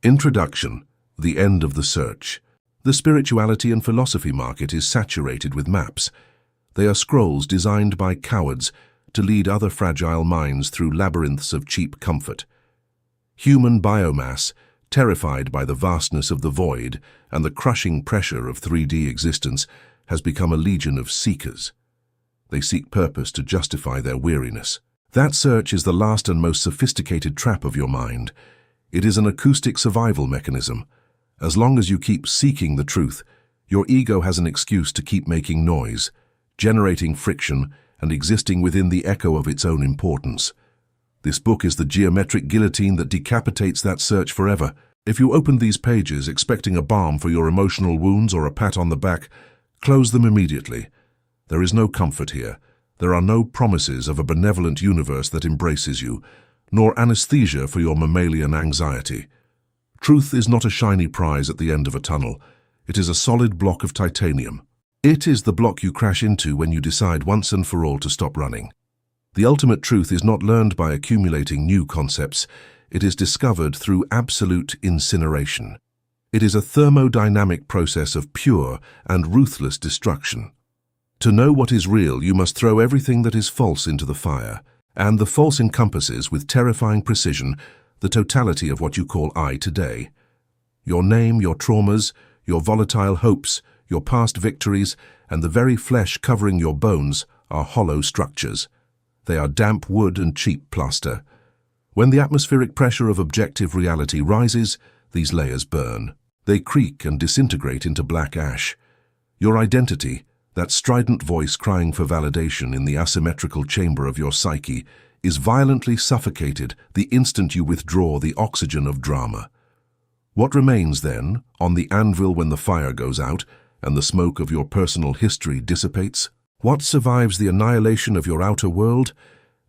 Introduction: The End of the Search. The spirituality and philosophy market is saturated with maps. They are scrolls designed by cowards to lead other fragile minds through labyrinths of cheap comfort. Human biomass, terrified by the vastness of the void and the crushing pressure of 3D existence, has become a legion of seekers. They seek purpose to justify their weariness. That search is the last and most sophisticated trap of your mind. It is an acoustic survival mechanism. As long as you keep seeking the truth, your ego has an excuse to keep making noise, generating friction, and existing within the echo of its own importance. This book is the geometric guillotine that decapitates that search forever. If you open these pages expecting a balm for your emotional wounds or a pat on the back, close them immediately. There is no comfort here. There are no promises of a benevolent universe that embraces you, nor anesthesia for your mammalian anxiety. Truth is not a shiny prize at the end of a tunnel. It is a solid block of titanium. It is the block you crash into when you decide once and for all to stop running. The ultimate truth is not learned by accumulating new concepts. It is discovered through absolute incineration. It is a thermodynamic process of pure and ruthless destruction. To know what is real, you must throw everything that is false into the fire, and the false encompasses with terrifying precision the totality of what you call I today. Your name, your traumas, your volatile hopes, your past victories, and the very flesh covering your bones are hollow structures. They are damp wood and cheap plaster. When the atmospheric pressure of objective reality rises, these layers burn. They creak and disintegrate into black ash. Your identity, that strident voice crying for validation in the asymmetrical chamber of your psyche, is violently suffocated the instant you withdraw the oxygen of drama. What remains then, on the anvil when the fire goes out and the smoke of your personal history dissipates? What survives the annihilation of your outer world,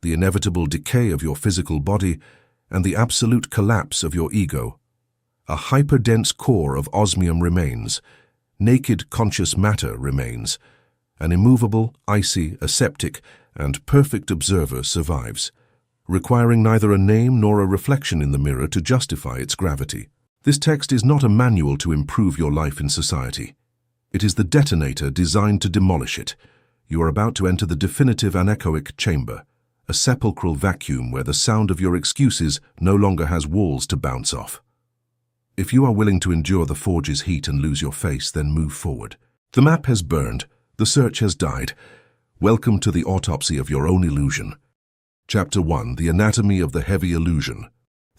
the inevitable decay of your physical body, and the absolute collapse of your ego? A hyperdense core of osmium remains. Naked conscious matter remains. An immovable, icy, aseptic, and perfect observer survives, requiring neither a name nor a reflection in the mirror to justify its gravity. This text is not a manual to improve your life in society. It is the detonator designed to demolish it. You are about to enter the definitive anechoic chamber, a sepulchral vacuum where the sound of your excuses no longer has walls to bounce off. If you are willing to endure the forge's heat and lose your face, then move forward. The map has burned. The search has died. Welcome to the autopsy of your own illusion. Chapter 1. The Anatomy of the Heavy Illusion.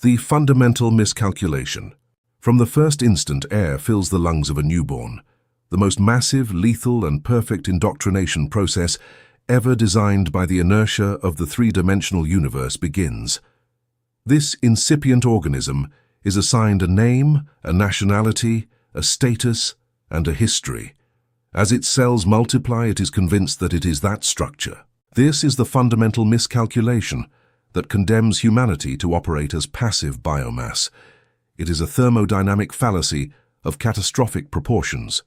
The Fundamental Miscalculation. From the first instant, air fills the lungs of a newborn. The most massive, lethal, and perfect indoctrination process ever designed by the inertia of the three-dimensional universe begins. This incipient organism is assigned a name, a nationality, a status, and a history. As its cells multiply, it is convinced that it is that structure. This is the fundamental miscalculation that condemns humanity to operate as passive biomass. It is a thermodynamic fallacy of catastrophic proportions.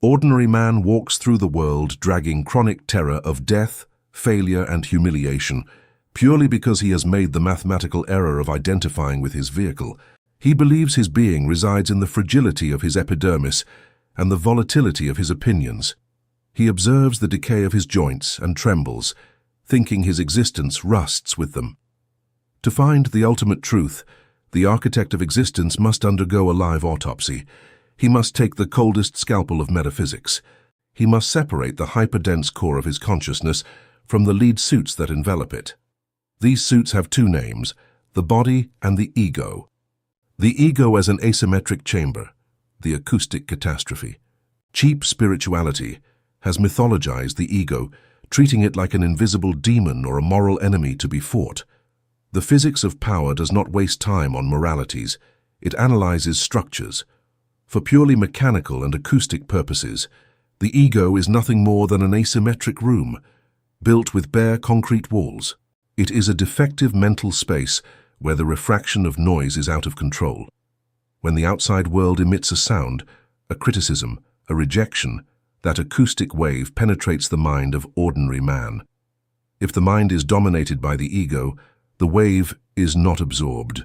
Ordinary man walks through the world dragging chronic terror of death, failure, and humiliation, purely because he has made the mathematical error of identifying with his vehicle. He believes his being resides in the fragility of his epidermis and the volatility of his opinions. He observes the decay of his joints and trembles, thinking his existence rusts with them. To find the ultimate truth, the architect of existence must undergo a live autopsy. He must take the coldest scalpel of metaphysics. He must separate the hyperdense core of his consciousness from the lead suits that envelop it. These suits have two names, the body and the ego. The ego as an asymmetric chamber, the acoustic catastrophe. Cheap spirituality has mythologized the ego, treating it like an invisible demon or a moral enemy to be fought. The physics of power does not waste time on moralities. It analyzes structures. For purely mechanical and acoustic purposes, the ego is nothing more than an asymmetric room, built with bare concrete walls. It is a defective mental space where the refraction of noise is out of control. When the outside world emits a sound, a criticism, a rejection, that acoustic wave penetrates the mind of ordinary man. If the mind is dominated by the ego, the wave is not absorbed.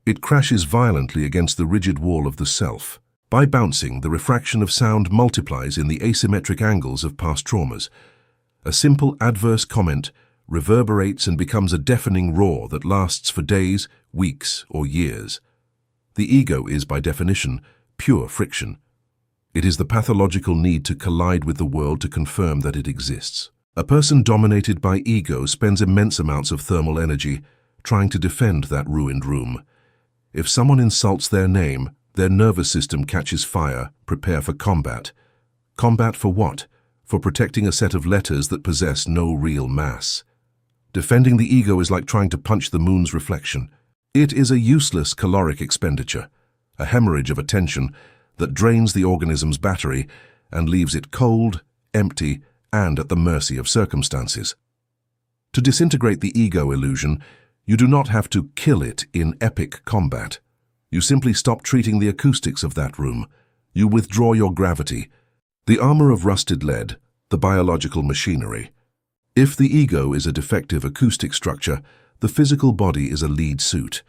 It crashes violently against the rigid wall of the self. By bouncing, the refraction of sound multiplies in the asymmetric angles of past traumas. A simple adverse comment reverberates and becomes a deafening roar that lasts for days, weeks, or years. The ego is, by definition, pure friction. It is the pathological need to collide with the world to confirm that it exists. A person dominated by ego spends immense amounts of thermal energy trying to defend that ruined room. If someone insults their name, their nervous system catches fire. Prepare for combat. Combat for what? For protecting a set of letters that possess no real mass. Defending the ego is like trying to punch the moon's reflection. It is a useless caloric expenditure, a hemorrhage of attention that drains the organism's battery and leaves it cold, empty, and at the mercy of circumstances. To disintegrate the ego illusion, you do not have to kill it in epic combat. You simply stop treating the acoustics of that room. You withdraw your gravity, the armor of rusted lead, the biological machinery. If the ego is a defective acoustic structure, the physical body is a lead suit.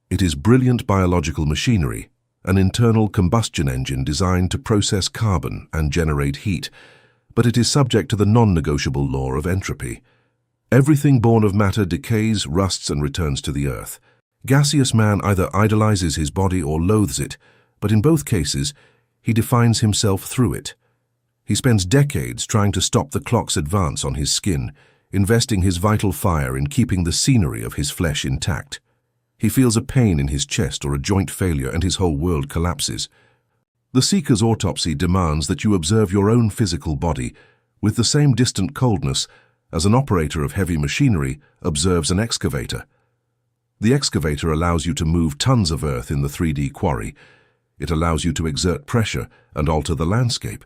It is brilliant biological machinery, an internal combustion engine designed to process carbon and generate heat, but it is subject to the non-negotiable law of entropy. Everything born of matter decays, rusts, and returns to the earth. Gaseous man either idolizes his body or loathes it, but in both cases, he defines himself through it. He spends decades trying to stop the clock's advance on his skin, investing his vital fire in keeping the scenery of his flesh intact. He feels a pain in his chest or a joint failure and his whole world collapses. The seeker's autopsy demands that you observe your own physical body with the same distant coldness as an operator of heavy machinery observes an excavator. The excavator allows you to move tons of earth in the 3D quarry. It allows you to exert pressure and alter the landscape.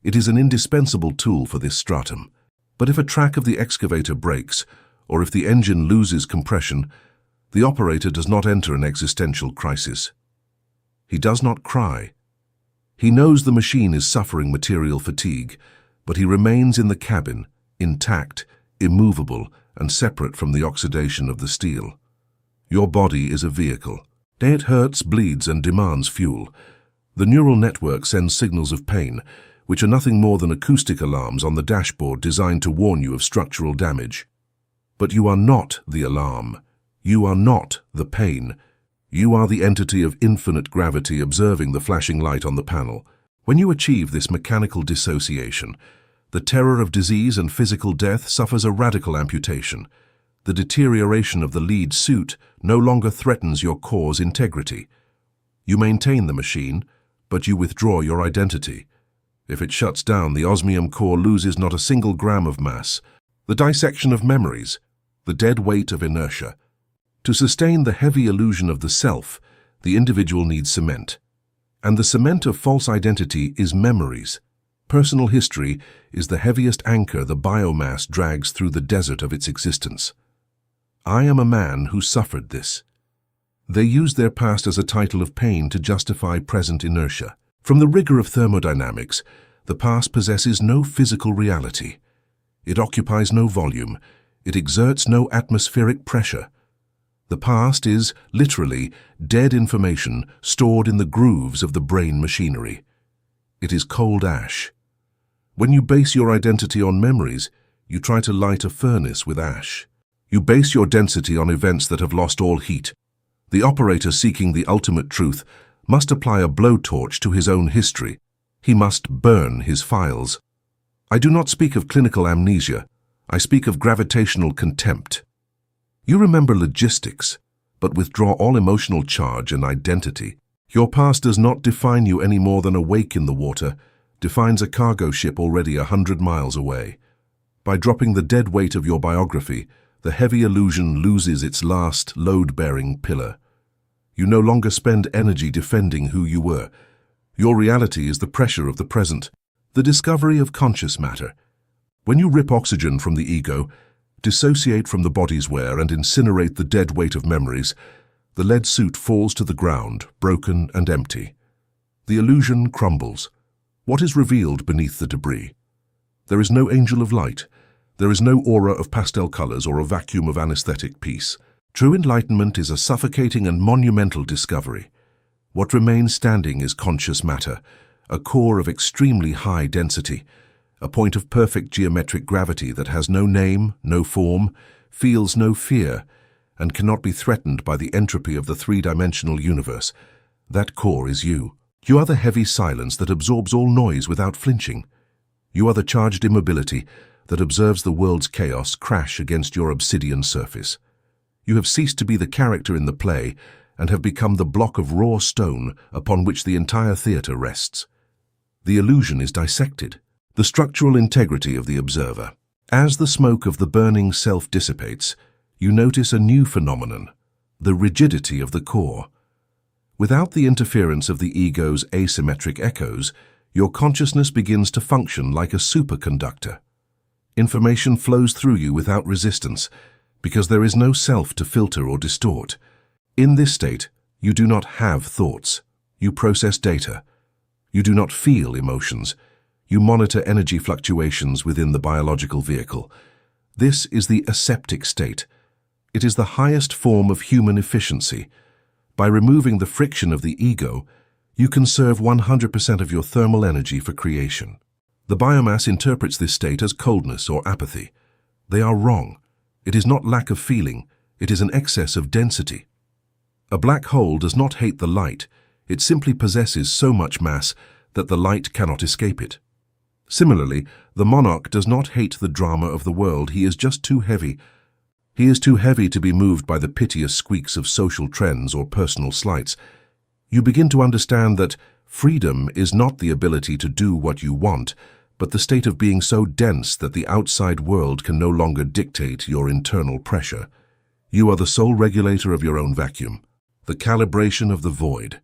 It is an indispensable tool for this stratum. But if a track of the excavator breaks, or if the engine loses compression, the operator does not enter an existential crisis. He does not cry. He knows the machine is suffering material fatigue, but he remains in the cabin, intact, immovable, and separate from the oxidation of the steel. Your body is a vehicle. It hurts, bleeds, and demands fuel. The neural network sends signals of pain, which are nothing more than acoustic alarms on the dashboard designed to warn you of structural damage. But you are not the alarm. You are not the pain. You are the entity of infinite gravity observing the flashing light on the panel. When you achieve this mechanical dissociation, the terror of disease and physical death suffers a radical amputation. The deterioration of the lead suit no longer threatens your core's integrity. You maintain the machine, but you withdraw your identity. If it shuts down, the osmium core loses not a single gram of mass. The dissection of memories, the dead weight of inertia. To sustain the heavy illusion of the self, the individual needs cement. And the cement of false identity is memories. Personal history is the heaviest anchor the biomass drags through the desert of its existence. I am a man who suffered this. They use their past as a title of pain to justify present inertia. From the rigor of thermodynamics, the past possesses no physical reality. It occupies no volume. It exerts no atmospheric pressure. The past is, literally, dead information stored in the grooves of the brain machinery. It is cold ash. When you base your identity on memories, you try to light a furnace with ash. You base your density on events that have lost all heat. The operator seeking the ultimate truth must apply a blowtorch to his own history. He must burn his files. I do not speak of clinical amnesia. I speak of gravitational contempt. You remember logistics, but withdraw all emotional charge and identity. Your past does not define you any more than a wake in the water defines a cargo ship already 100 miles away. By dropping the dead weight of your biography, the heavy illusion loses its last load-bearing pillar. You no longer spend energy defending who you were. Your reality is the pressure of the present, the discovery of conscious matter. When you rip oxygen from the ego, dissociate from the body's wear, and incinerate the dead weight of memories, the lead suit falls to the ground, broken and empty. The illusion crumbles. What is revealed beneath the debris? There is no angel of light. There is no aura of pastel colors or a vacuum of anesthetic peace. True enlightenment is a suffocating and monumental discovery. What remains standing is conscious matter, a core of extremely high density, a point of perfect geometric gravity that has no name, no form, feels no fear, and cannot be threatened by the entropy of the three-dimensional universe. That core is you. You are the heavy silence that absorbs all noise without flinching. You are the charged immobility that observes the world's chaos crash against your obsidian surface. You have ceased to be the character in the play and have become the block of raw stone upon which the entire theater rests. The illusion is dissected, the structural integrity of the observer. As the smoke of the burning self dissipates, you notice a new phenomenon, the rigidity of the core. Without the interference of the ego's asymmetric echoes, your consciousness begins to function like a superconductor. Information flows through you without resistance, because there is no self to filter or distort. In this state, you do not have thoughts. You process data. You do not feel emotions. You monitor energy fluctuations within the biological vehicle. This is the aseptic state. It is the highest form of human efficiency. By removing the friction of the ego, you conserve 100% of your thermal energy for creation. The biomass interprets this state as coldness or apathy. They are wrong. It is not lack of feeling. It is an excess of density. A black hole does not hate the light. It simply possesses so much mass that the light cannot escape it. Similarly, the monarch does not hate the drama of the world. He is just too heavy. He is too heavy to be moved by the piteous squeaks of social trends or personal slights. You begin to understand that freedom is not the ability to do what you want, but the state of being so dense that the outside world can no longer dictate your internal pressure. You are the sole regulator of your own vacuum, the calibration of the void.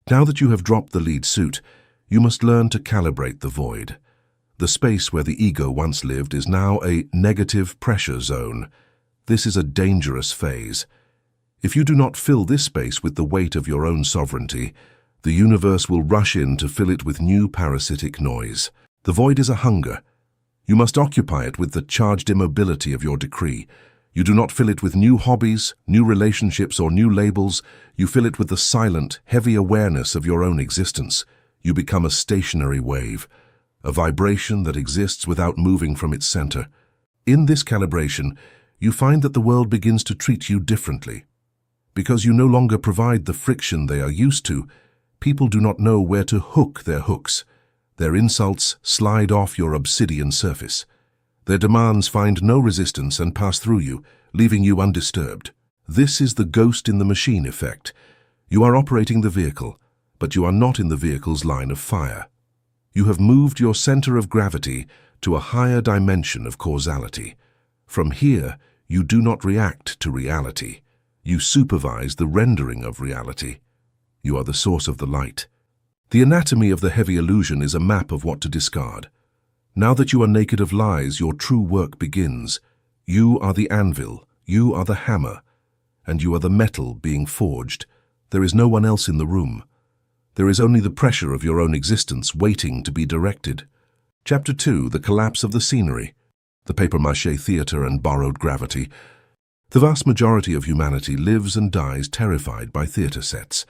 Now that you have dropped the lead suit, you must learn to calibrate the void. The space where the ego once lived is now a negative pressure zone. This is a dangerous phase. If you do not fill this space with the weight of your own sovereignty, the universe will rush in to fill it with new parasitic noise. The void is a hunger. You must occupy it with the charged immobility of your decree. You do not fill it with new hobbies, new relationships, or new labels. You fill it with the silent, heavy awareness of your own existence. You become a stationary wave, a vibration that exists without moving from its center. In this calibration, you find that the world begins to treat you differently. Because you no longer provide the friction they are used to, people do not know where to hook their hooks. Their insults slide off your obsidian surface. Their demands find no resistance and pass through you, leaving you undisturbed. This is the ghost in the machine effect. You are operating the vehicle, but you are not in the vehicle's line of fire. You have moved your center of gravity to a higher dimension of causality. From here, you do not react to reality. You supervise the rendering of reality. You are the source of the light. The anatomy of the heavy illusion is a map of what to discard. Now that you are naked of lies, your true work begins. You are the anvil, you are the hammer, and you are the metal being forged. There is no one else in the room. There is only the pressure of your own existence waiting to be directed. Chapter 2, The Collapse of the Scenery. The papier-mâché theater and borrowed gravity. The vast majority of humanity lives and dies terrified by theater sets.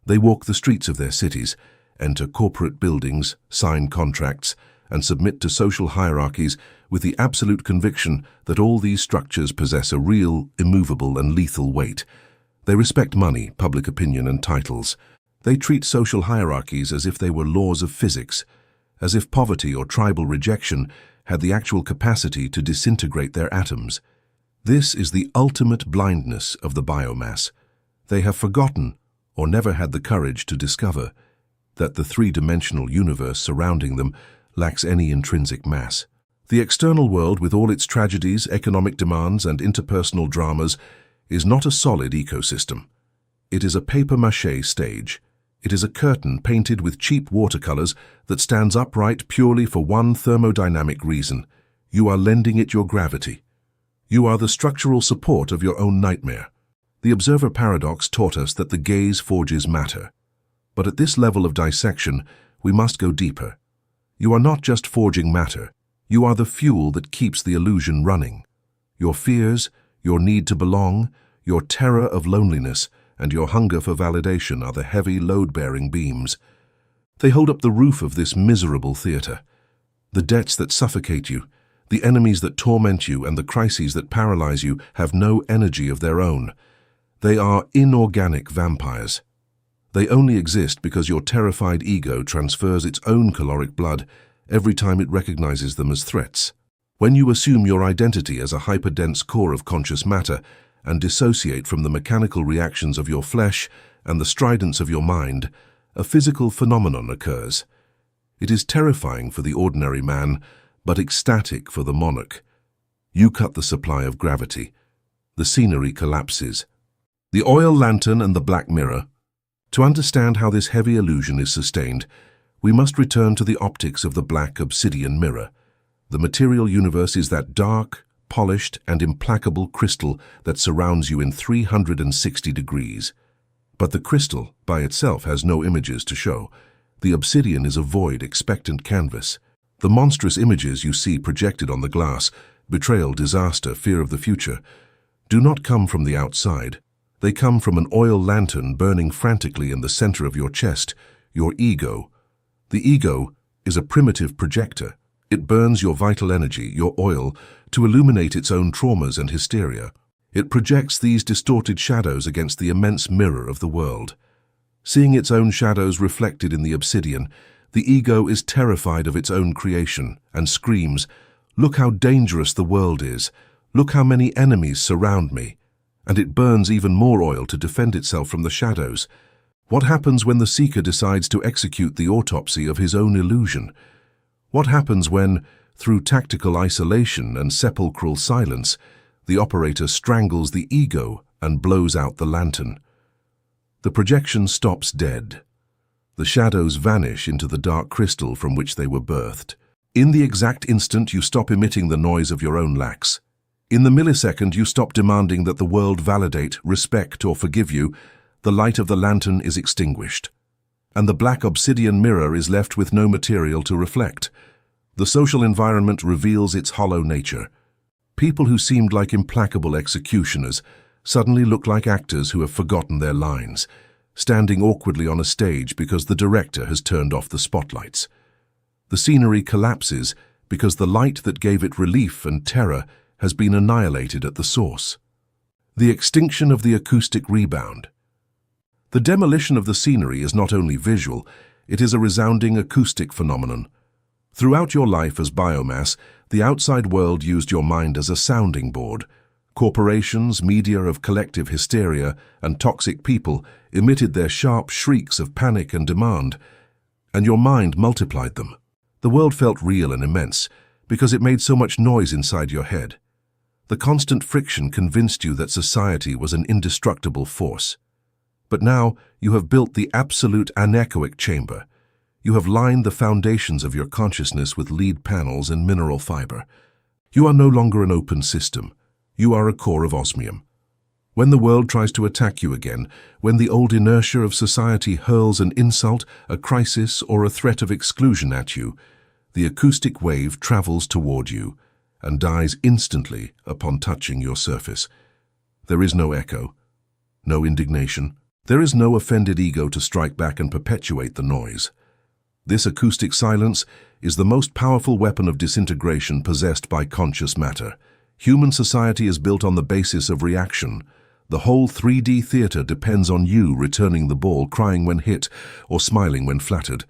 They walk the streets of their cities, enter corporate buildings, sign contracts, and submit to social hierarchies with the absolute conviction that all these structures possess a real, immovable, and lethal weight. They respect money, public opinion, and titles. They treat social hierarchies as if they were laws of physics, as if poverty or tribal rejection had the actual capacity to disintegrate their atoms. This is the ultimate blindness of the biomass. They have forgotten, or never had the courage to discover, that the three-dimensional universe surrounding them lacks any intrinsic mass. The external world, with all its tragedies, economic demands, and interpersonal dramas, is not a solid ecosystem. It is a papier-mâché stage. It is a curtain painted with cheap watercolors that stands upright purely for one thermodynamic reason. You are lending it your gravity. You are the structural support of your own nightmare. The observer paradox taught us that the gaze forges matter. But at this level of dissection, we must go deeper. You are not just forging matter. You are the fuel that keeps the illusion running. Your fears, your need to belong, Your terror of loneliness and your hunger for validation are the heavy, load-bearing beams. They hold up the roof of this miserable theater. The debts that suffocate you, the enemies that torment you, and the crises that paralyze you have no energy of their own. They are inorganic vampires. They only exist because your terrified ego transfers its own caloric blood every time it recognizes them as threats. When you assume your identity as a hyperdense core of conscious matter and dissociate from the mechanical reactions of your flesh and the stridence of your mind, a physical phenomenon occurs. It is terrifying for the ordinary man, but ecstatic for the monarch. You cut the supply of gravity. The scenery collapses. The oil lantern and the black mirror. To understand how this heavy illusion is sustained, we must return to the optics of the black obsidian mirror. The material universe is that dark, polished, and implacable crystal that surrounds you in 360 degrees. But the crystal, by itself, has no images to show. The obsidian is a void, expectant canvas. The monstrous images you see projected on the glass, betrayal, disaster, fear of the future, do not come from the outside. They come from an oil lantern burning frantically in the center of your chest, your ego. The ego is a primitive projector. It burns your vital energy, your oil, to illuminate its own traumas and hysteria. It projects these distorted shadows against the immense mirror of the world. Seeing its own shadows reflected in the obsidian, the ego is terrified of its own creation and screams, "Look how dangerous the world is. Look how many enemies surround me." And it burns even more oil to defend itself from the shadows. What happens when the seeker decides to execute the autopsy of his own illusion? What happens when, through tactical isolation and sepulchral silence, the operator strangles the ego and blows out the lantern? The projection stops dead. The shadows vanish into the dark crystal from which they were birthed. In the exact instant you stop emitting the noise of your own lacks. In the millisecond you stop demanding that the world validate, respect, or forgive you, the light of the lantern is extinguished, and the black obsidian mirror is left with no material to reflect. The social environment reveals its hollow nature. People who seemed like implacable executioners suddenly look like actors who have forgotten their lines, standing awkwardly on a stage because the director has turned off the spotlights. The scenery collapses because the light that gave it relief and terror has been annihilated at the source. The extinction of the acoustic rebound. The demolition of the scenery is not only visual, it is a resounding acoustic phenomenon. Throughout your life as biomass, the outside world used your mind as a sounding board. Corporations, media of collective hysteria, and toxic people emitted their sharp shrieks of panic and demand, and your mind multiplied them. The world felt real and immense because it made so much noise inside your head. The constant friction convinced you that society was an indestructible force. But now you have built the absolute anechoic chamber. You have lined the foundations of your consciousness with lead panels and mineral fiber. You are no longer an open system. You are a core of osmium. When the world tries to attack you again, when the old inertia of society hurls an insult, a crisis, or a threat of exclusion at you, the acoustic wave travels toward you and dies instantly upon touching your surface. There is no echo, no indignation. There is no offended ego to strike back and perpetuate the noise. This acoustic silence is the most powerful weapon of disintegration possessed by conscious matter. Human society is built on the basis of reaction. The whole 3D theater depends on you returning the ball, crying when hit, or smiling when flattered.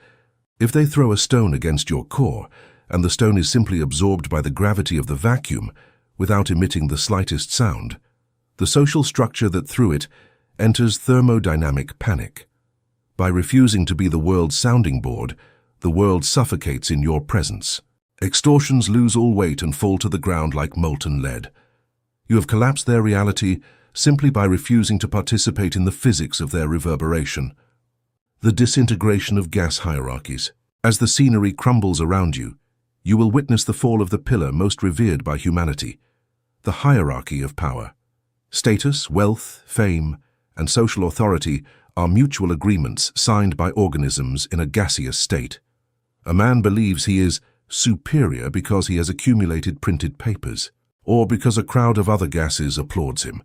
If they throw a stone against your core, and the stone is simply absorbed by the gravity of the vacuum, without emitting the slightest sound, the social structure that threw it enters thermodynamic panic. By refusing to be the world's sounding board, the world suffocates in your presence. Extortions lose all weight and fall to the ground like molten lead. You have collapsed their reality simply by refusing to participate in the physics of their reverberation. The disintegration of gas hierarchies. As the scenery crumbles around you, you will witness the fall of the pillar most revered by humanity, the hierarchy of power. Status, wealth, fame, and social authority are mutual agreements signed by organisms in a gaseous state. A man believes he is superior because he has accumulated printed papers, or because a crowd of other gases applauds him.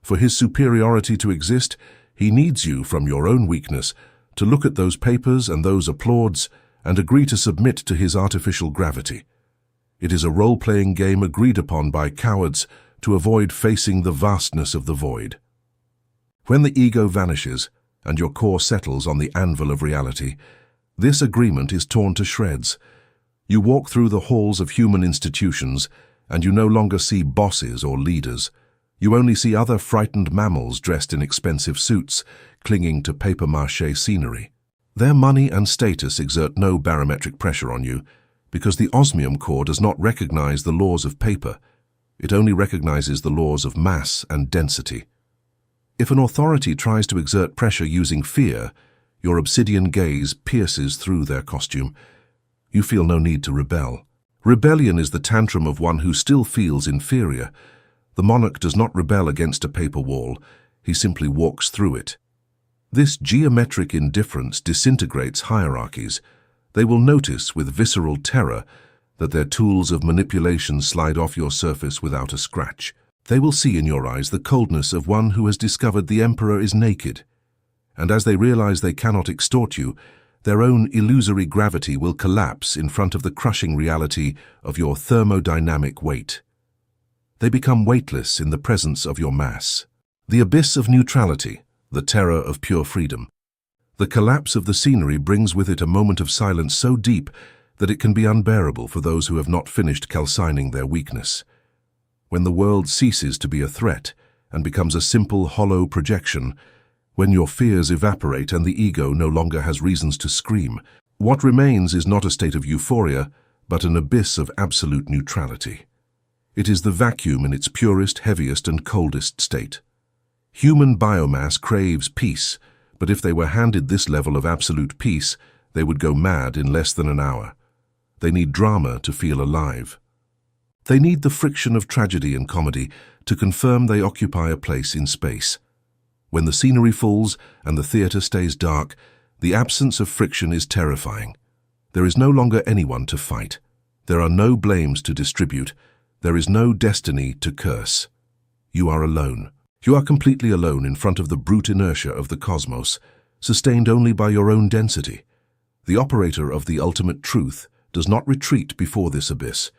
For his superiority to exist, he needs you from your own weakness to look at those papers and those applauds and agree to submit to his artificial gravity. It is a role-playing game agreed upon by cowards to avoid facing the vastness of the void. When the ego vanishes and your core settles on the anvil of reality, this agreement is torn to shreds. You walk through the halls of human institutions and you no longer see bosses or leaders. You only see other frightened mammals dressed in expensive suits, clinging to papier-mâché scenery. Their money and status exert no barometric pressure on you, because the Osmium core does not recognize the laws of paper. It only recognizes the laws of mass and density. If an authority tries to exert pressure using fear, your obsidian gaze pierces through their costume. You feel no need to rebel. Rebellion is the tantrum of one who still feels inferior. The monarch does not rebel against a paper wall, he simply walks through it. This geometric indifference disintegrates hierarchies. They will notice with visceral terror that their tools of manipulation slide off your surface without a scratch. They will see in your eyes the coldness of one who has discovered the emperor is naked. And as they realize they cannot extort you, their own illusory gravity will collapse in front of the crushing reality of your thermodynamic weight. They become weightless in the presence of your mass. The abyss of neutrality, the terror of pure freedom. The collapse of the scenery brings with it a moment of silence so deep that it can be unbearable for those who have not finished calcining their weakness. When the world ceases to be a threat and becomes a simple, hollow projection, when your fears evaporate and the ego no longer has reasons to scream, what remains is not a state of euphoria, but an abyss of absolute neutrality. It is the vacuum in its purest, heaviest, and coldest state. Human biomass craves peace, but if they were handed this level of absolute peace, they would go mad in less than an hour. They need drama to feel alive. They need the friction of tragedy and comedy to confirm they occupy a place in space. When the scenery falls and the theater stays dark, the absence of friction is terrifying. There is no longer anyone to fight. There are no blames to distribute. There is no destiny to curse. You are alone. You are completely alone in front of the brute inertia of the cosmos, sustained only by your own density. The operator of the ultimate truth does not retreat before this abyss.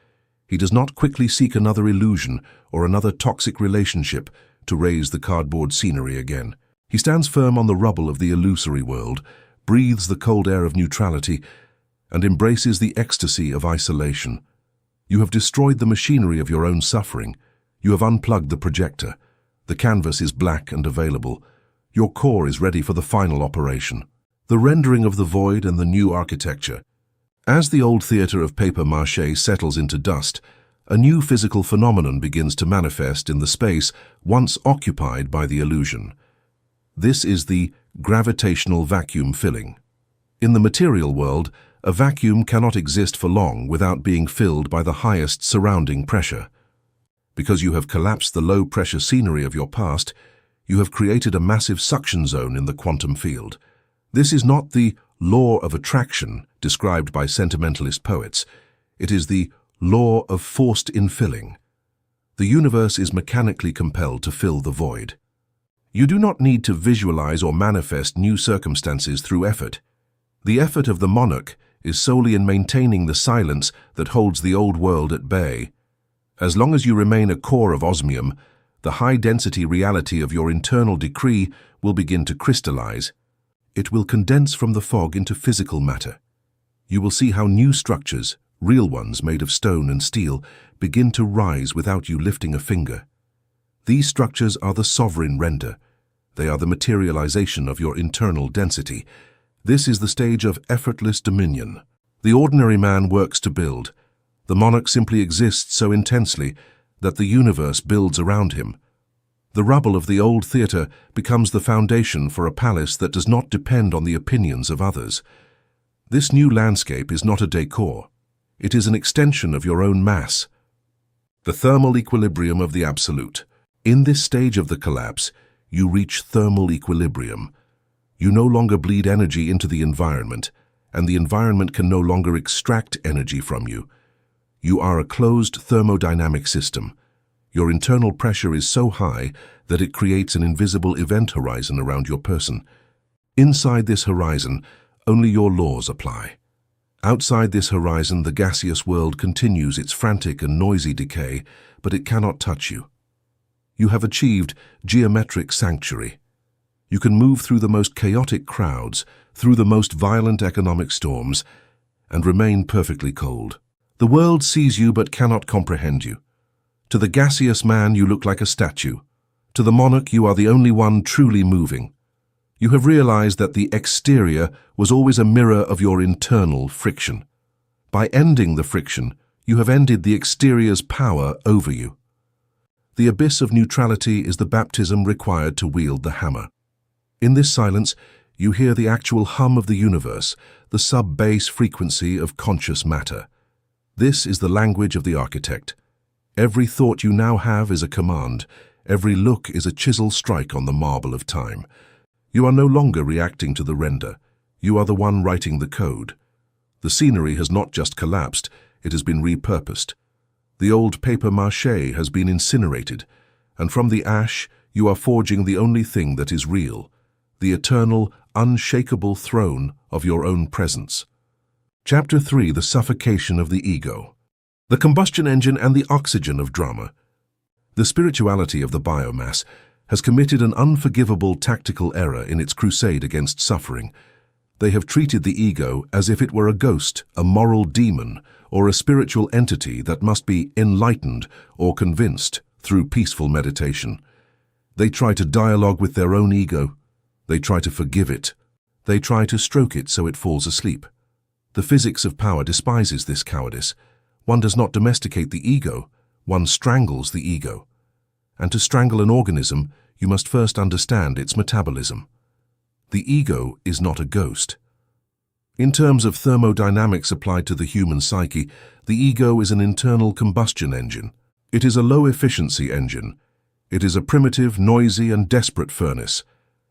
He does not quickly seek another illusion or another toxic relationship to raise the cardboard scenery again. He stands firm on the rubble of the illusory world, breathes the cold air of neutrality, and embraces the ecstasy of isolation. You have destroyed the machinery of your own suffering. You have unplugged the projector. The canvas is black and available. Your core is ready for the final operation. The rendering of the void and the new architecture. As the old theater of papier-mâché settles into dust, a new physical phenomenon begins to manifest in the space once occupied by the illusion. This is the gravitational vacuum filling. In the material world, a vacuum cannot exist for long without being filled by the highest surrounding pressure. Because you have collapsed the low-pressure scenery of your past, you have created a massive suction zone in the quantum field. This is not the law of attraction described by sentimentalist poets. It is the law of forced infilling. The universe is mechanically compelled to fill the void. You do not need to visualize or manifest new circumstances through effort. The effort of the monarch is solely in maintaining the silence that holds the old world at bay. As long as you remain a core of osmium, the high-density reality of your internal decree will begin to crystallize. It will condense from the fog into physical matter. You will see how new structures, real ones made of stone and steel, begin to rise without you lifting a finger. These structures are the sovereign render. They are the materialization of your internal density. This is the stage of effortless dominion. The ordinary man works to build. The monarch simply exists so intensely that the universe builds around him. The rubble of the old theater becomes the foundation for a palace that does not depend on the opinions of others. This new landscape is not a decor. It is an extension of your own mass. The thermal equilibrium of the absolute. In this stage of the collapse, you reach thermal equilibrium. You no longer bleed energy into the environment, and the environment can no longer extract energy from you. You are a closed thermodynamic system. Your internal pressure is so high that it creates an invisible event horizon around your person. Inside this horizon, only your laws apply. Outside this horizon, the gaseous world continues its frantic and noisy decay, but it cannot touch you. You have achieved geometric sanctuary. You can move through the most chaotic crowds, through the most violent economic storms, and remain perfectly cold. The world sees you but cannot comprehend you. To the gaseous man, you look like a statue. To the monarch, you are the only one truly moving. You have realized that the exterior was always a mirror of your internal friction. By ending the friction, you have ended the exterior's power over you. The abyss of neutrality is the baptism required to wield the hammer. In this silence, you hear the actual hum of the universe, the sub-bass frequency of conscious matter. This is the language of the architect. Every thought you now have is a command. Every look is a chisel strike on the marble of time. You are no longer reacting to the render. You are the one writing the code. The scenery has not just collapsed, it has been repurposed. The old papier-mâché has been incinerated, and from the ash you are forging the only thing that is real, the eternal, unshakable throne of your own presence. Chapter 3: The Suffocation of the Ego. The combustion engine and the oxygen of drama. The spirituality of the biomass has committed an unforgivable tactical error in its crusade against suffering. They have treated the ego as if it were a ghost, a moral demon, or a spiritual entity that must be enlightened or convinced through peaceful meditation. They try to dialogue with their own ego. They try to forgive it. They try to stroke it so it falls asleep. The physics of power despises this cowardice. One does not domesticate the ego, one strangles the ego. And to strangle an organism, you must first understand its metabolism. The ego is not a ghost. In terms of thermodynamics applied to the human psyche, the ego is an internal combustion engine. It is a low-efficiency engine. It is a primitive, noisy, and desperate furnace.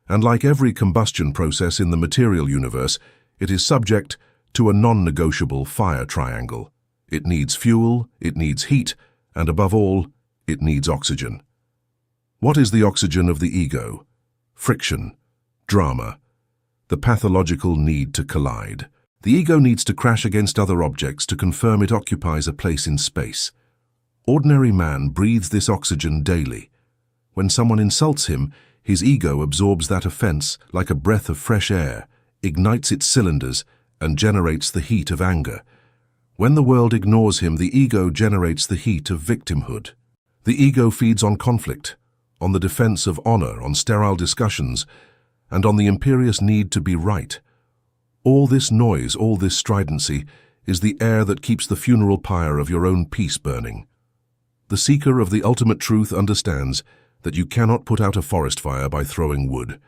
And like every combustion process in the material universe, it is subject to a non-negotiable fire triangle. It needs fuel, it needs heat, and above all, it needs oxygen. What is the oxygen of the ego? Friction, drama, the pathological need to collide. The ego needs to crash against other objects to confirm it occupies a place in space. Ordinary man breathes this oxygen daily. When someone insults him, his ego absorbs that offense like a breath of fresh air, ignites its cylinders, and generates the heat of anger. When the world ignores him, the ego generates the heat of victimhood. The ego feeds on conflict, on the defense of honor, on sterile discussions, and on the imperious need to be right. All this noise, all this stridency, is the air that keeps the funeral pyre of your own peace burning. The seeker of the ultimate truth understands that you cannot put out a forest fire by throwing wood,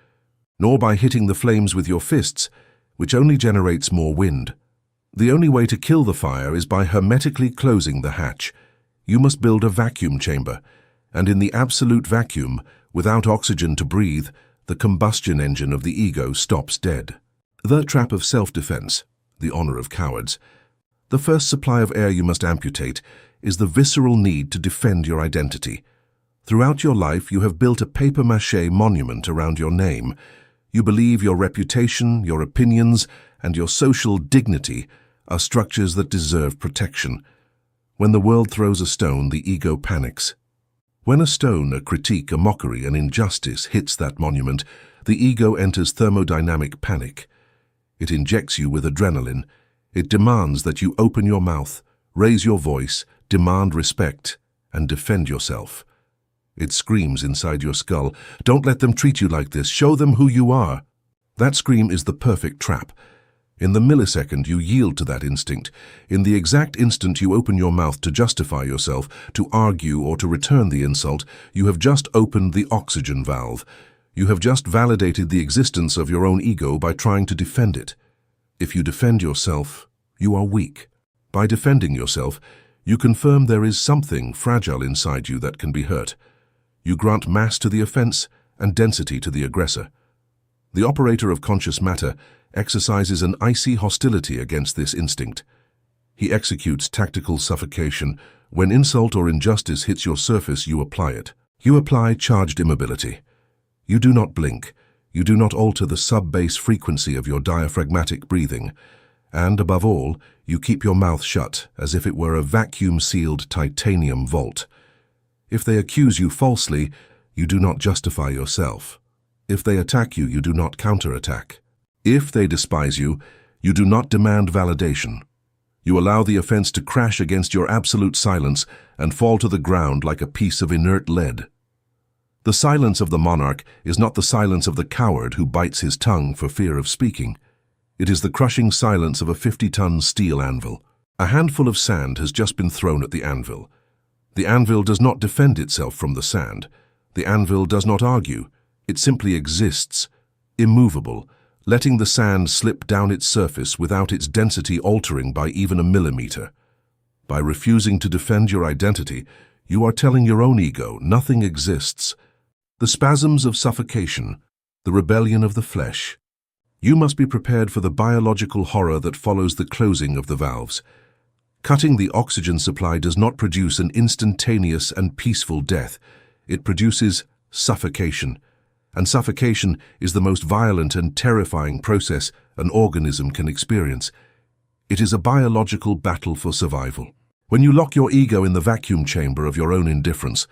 nor by hitting the flames with your fists, which only generates more wind. The only way to kill the fire is by hermetically closing the hatch. You must build a vacuum chamber, and in the absolute vacuum, without oxygen to breathe, the combustion engine of the ego stops dead. The trap of self-defense, the honor of cowards. The first supply of air you must amputate is the visceral need to defend your identity. Throughout your life, you have built a papier-mâché monument around your name. You believe your reputation, your opinions, and your social dignity are structures that deserve protection. When the world throws a stone, the ego panics. When a stone, a critique, a mockery, an injustice hits that monument, the ego enters thermodynamic panic. It injects you with adrenaline. It demands that you open your mouth, raise your voice, demand respect, and defend yourself. It screams inside your skull, "Don't let them treat you like this. Show them who you are." That scream is the perfect trap. In the millisecond, you yield to that instinct. In the exact instant you open your mouth to justify yourself, to argue, or to return the insult, you have just opened the oxygen valve. You have just validated the existence of your own ego by trying to defend it. If you defend yourself, you are weak. By defending yourself, you confirm there is something fragile inside you that can be hurt. You grant mass to the offense and density to the aggressor. The operator of conscious matter exercises an icy hostility against this instinct. He executes tactical suffocation, When insult or injustice hits your surface, you apply it. You apply charged immobility. You do not blink. You do not alter the sub-bass frequency of your diaphragmatic breathing. And, above all, you keep your mouth shut, as if it were a vacuum-sealed titanium vault. If they accuse you falsely, you do not justify yourself. If they attack you, you do not counterattack. If they despise you, you do not demand validation. You allow the offense to crash against your absolute silence and fall to the ground like a piece of inert lead. The silence of the monarch is not the silence of the coward who bites his tongue for fear of speaking. It is the crushing silence of a 50-ton steel anvil. A handful of sand has just been thrown at the anvil. The anvil does not defend itself from the sand. The anvil does not argue. It simply exists, immovable, letting the sand slip down its surface without its density altering by even a millimeter. By refusing to defend your identity, you are telling your own ego nothing exists. The spasms of suffocation, the rebellion of the flesh. You must be prepared for the biological horror that follows the closing of the valves. Cutting the oxygen supply does not produce an instantaneous and peaceful death. It produces suffocation. And suffocation is the most violent and terrifying process an organism can experience. It is a biological battle for survival. When you lock your ego in the vacuum chamber of your own indifference,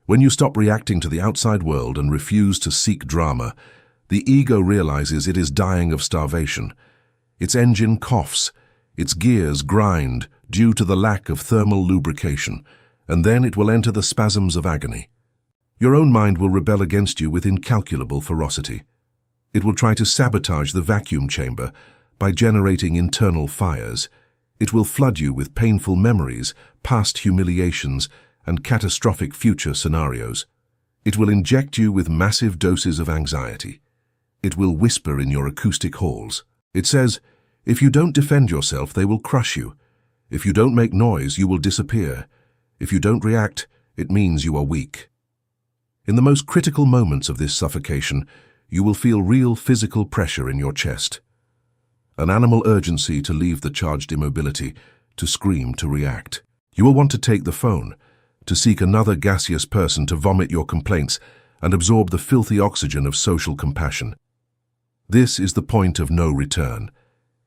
when you stop reacting to the outside world and refuse to seek drama, the ego realizes it is dying of starvation. Its engine coughs, its gears grind due to the lack of thermal lubrication, and then it will enter the spasms of agony. Your own mind will rebel against you with incalculable ferocity. It will try to sabotage the vacuum chamber by generating internal fires. It will flood you with painful memories, past humiliations, and catastrophic future scenarios. It will inject you with massive doses of anxiety. It will whisper in your acoustic halls. It says, if you don't defend yourself, they will crush you. If you don't make noise, you will disappear. If you don't react, it means you are weak. In the most critical moments of this suffocation, you will feel real physical pressure in your chest. An animal urgency to leave the charged immobility, to scream, to react. You will want to take the phone, to seek another gaseous person to vomit your complaints and absorb the filthy oxygen of social compassion. This is the point of no return.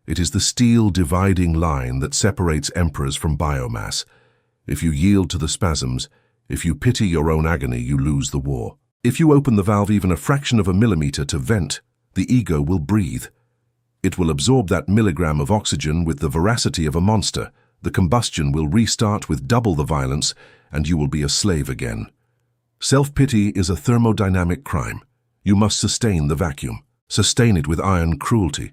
It is the steel dividing line that separates emperors from biomass. If you yield to the spasms, if you pity your own agony, you lose the war. If you open the valve even a fraction of a millimeter to vent, the ego will breathe. It will absorb that milligram of oxygen with the voracity of a monster. The combustion will restart with double the violence, and you will be a slave again. Self-pity is a thermodynamic crime. You must sustain the vacuum. Sustain it with iron cruelty.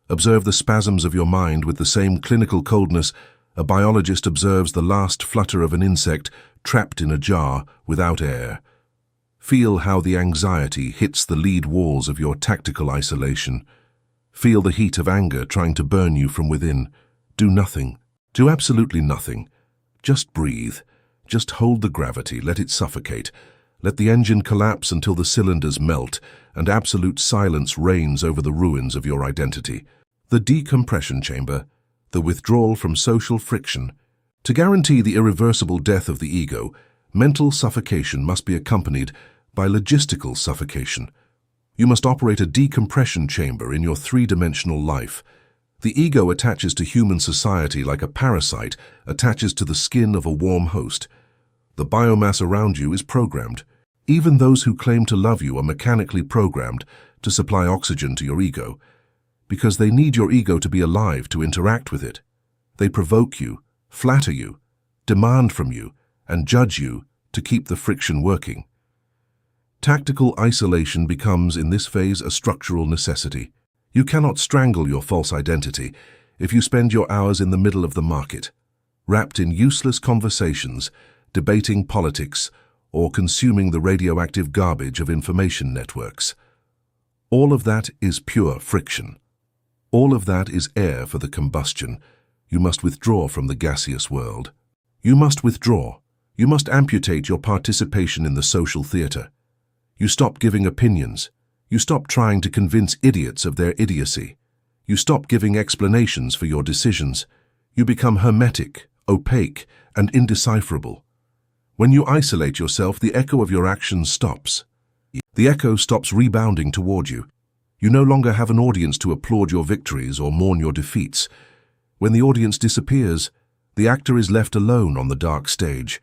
Observe the spasms of your mind with the same clinical coldness a biologist observes the last flutter of an insect trapped in a jar without air. Feel how the anxiety hits the lead walls of your tactical isolation. Feel the heat of anger trying to burn you from within. Do nothing. Do absolutely nothing. Just breathe. Just hold the gravity. Let it suffocate. Let the engine collapse until the cylinders melt and absolute silence reigns over the ruins of your identity. The decompression chamber, the withdrawal from social friction. To guarantee the irreversible death of the ego, mental suffocation must be accompanied by logistical suffocation. You must operate a decompression chamber in your three-dimensional life. The ego attaches to human society like a parasite attaches to the skin of a warm host. The biomass around you is programmed. Even those who claim to love you are mechanically programmed to supply oxygen to your ego, because they need your ego to be alive to interact with it. They provoke you, flatter you, demand from you, and judge you to keep the friction working. Tactical isolation becomes, in this phase, a structural necessity. You cannot strangle your false identity if you spend your hours in the middle of the market, wrapped in useless conversations, debating politics, or consuming the radioactive garbage of information networks. All of that is pure friction. All of that is air for the combustion. You must withdraw from the gaseous world. You must withdraw. You must amputate your participation in the social theater. You stop giving opinions. You stop trying to convince idiots of their idiocy. You stop giving explanations for your decisions. You become hermetic, opaque, and indecipherable. When you isolate yourself, the echo of your actions stops. The echo stops rebounding toward you. You no longer have an audience to applaud your victories or mourn your defeats. When the audience disappears, the actor is left alone on the dark stage,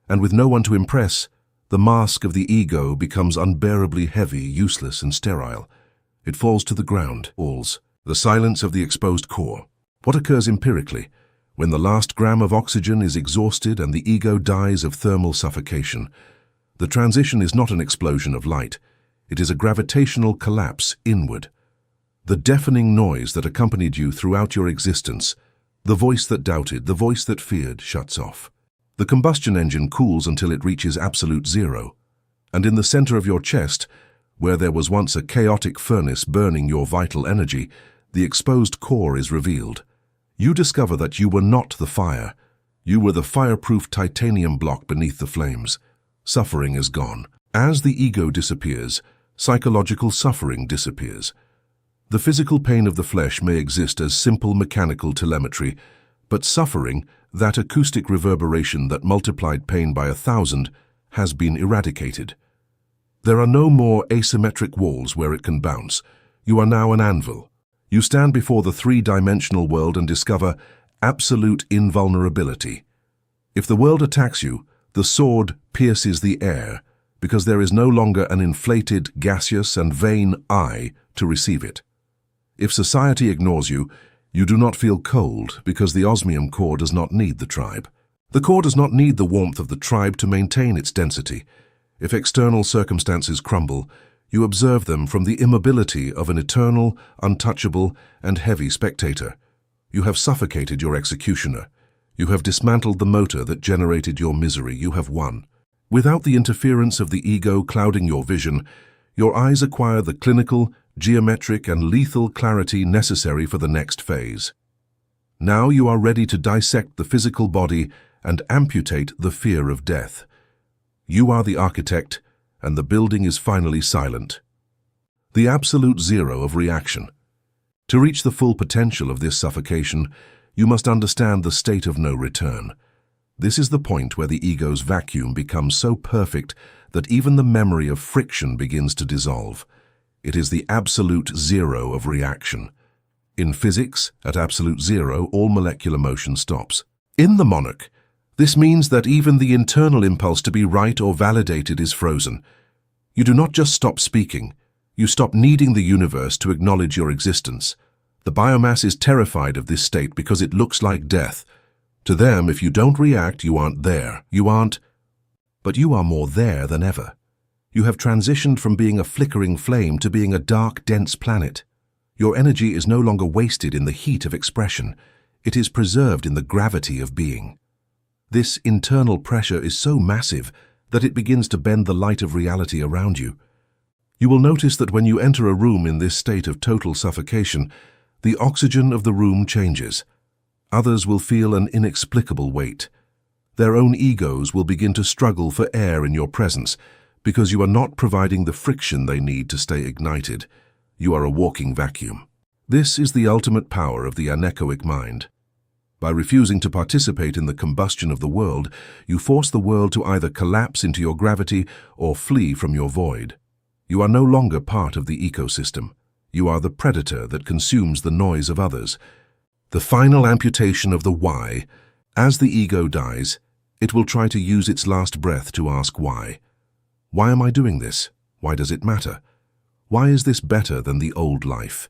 and with no one to impress, the mask of the ego becomes unbearably heavy, useless, and sterile. It falls to the ground, falls, the silence of the exposed core. What occurs empirically? When the last gram of oxygen is exhausted and the ego dies of thermal suffocation, the transition is not an explosion of light. It is a gravitational collapse inward. The deafening noise that accompanied you throughout your existence, the voice that doubted, the voice that feared, shuts off. The combustion engine cools until it reaches absolute zero, and in the center of your chest, where there was once a chaotic furnace burning your vital energy, the exposed core is revealed. You discover that you were not the fire. You were the fireproof titanium block beneath the flames. Suffering is gone. As the ego disappears, psychological suffering disappears. The physical pain of the flesh may exist as simple mechanical telemetry, but suffering, that acoustic reverberation that multiplied pain by 1,000, has been eradicated. There are no more asymmetric walls where it can bounce. You are now an anvil. You stand before the three-dimensional world and discover absolute invulnerability. If the world attacks you, the sword pierces the air, because there is no longer an inflated, gaseous, and vain I to receive it. If society ignores you, you do not feel cold because the osmium core does not need the tribe. The core does not need the warmth of the tribe to maintain its density. If external circumstances crumble, you observe them from the immobility of an eternal, untouchable, and heavy spectator. You have suffocated your executioner. You have dismantled the motor that generated your misery. You have won. Without the interference of the ego clouding your vision, your eyes acquire the clinical, geometric, and lethal clarity necessary for the next phase. Now you are ready to dissect the physical body and amputate the fear of death. You are the architect, and the building is finally silent. The absolute zero of reaction. To reach the full potential of this suffocation, you must understand the state of no return. This is the point where the ego's vacuum becomes so perfect that even the memory of friction begins to dissolve. It is the absolute zero of reaction. In physics, at absolute zero, all molecular motion stops. In the monarch, this means that even the internal impulse to be right or validated is frozen. You do not just stop speaking, you stop needing the universe to acknowledge your existence. The biomass is terrified of this state because it looks like death. To them, if you don't react, you aren't there. But you are more there than ever. You have transitioned from being a flickering flame to being a dark, dense planet. Your energy is no longer wasted in the heat of expression. It is preserved in the gravity of being. This internal pressure is so massive that it begins to bend the light of reality around you. You will notice that when you enter a room in this state of total suffocation, the oxygen of the room changes. Others will feel an inexplicable weight. Their own egos will begin to struggle for air in your presence because you are not providing the friction they need to stay ignited. You are a walking vacuum. This is the ultimate power of the anechoic mind. By refusing to participate in the combustion of the world, you force the world to either collapse into your gravity or flee from your void. You are no longer part of the ecosystem. You are the predator that consumes the noise of others. The final amputation of the why. As the ego dies, it will try to use its last breath to ask why. Why am I doing this? Why does it matter? Why is this better than the old life?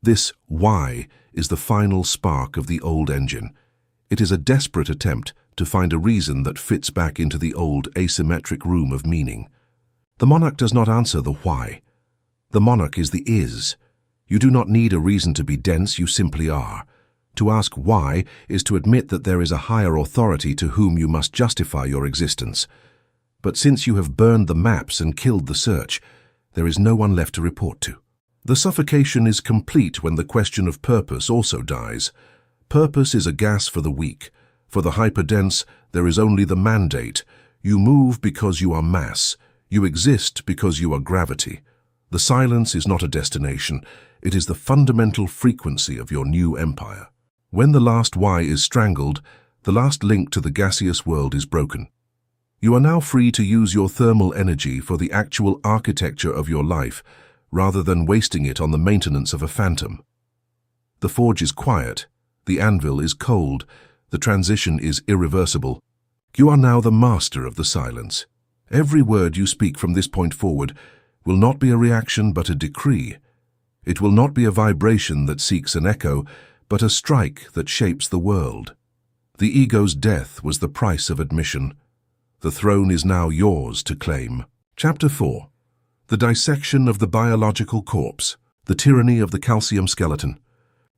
This why is the final spark of the old engine. It is a desperate attempt to find a reason that fits back into the old asymmetric room of meaning. The monarch does not answer the why. The monarch is the is. You do not need a reason to be dense, you simply are. To ask why is to admit that there is a higher authority to whom you must justify your existence. But since you have burned the maps and killed the search, there is no one left to report to. The suffocation is complete when the question of purpose also dies. Purpose is a gas for the weak. For the hyperdense, there is only the mandate. You move because you are mass. You exist because you are gravity. The silence is not a destination. It is the fundamental frequency of your new empire. When the last why is strangled, The last link to the gaseous world is broken. You are now free to use your thermal energy for the actual architecture of your life, rather than wasting it on the maintenance of a phantom. The forge is quiet, the anvil is cold, the transition is irreversible. You are now the master of the silence. Every word you speak from this point forward will not be a reaction but a decree. It will not be a vibration that seeks an echo, but a strike that shapes the world. The ego's death was the price of admission. The throne is now yours to claim. Chapter 4. The Dissection of the Biological Corpse, the Tyranny of the Calcium Skeleton.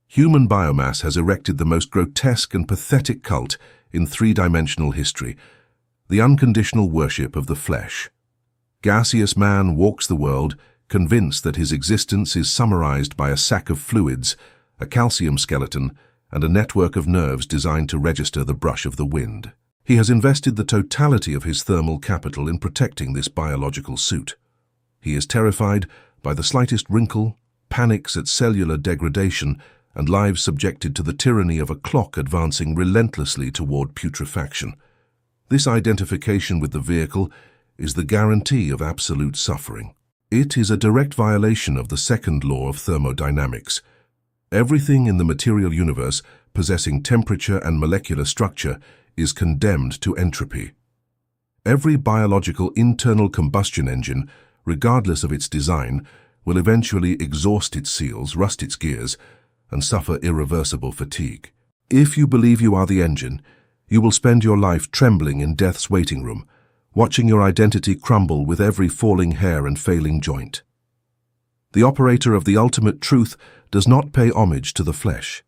Human biomass has erected the most grotesque and pathetic cult in three-dimensional history, the unconditional worship of the flesh. Gaseous man walks the world, convinced that his existence is summarized by a sack of fluids, a calcium skeleton, and a network of nerves designed to register the brush of the wind. He has invested the totality of his thermal capital in protecting this biological suit. He is terrified by the slightest wrinkle, panics at cellular degradation, and lives subjected to the tyranny of a clock advancing relentlessly toward putrefaction. This identification with the vehicle is the guarantee of absolute suffering. It is a direct violation of the second law of thermodynamics. Everything in the material universe possessing temperature and molecular structure is condemned to entropy. Every biological internal combustion engine, regardless of its design, will eventually exhaust its seals, rust its gears, and suffer irreversible fatigue. If you believe you are the engine, you will spend your life trembling in death's waiting room, watching your identity crumble with every falling hair and failing joint. The operator of the ultimate truth does not pay homage to the flesh.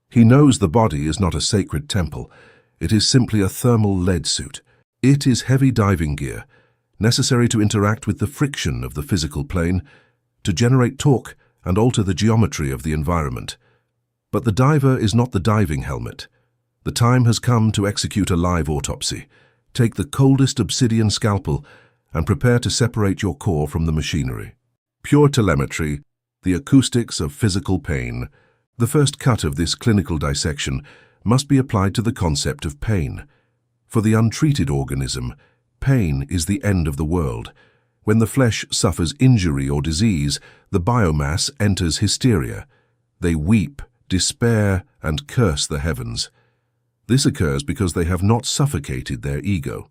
He knows the body is not a sacred temple. It is simply a thermal lead suit. It is heavy diving gear, necessary to interact with the friction of the physical plane, to generate torque and alter the geometry of the environment. But the diver is not the diving helmet. The time has come to execute a live autopsy. Take the coldest obsidian scalpel and prepare to separate your core from the machinery. Pure telemetry, the acoustics of physical pain. The first cut of this clinical dissection must be applied to the concept of pain. For the untreated organism, pain is the end of the world. When the flesh suffers injury or disease, the biomass enters hysteria. They weep, despair, and curse the heavens. This occurs because they have not suffocated their ego.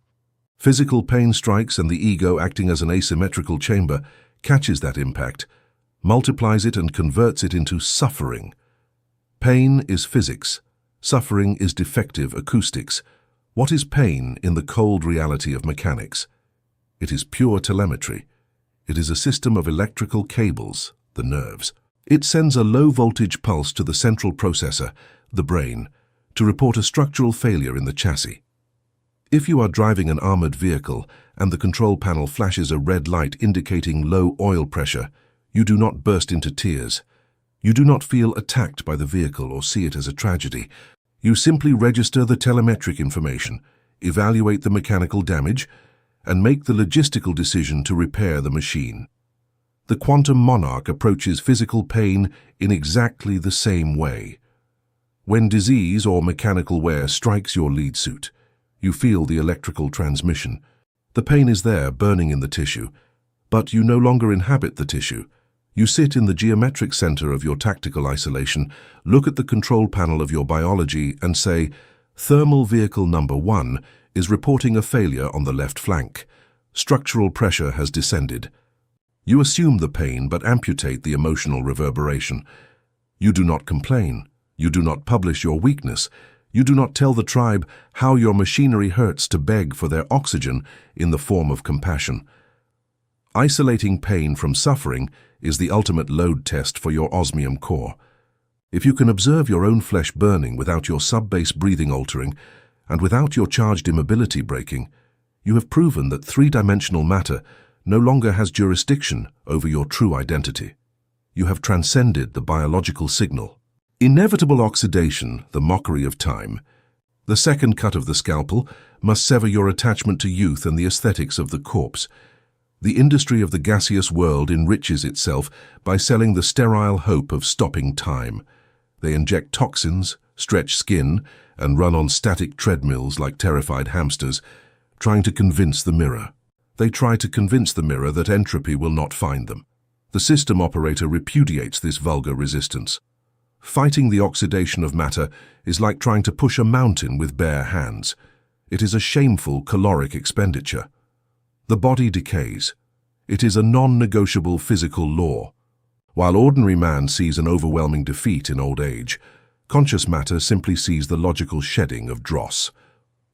Physical pain strikes, and the ego, acting as an asymmetrical chamber, catches that impact, multiplies it, and converts it into suffering. Pain is physics. Suffering is defective acoustics. What is pain in the cold reality of mechanics? It is pure telemetry. It is a system of electrical cables, the nerves. It sends a low-voltage pulse to the central processor, the brain, to report a structural failure in the chassis. If you are driving an armored vehicle and the control panel flashes a red light indicating low oil pressure, you do not burst into tears. You do not feel attacked by the vehicle or see it as a tragedy. You simply register the telemetric information, evaluate the mechanical damage, and make the logistical decision to repair the machine. The quantum monarch approaches physical pain in exactly the same way. When disease or mechanical wear strikes your lead suit, you feel the electrical transmission. The pain is there, burning in the tissue, but you no longer inhabit the tissue. You sit in the geometric center of your tactical isolation, look at the control panel of your biology, and say, "Thermal vehicle number 1 is reporting a failure on the left flank. Structural pressure has descended." You assume the pain but amputate the emotional reverberation. You do not complain. You do not publish your weakness. You do not tell the tribe how your machinery hurts to beg for their oxygen in the form of compassion. Isolating pain from suffering is the ultimate load test for your osmium core. If you can observe your own flesh burning without your sub-base breathing altering and without your charged immobility breaking, you have proven that three-dimensional matter no longer has jurisdiction over your true identity. You have transcended the biological signal. Inevitable oxidation, the mockery of time. The second cut of the scalpel must sever your attachment to youth and the aesthetics of the corpse. The industry of the gaseous world enriches itself by selling the sterile hope of stopping time. They inject toxins, stretch skin, and run on static treadmills like terrified hamsters, trying to convince the mirror. They try to convince the mirror that entropy will not find them. The system operator repudiates this vulgar resistance. Fighting the oxidation of matter is like trying to push a mountain with bare hands. It is a shameful caloric expenditure. The body decays. It is a non-negotiable physical law. While ordinary man sees an overwhelming defeat in old age, conscious matter simply sees the logical shedding of dross.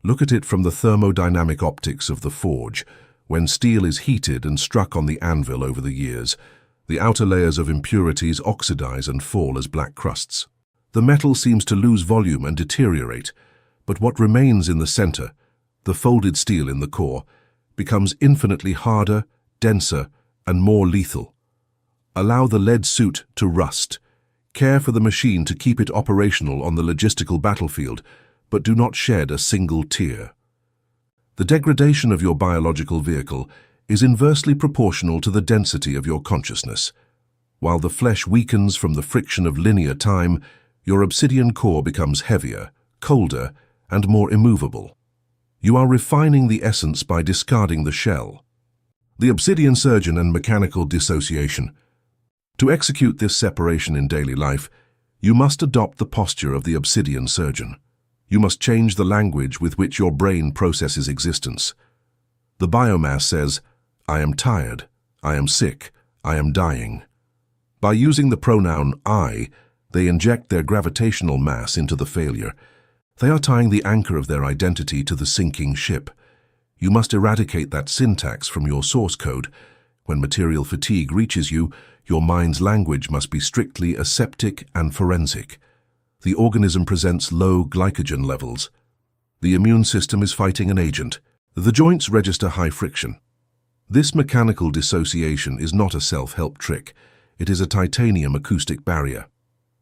Look at it from the thermodynamic optics of the forge. When steel is heated and struck on the anvil over the years, the outer layers of impurities oxidize and fall as black crusts. The metal seems to lose volume and deteriorate, but what remains in the center, the folded steel in the core, becomes infinitely harder, denser, and more lethal. Allow the lead suit to rust. Care for the machine to keep it operational on the logistical battlefield, but do not shed a single tear. The degradation of your biological vehicle is inversely proportional to the density of your consciousness. While the flesh weakens from the friction of linear time, your obsidian core becomes heavier, colder, and more immovable. You are refining the essence by discarding the shell. The obsidian surgeon and mechanical dissociation. To execute this separation in daily life, you must adopt the posture of the obsidian surgeon. You must change the language with which your brain processes existence. The biomass says, "I am tired, I am sick, I am dying." By using the pronoun I, they inject their gravitational mass into the failure. They are tying the anchor of their identity to the sinking ship. You must eradicate that syntax from your source code. When material fatigue reaches you, your mind's language must be strictly aseptic and forensic. The organism presents low glycogen levels. The immune system is fighting an agent. The joints register high friction. This mechanical dissociation is not a self-help trick. It is a titanium acoustic barrier.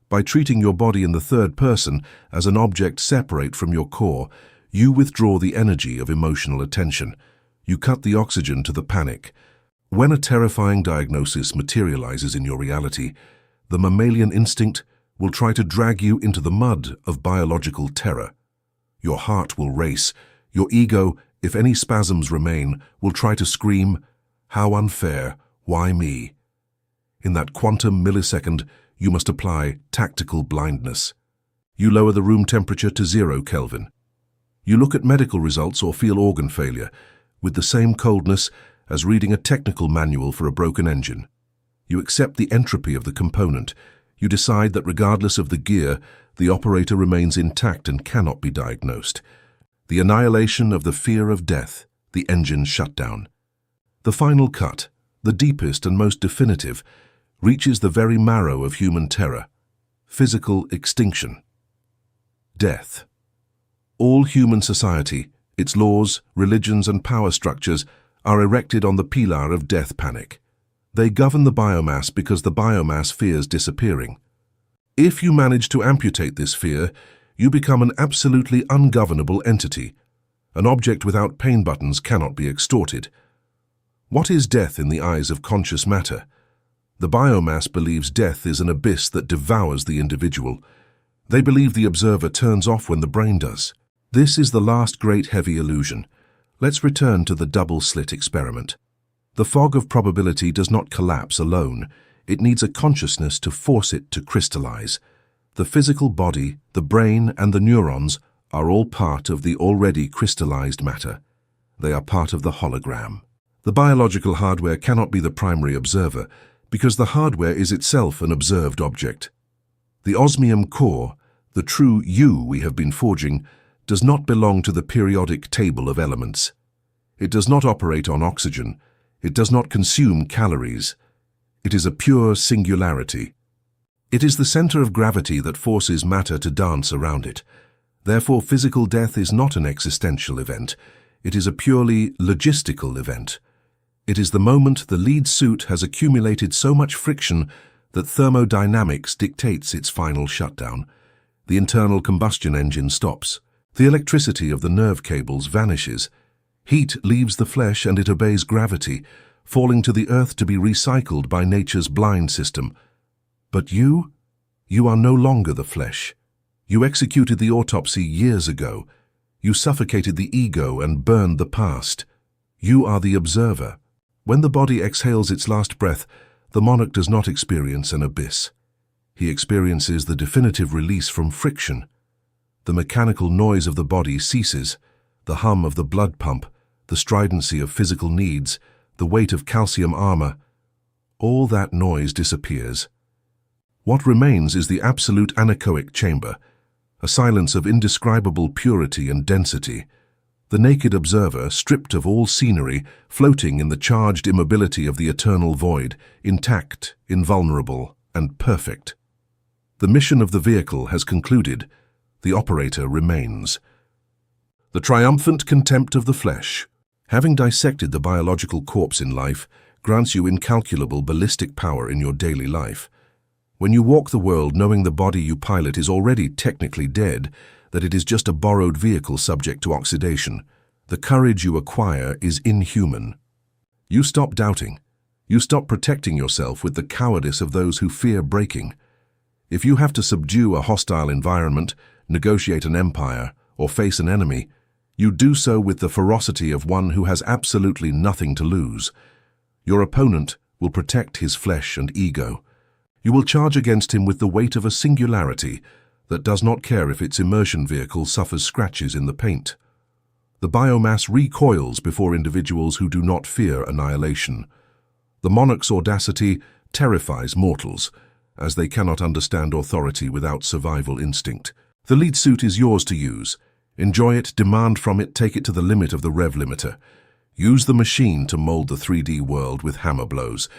By treating your body in the third person as an object separate from your core, you withdraw the energy of emotional attention. You cut the oxygen to the panic. When a terrifying diagnosis materializes in your reality, the mammalian instinct will try to drag you into the mud of biological terror. Your heart will race. Your ego, if any spasms remain, will try to scream, "How unfair, why me?" In that quantum millisecond, you must apply tactical blindness. You lower the room temperature to 0 Kelvin. You look at medical results or feel organ failure with the same coldness as reading a technical manual for a broken engine. You accept the entropy of the component. You decide that regardless of the gear, the operator remains intact and cannot be diagnosed. The annihilation of the fear of death, the engine shutdown. The final cut, the deepest and most definitive, reaches the very marrow of human terror, physical extinction. Death. All human society, its laws, religions, and power structures are erected on the pillar of death panic. They govern the biomass because the biomass fears disappearing. If you manage to amputate this fear, you become an absolutely ungovernable entity. An object without pain buttons cannot be extorted. What is death in the eyes of conscious matter? The biomass believes death is an abyss that devours the individual. They believe the observer turns off when the brain does. This is the last great heavy illusion. Let's return to the double-slit experiment. The fog of probability does not collapse alone. It needs a consciousness to force it to crystallize. The physical body, the brain, and the neurons are all part of the already crystallized matter. They are part of the hologram. The biological hardware cannot be the primary observer because the hardware is itself an observed object. The osmium core, the true you we have been forging, does not belong to the periodic table of elements. It does not operate on oxygen. It does not consume calories. It is a pure singularity. It is the center of gravity that forces matter to dance around it. Therefore, physical death is not an existential event. It is a purely logistical event. It is the moment the lead suit has accumulated so much friction that thermodynamics dictates its final shutdown. The internal combustion engine stops. The electricity of the nerve cables vanishes. Heat leaves the flesh and it obeys gravity, falling to the earth to be recycled by nature's blind system. But you are no longer the flesh. You executed the autopsy years ago. You suffocated the ego and burned the past. You are the observer. When the body exhales its last breath, the monarch does not experience an abyss. He experiences the definitive release from friction. The mechanical noise of the body ceases, the hum of the blood pump, the stridency of physical needs, the weight of calcium armor. All that noise disappears. What remains is the absolute anechoic chamber, a silence of indescribable purity and density. The naked observer, stripped of all scenery, floating in the charged immobility of the eternal void, intact, invulnerable, and perfect. The mission of the vehicle has concluded. The operator remains. The triumphant contempt of the flesh. Having dissected the biological corpse in life, grants you incalculable ballistic power in your daily life. When you walk the world knowing the body you pilot is already technically dead, that it is just a borrowed vehicle subject to oxidation, the courage you acquire is inhuman. You stop doubting. You stop protecting yourself with the cowardice of those who fear breaking. If you have to subdue a hostile environment, negotiate an empire, or face an enemy, you do so with the ferocity of one who has absolutely nothing to lose. Your opponent will protect his flesh and ego. You will charge against him with the weight of a singularity that does not care if its immersion vehicle suffers scratches in the paint. The biomass recoils before individuals who do not fear annihilation. The monarch's audacity terrifies mortals, as they cannot understand authority without survival instinct. The lead suit is yours to use. Enjoy it, demand from it, take it to the limit of the rev limiter. Use the machine to mold the 3D world with hammer blows.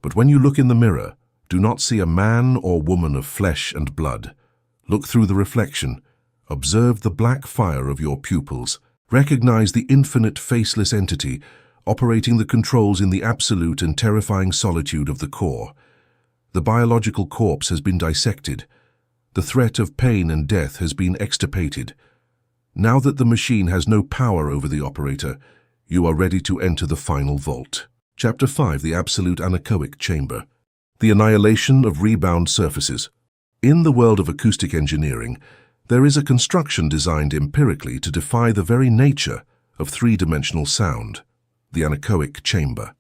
But when you look in the mirror, do not see a man or woman of flesh and blood. Look through the reflection. Observe the black fire of your pupils. Recognize the infinite faceless entity operating the controls in the absolute and terrifying solitude of the core. The biological corpse has been dissected. The threat of pain and death has been extirpated. Now that the machine has no power over the operator, you are ready to enter the final vault. Chapter 5: The Absolute Anechoic Chamber. The Annihilation of Rebound Surfaces. In the world of acoustic engineering, there is a construction designed empirically to defy the very nature of three-dimensional sound, the anechoic chamber.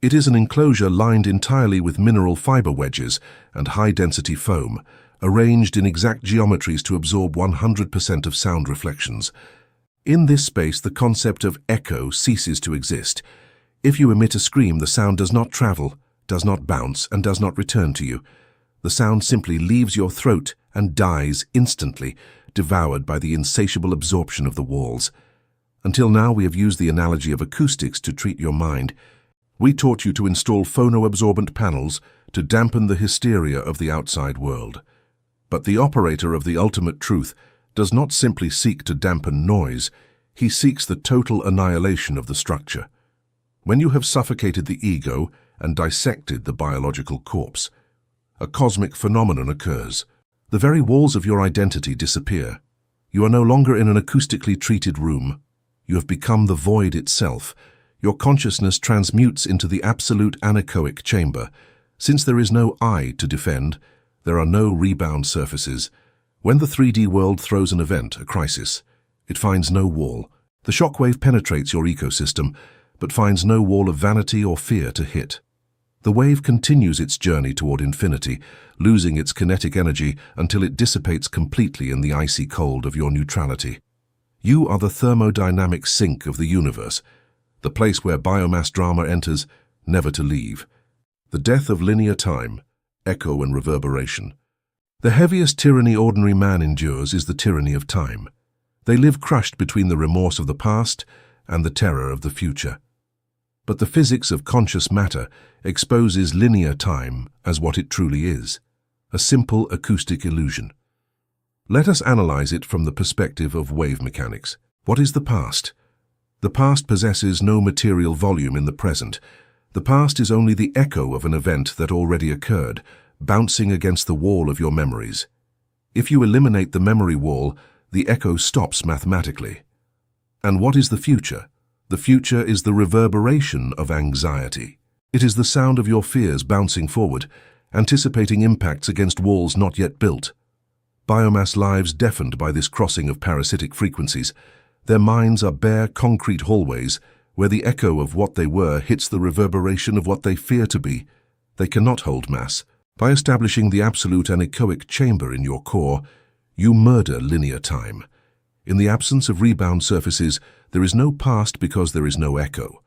It is an enclosure lined entirely with mineral fiber wedges and high-density foam, arranged in exact geometries to absorb 100% of sound reflections. In this space, the concept of echo ceases to exist. If you emit a scream, the sound does not travel, does not bounce, and does not return to you. The sound simply leaves your throat and dies instantly, devoured by the insatiable absorption of the walls. Until now, we have used the analogy of acoustics to treat your mind. We taught you to install phono-absorbent panels to dampen the hysteria of the outside world. But the operator of the ultimate truth does not simply seek to dampen noise, he seeks the total annihilation of the structure. When you have suffocated the ego and dissected the biological corpse, a cosmic phenomenon occurs. The very walls of your identity disappear. You are no longer in an acoustically treated room. You have become the void itself. Your consciousness transmutes into the absolute anechoic chamber. Since there is no I to defend, there are no rebound surfaces. When the 3D world throws an event, a crisis, it finds no wall. The shockwave penetrates your ecosystem, but finds no wall of vanity or fear to hit. The wave continues its journey toward infinity, losing its kinetic energy until it dissipates completely in the icy cold of your neutrality. You are the thermodynamic sink of the universe, the place where biomass drama enters, never to leave. The death of linear time, echo and reverberation. The heaviest tyranny ordinary man endures is the tyranny of time. They live crushed between the remorse of the past and the terror of the future. But the physics of conscious matter exposes linear time as what it truly is, a simple acoustic illusion. Let us analyze it from the perspective of wave mechanics. What is the past? The past possesses no material volume in the present. The past is only the echo of an event that already occurred, bouncing against the wall of your memories. If you eliminate the memory wall, the echo stops mathematically. And what is the future? The future is the reverberation of anxiety. It is the sound of your fears bouncing forward, anticipating impacts against walls not yet built. biomass lives deafened by this crossing of parasitic frequencies. Their minds are bare concrete hallways where the echo of what they were hits the reverberation of what they fear to be. They cannot hold mass. By establishing the absolute anechoic chamber in your core, you murder linear time. In the absence of rebound surfaces, there is no past because there is no echo.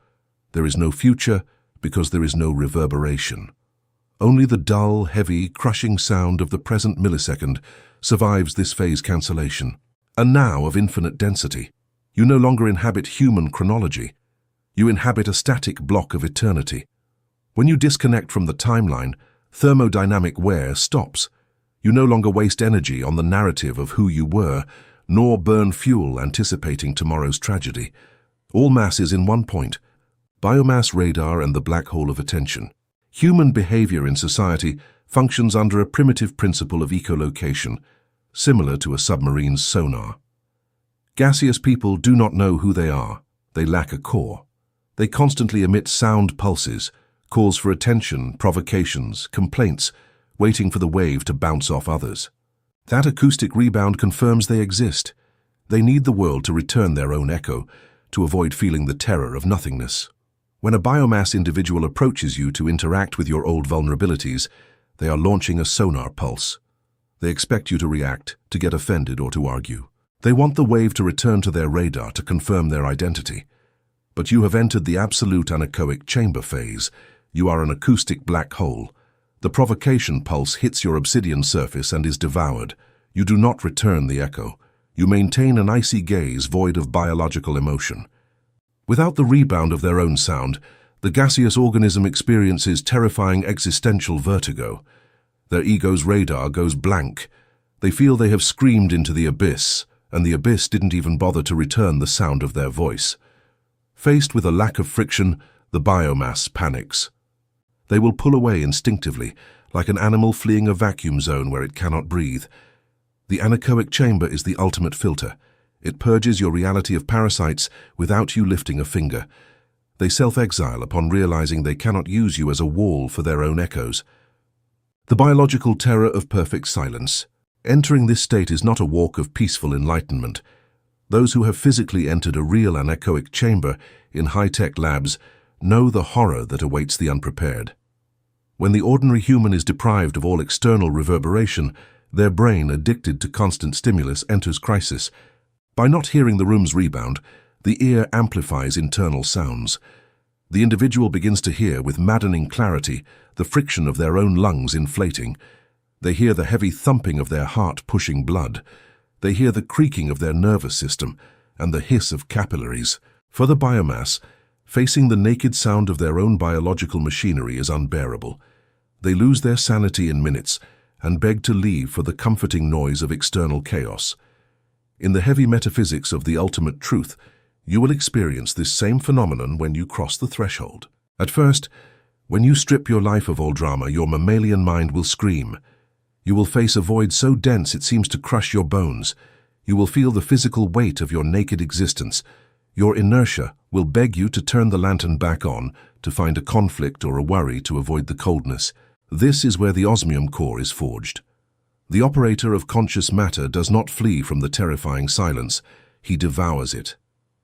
There is no future because there is no reverberation. Only the dull, heavy, crushing sound of the present millisecond survives this phase cancellation. A now of infinite density. You no longer inhabit human chronology. You inhabit a static block of eternity. When you disconnect from the timeline, thermodynamic wear stops. You no longer waste energy on the narrative of who you were, nor burn fuel anticipating tomorrow's tragedy. All mass is in one point: biomass radar and the black hole of attention. Human behavior in society functions under a primitive principle of echolocation, similar to a submarine's sonar. Gaseous people do not know who they are. They lack a core. They constantly emit sound pulses, calls for attention, provocations, complaints, waiting for the wave to bounce off others. That acoustic rebound confirms they exist. They need the world to return their own echo, to avoid feeling the terror of nothingness. When a biomass individual approaches you to interact with your old vulnerabilities, they are launching a sonar pulse. They expect you to react, to get offended, or to argue. They want the wave to return to their radar to confirm their identity. But you have entered the absolute anechoic chamber phase. You are an acoustic black hole. The provocation pulse hits your obsidian surface and is devoured. You do not return the echo. You maintain an icy gaze void of biological emotion. Without the rebound of their own sound, the gaseous organism experiences terrifying existential vertigo. Their ego's radar goes blank. They feel they have screamed into the abyss, and the abyss didn't even bother to return the sound of their voice. Faced with a lack of friction, the biomass panics. They will pull away instinctively, like an animal fleeing a vacuum zone where it cannot breathe. The anechoic chamber is the ultimate filter. It purges your reality of parasites without you lifting a finger. They self-exile upon realizing they cannot use you as a wall for their own echoes. The biological terror of perfect silence. Entering this state is not a walk of peaceful enlightenment. Those who have physically entered a real anechoic chamber in high-tech labs know the horror that awaits the unprepared. When the ordinary human is deprived of all external reverberation, their brain, addicted to constant stimulus, enters crisis. By not hearing the room's rebound, the ear amplifies internal sounds. The individual begins to hear, with maddening clarity, the friction of their own lungs inflating. They hear the heavy thumping of their heart pushing blood. They hear the creaking of their nervous system and the hiss of capillaries. For the biomass, facing the naked sound of their own biological machinery is unbearable. They lose their sanity in minutes and beg to leave for the comforting noise of external chaos. In the heavy metaphysics of the ultimate truth, you will experience this same phenomenon when you cross the threshold. At first, when you strip your life of all drama, your mammalian mind will scream. You will face a void so dense it seems to crush your bones. You will feel the physical weight of your naked existence. Your inertia will beg you to turn the lantern back on, to find a conflict or a worry to avoid the coldness. This is where the Osmium core is forged. The operator of conscious matter does not flee from the terrifying silence. He devours it.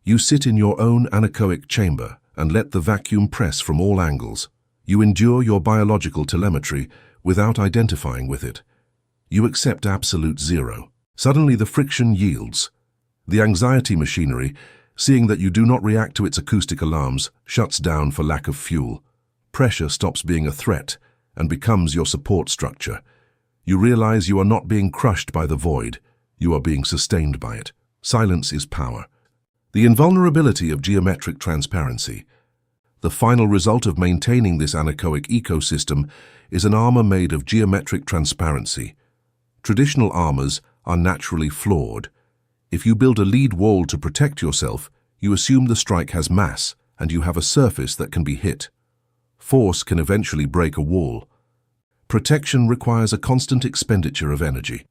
You sit in your own anechoic chamber and let the vacuum press from all angles. You endure your biological telemetry without identifying with it. You accept absolute zero. Suddenly the friction yields. The anxiety machinery, seeing that you do not react to its acoustic alarms, shuts down for lack of fuel. Pressure stops being a threat and becomes your support structure. You realize you are not being crushed by the void. You are being sustained by it. Silence is power. The invulnerability of geometric transparency. The final result of maintaining this anechoic ecosystem is an armor made of geometric transparency. Traditional armors are naturally flawed. If you build a lead wall to protect yourself, you assume the strike has mass and you have a surface that can be hit. Force can eventually break a wall. Protection requires a constant expenditure of energy.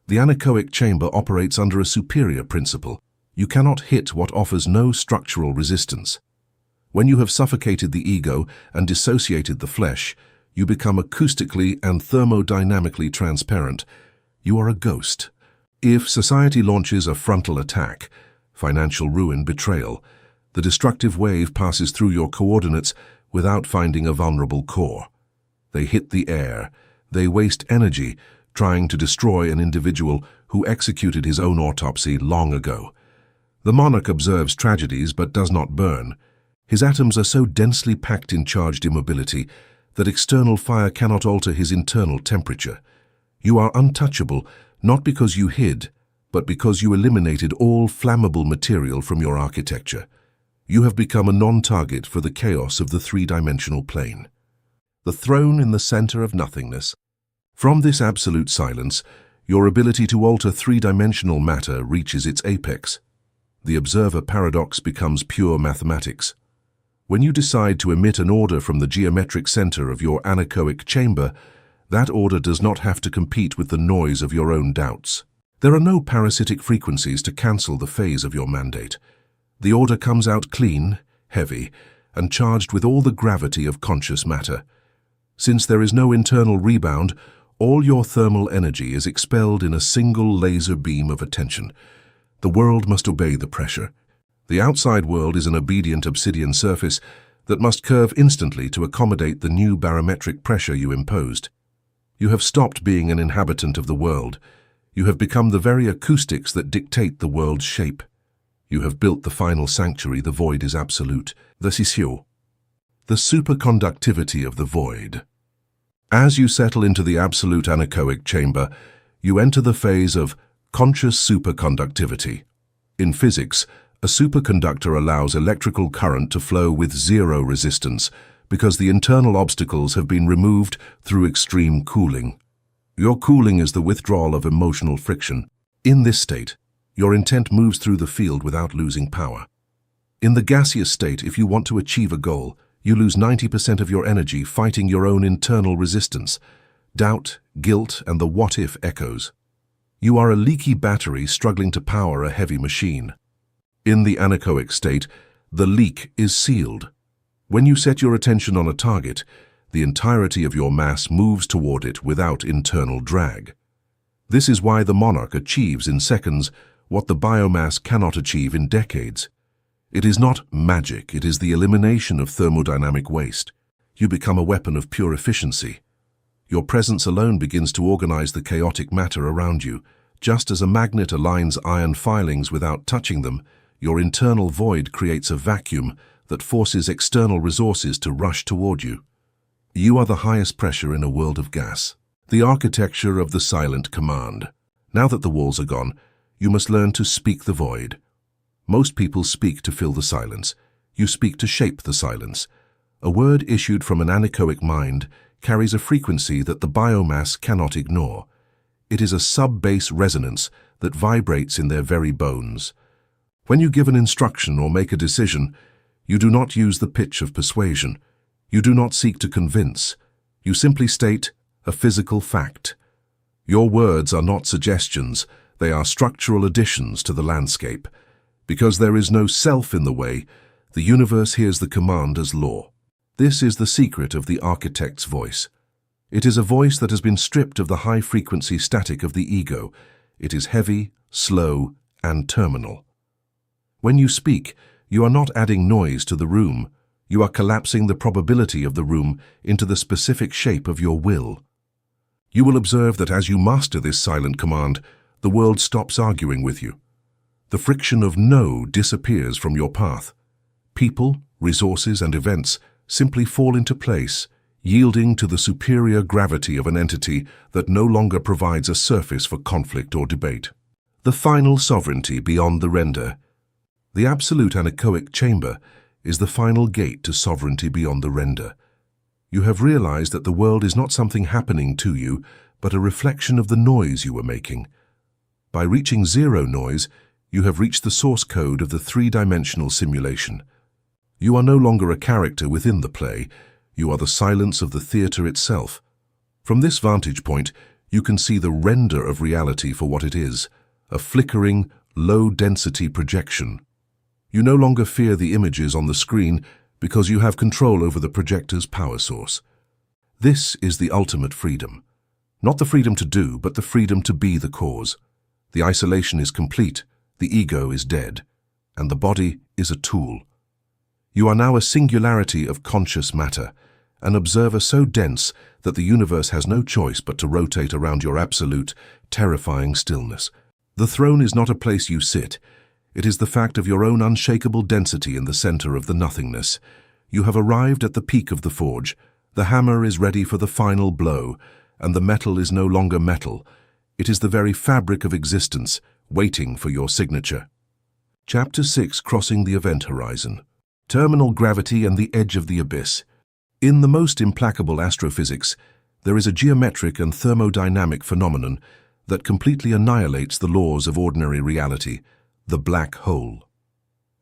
The anechoic chamber operates under a superior principle. You cannot hit what offers no structural resistance. When you have suffocated the ego and dissociated the flesh, you become acoustically and thermodynamically transparent. You are a ghost. If society launches a frontal attack, financial ruin, betrayal, the destructive wave passes through your coordinates without finding a vulnerable core. They hit the air. They waste energy trying to destroy an individual who executed his own autopsy long ago. The monarch observes tragedies but does not burn. His atoms are so densely packed in charged immobility that external fire cannot alter his internal temperature. You are untouchable, not because you hid, but because you eliminated all flammable material from your architecture. You have become a non-target for the chaos of the three-dimensional plane. The throne in the center of nothingness. From this absolute silence, your ability to alter three-dimensional matter reaches its apex. The observer paradox becomes pure mathematics. When you decide to emit an order from the geometric center of your anechoic chamber, that order does not have to compete with the noise of your own doubts. There are no parasitic frequencies to cancel the phase of your mandate. The order comes out clean, heavy, and charged with all the gravity of conscious matter. Since there is no internal rebound, all your thermal energy is expelled in a single laser beam of attention. The world must obey the pressure. The outside world is an obedient obsidian surface that must curve instantly to accommodate the new barometric pressure you imposed. You have stopped being an inhabitant of the world. You have become the very acoustics that dictate the world's shape. You have built the final sanctuary. The void is absolute. Dissection. The superconductivity of the void. As you settle into the absolute anechoic chamber, you enter the phase of conscious superconductivity. In physics, a superconductor allows electrical current to flow with zero resistance because the internal obstacles have been removed through extreme cooling. Your cooling is the withdrawal of emotional friction. In this state, your intent moves through the field without losing power. In the gaseous state, if you want to achieve a goal, you lose 90% of your energy fighting your own internal resistance, doubt, guilt, and the what-if echoes. You are a leaky battery struggling to power a heavy machine. In the anechoic state, the leak is sealed. When you set your attention on a target, the entirety of your mass moves toward it without internal drag. This is why the monarch achieves in seconds what the biomass cannot achieve in decades. It is not magic, it is the elimination of thermodynamic waste. You become a weapon of pure efficiency. Your presence alone begins to organize the chaotic matter around you. Just as a magnet aligns iron filings without touching them, your internal void creates a vacuum that forces external resources to rush toward you. You are the highest pressure in a world of gas. The architecture of the silent command. Now that the walls are gone, you must learn to speak the void. Most people speak to fill the silence. You speak to shape the silence. A word issued from an anechoic mind carries a frequency that the biomass cannot ignore. It is a sub-bass resonance that vibrates in their very bones. When you give an instruction or make a decision, you do not use the pitch of persuasion. You do not seek to convince. You simply state a physical fact. Your words are not suggestions, they are structural additions to the landscape. Because there is no self in the way, the universe hears the command as law. This is the secret of the architect's voice. It is a voice that has been stripped of the high-frequency static of the ego. It is heavy, slow, and terminal. When you speak, you are not adding noise to the room. You are collapsing the probability of the room into the specific shape of your will. You will observe that as you master this silent command, the world stops arguing with you. The friction of no disappears from your path. People, resources, and events simply fall into place, yielding to the superior gravity of an entity that no longer provides a surface for conflict or debate. The final sovereignty beyond the render. The absolute anechoic chamber is the final gate to sovereignty beyond the render. You have realized that the world is not something happening to you, but a reflection of the noise you were making. By reaching zero noise, you have reached the source code of the three-dimensional simulation. You are no longer a character within the play, you are the silence of the theater itself. From this vantage point, you can see the render of reality for what it is, a flickering, low-density projection. You no longer fear the images on the screen because you have control over the projector's power source. This is the ultimate freedom. Not the freedom to do, but the freedom to be the cause. The isolation is complete, the ego is dead, and the body is a tool. You are now a singularity of conscious matter, an observer so dense that the universe has no choice but to rotate around your absolute, terrifying stillness. The throne is not a place you sit. It is the fact of your own unshakable density in the center of the nothingness. You have arrived at the peak of the forge. The hammer is ready for the final blow, and the metal is no longer metal. It is the very fabric of existence, waiting for your signature. Chapter 6: Crossing the Event Horizon. Terminal gravity and the edge of the abyss. In the most implacable astrophysics, there is a geometric and thermodynamic phenomenon that completely annihilates the laws of ordinary reality, the black hole.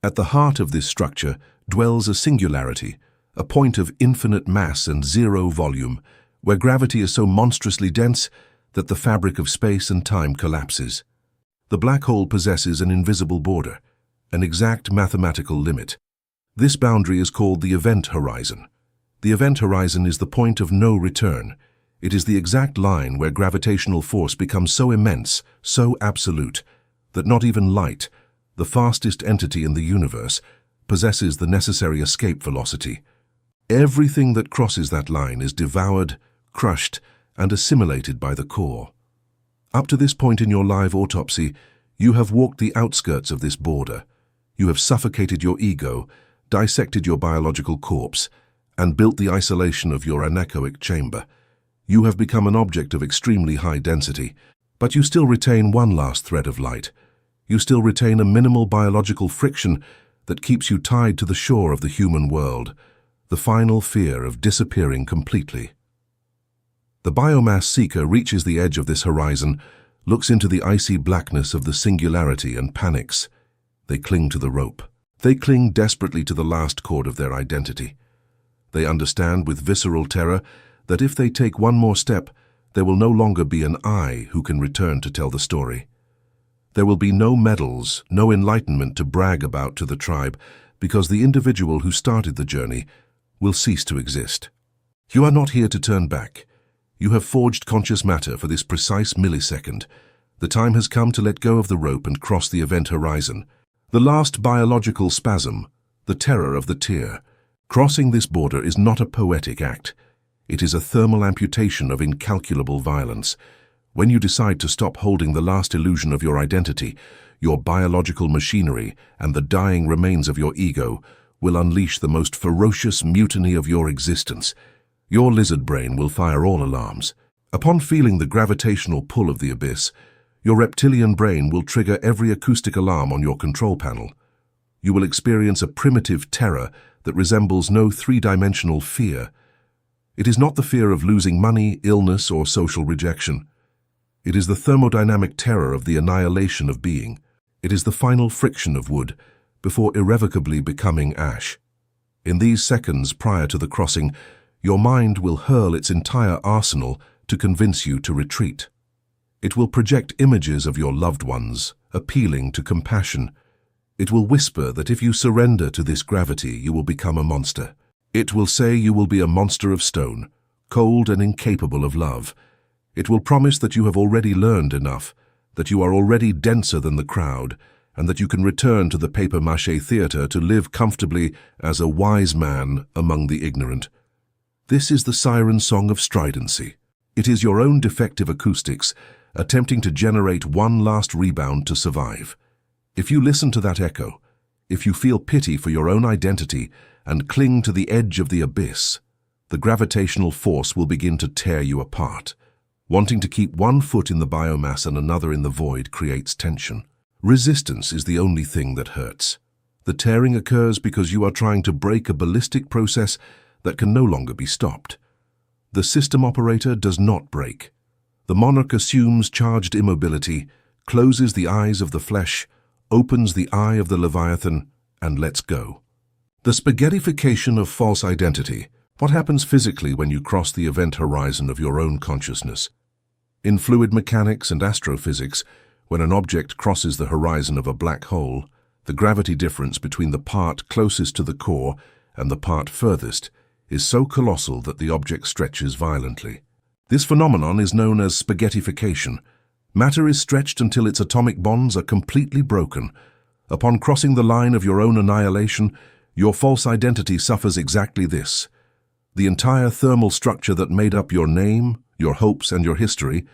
At the heart of this structure dwells a singularity, a point of infinite mass and zero volume, where gravity is so monstrously dense that the fabric of space and time collapses. The black hole possesses an invisible border, an exact mathematical limit. This boundary is called the event horizon. The event horizon is the point of no return. It is the exact line where gravitational force becomes so immense, so absolute, that not even light, the fastest entity in the universe, possesses the necessary escape velocity. Everything that crosses that line is devoured, crushed, and assimilated by the core. Up to this point in your live autopsy, you have walked the outskirts of this border. You have suffocated your ego, dissected your biological corpse, and built the isolation of your anechoic chamber. You have become an object of extremely high density, but you still retain one last thread of light. You still retain a minimal biological friction that keeps you tied to the shore of the human world, the final fear of disappearing completely. The biomass seeker reaches the edge of this horizon, looks into the icy blackness of the singularity and panics. They cling to the rope. They cling desperately to the last cord of their identity. They understand with visceral terror that if they take one more step, there will no longer be an I who can return to tell the story. There will be no medals, no enlightenment to brag about to the tribe, because the individual who started the journey will cease to exist. You are not here to turn back. You have forged conscious matter for this precise millisecond. The time has come to let go of the rope and cross the event horizon. The last biological spasm, the terror of the tear. Crossing this border is not a poetic act. It is a thermal amputation of incalculable violence. When you decide to stop holding the last illusion of your identity, your biological machinery and the dying remains of your ego will unleash the most ferocious mutiny of your existence. Your lizard brain will fire all alarms. Upon feeling the gravitational pull of the abyss, your reptilian brain will trigger every acoustic alarm on your control panel. You will experience a primitive terror that resembles no three-dimensional fear. It is not the fear of losing money, illness, or social rejection. It is the thermodynamic terror of the annihilation of being. It is the final friction of wood, before irrevocably becoming ash. In these seconds prior to the crossing, your mind will hurl its entire arsenal to convince you to retreat. It will project images of your loved ones, appealing to compassion. It will whisper that if you surrender to this gravity, you will become a monster. It will say you will be a monster of stone, cold and incapable of love. It will promise that you have already learned enough, that you are already denser than the crowd, and that you can return to the papier-mâché theater to live comfortably as a wise man among the ignorant. This is the siren song of stridency. It is your own defective acoustics attempting to generate one last rebound to survive. If you listen to that echo, if you feel pity for your own identity and cling to the edge of the abyss, the gravitational force will begin to tear you apart. Wanting to keep one foot in the biomass and another in the void creates tension. Resistance is the only thing that hurts. The tearing occurs because you are trying to break a ballistic process that can no longer be stopped. The system operator does not break. The monarch assumes charged immobility, closes the eyes of the flesh, opens the eye of the Leviathan, and lets go. The spaghettification of false identity. What happens physically when you cross the event horizon of your own consciousness? In fluid mechanics and astrophysics, when an object crosses the horizon of a black hole, the gravity difference between the part closest to the core and the part furthest is so colossal that the object stretches violently. This phenomenon is known as spaghettification. Matter is stretched until its atomic bonds are completely broken. Upon crossing the line of your own annihilation, your false identity suffers exactly this. The entire thermal structure that made up your name, your hopes, and your history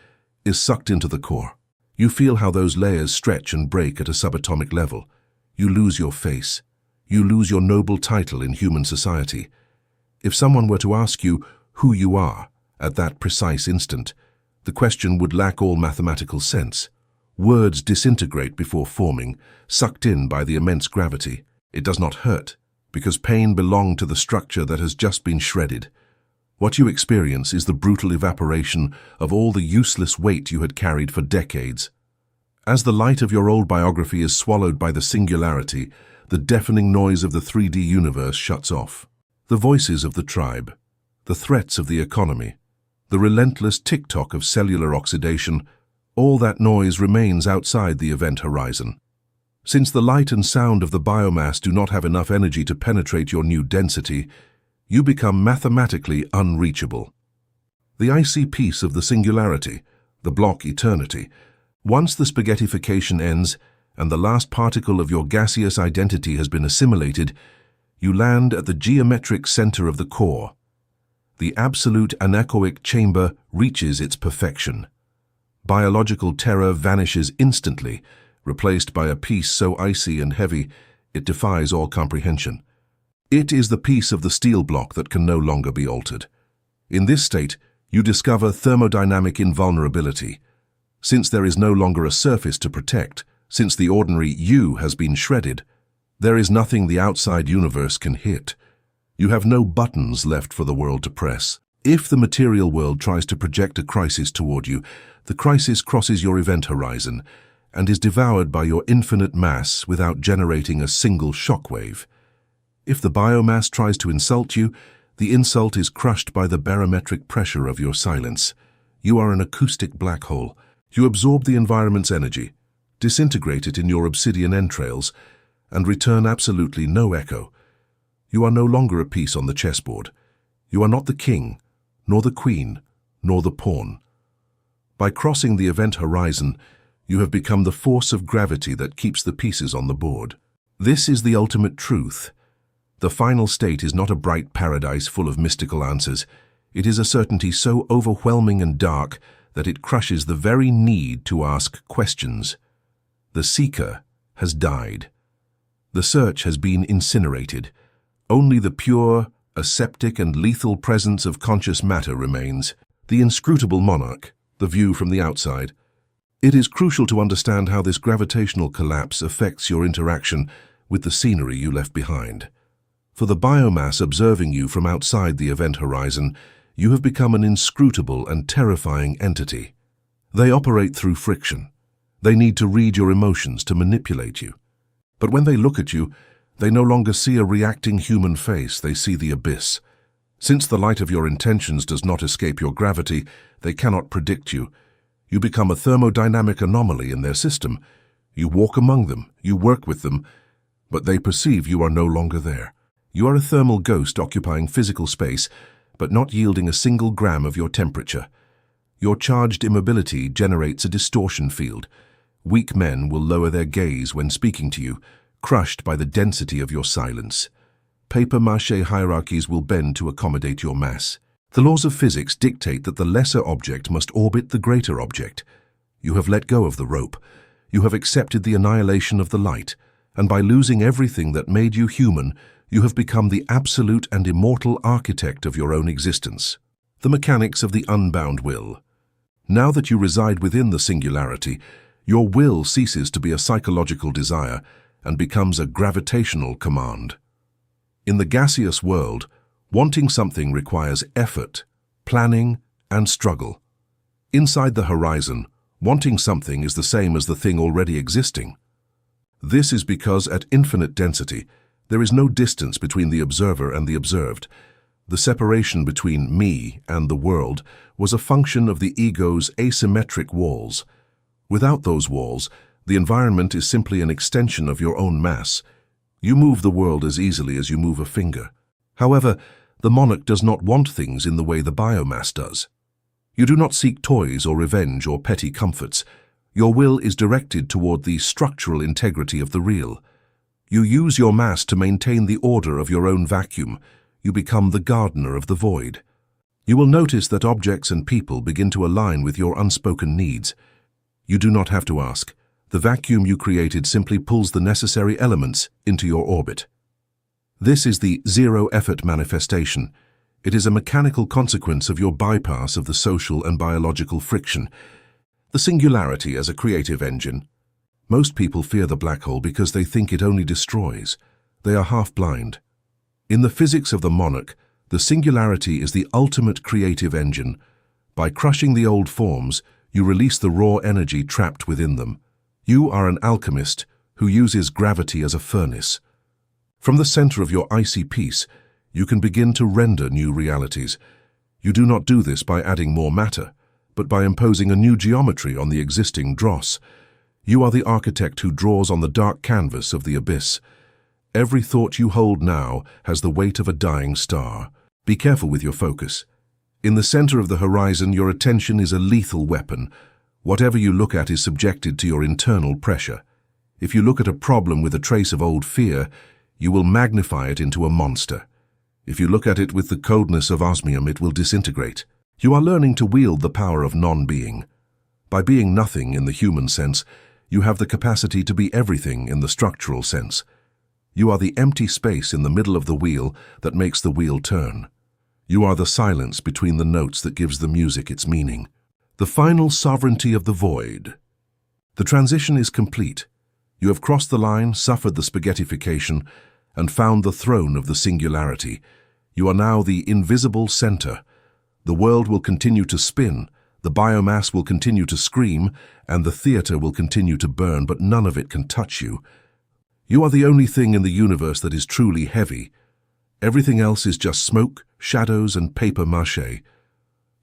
is sucked into the core. You feel how those layers stretch and break at a subatomic level. You lose your face. You lose your noble title in human society. If someone were to ask you who you are at that precise instant, the question would lack all mathematical sense. Words disintegrate before forming, sucked in by the immense gravity. It does not hurt, because pain belonged to the structure that has just been shredded. What you experience is the brutal evaporation of all the useless weight you had carried for decades. As the light of your old biography is swallowed by the singularity, the deafening noise of the 3D universe shuts off. The voices of the tribe, the threats of the economy, the relentless tick-tock of cellular oxidation, all that noise remains outside the event horizon. Since the light and sound of the biomass do not have enough energy to penetrate your new density, you become mathematically unreachable. The icy peace of the singularity, the block eternity. Once the spaghettification ends and the last particle of your gaseous identity has been assimilated, you land at the geometric center of the core. The absolute anechoic chamber reaches its perfection. Biological terror vanishes instantly, replaced by a peace so icy and heavy it defies all comprehension. It is the peace of the steel block that can no longer be altered. In this state, you discover thermodynamic invulnerability. Since there is no longer a surface to protect, since the ordinary you has been shredded, there is nothing the outside universe can hit. You have no buttons left for the world to press. If the material world tries to project a crisis toward you, the crisis crosses your event horizon and is devoured by your infinite mass without generating a single shockwave. If the biomass tries to insult you, the insult is crushed by the barometric pressure of your silence. You are an acoustic black hole. You absorb the environment's energy, disintegrate it in your obsidian entrails, and return absolutely no echo. You are no longer a piece on the chessboard. You are not the king, nor the queen, nor the pawn. By crossing the event horizon, you have become the force of gravity that keeps the pieces on the board. This is the ultimate truth. The final state is not a bright paradise full of mystical answers. It is a certainty so overwhelming and dark that it crushes the very need to ask questions. The seeker has died. The search has been incinerated. Only the pure, aseptic, and lethal presence of conscious matter remains. The inscrutable monarch, the view from the outside. It is crucial to understand how this gravitational collapse affects your interaction with the scenery you left behind. For the biomass observing you from outside the event horizon, you have become an inscrutable and terrifying entity. They operate through friction. They need to read your emotions to manipulate you. But when they look at you, they no longer see a reacting human face, they see the abyss. Since the light of your intentions does not escape your gravity, they cannot predict you. You become a thermodynamic anomaly in their system. You walk among them, you work with them, but they perceive you are no longer there. You are a thermal ghost occupying physical space, but not yielding a single gram of your temperature. Your charged immobility generates a distortion field. Weak men will lower their gaze when speaking to you, crushed by the density of your silence. Papier-mâché hierarchies will bend to accommodate your mass. The laws of physics dictate that the lesser object must orbit the greater object. You have let go of the rope. You have accepted the annihilation of the light, and by losing everything that made you human, you have become the absolute and immortal architect of your own existence. The mechanics of the unbound will. Now that you reside within the singularity, your will ceases to be a psychological desire and becomes a gravitational command. In the gaseous world, wanting something requires effort, planning, and struggle. Inside the horizon, wanting something is the same as the thing already existing. This is because at infinite density, there is no distance between the observer and the observed. The separation between me and the world was a function of the ego's asymmetric walls. Without those walls, the environment is simply an extension of your own mass. You move the world as easily as you move a finger. However, the monarch does not want things in the way the biomass does. You do not seek toys or revenge or petty comforts. Your will is directed toward the structural integrity of the real. You use your mass to maintain the order of your own vacuum. You become the gardener of the void. You will notice that objects and people begin to align with your unspoken needs. You do not have to ask. The vacuum you created simply pulls the necessary elements into your orbit. This is the zero-effort manifestation. It is a mechanical consequence of your bypass of the social and biological friction. The singularity as a creative engine. Most people fear the black hole because they think it only destroys. They are half-blind. In the physics of the monarch, the singularity is the ultimate creative engine. By crushing the old forms, you release the raw energy trapped within them. You are an alchemist who uses gravity as a furnace. From the center of your icy piece, you can begin to render new realities. You do not do this by adding more matter, but by imposing a new geometry on the existing dross. You are the architect who draws on the dark canvas of the abyss. Every thought you hold now has the weight of a dying star. Be careful with your focus. In the center of the horizon, your attention is a lethal weapon. Whatever you look at is subjected to your internal pressure. If you look at a problem with a trace of old fear, you will magnify it into a monster. If you look at it with the coldness of osmium, it will disintegrate. You are learning to wield the power of non-being. By being nothing in the human sense, you have the capacity to be everything in the structural sense. You are the empty space in the middle of the wheel that makes the wheel turn. You are the silence between the notes that gives the music its meaning. The final sovereignty of the void. The transition is complete. You have crossed the line, suffered the spaghettification, and found the throne of the singularity. You are now the invisible center. The world will continue to spin, the biomass will continue to scream, and the theater will continue to burn, but none of it can touch you. You are the only thing in the universe that is truly heavy. Everything else is just smoke, shadows, and papier-mâché.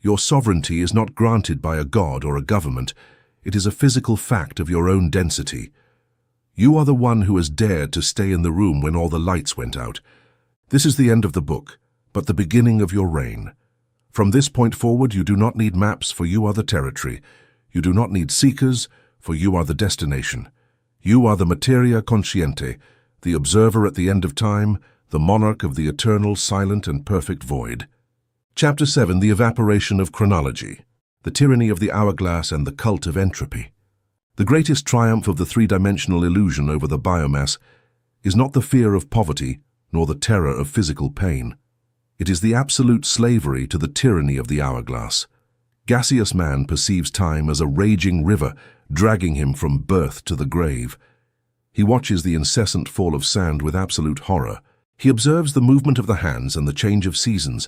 Your sovereignty is not granted by a god or a government. It is a physical fact of your own density. You are the one who has dared to stay in the room when all the lights went out. This is the end of the book, but the beginning of your reign. From this point forward, you do not need maps, for you are the territory. You do not need seekers, for you are the destination. You are the materia consciente, the observer at the end of time, the monarch of the eternal, silent, and perfect void. Chapter 7, The Evaporation of Chronology, the Tyranny of the Hourglass and the Cult of Entropy. The greatest triumph of the three-dimensional illusion over the biomass is not the fear of poverty, nor the terror of physical pain. It is the absolute slavery to the tyranny of the hourglass. Gaseous man perceives time as a raging river, dragging him from birth to the grave. He watches the incessant fall of sand with absolute horror. He observes the movement of the hands and the change of seasons,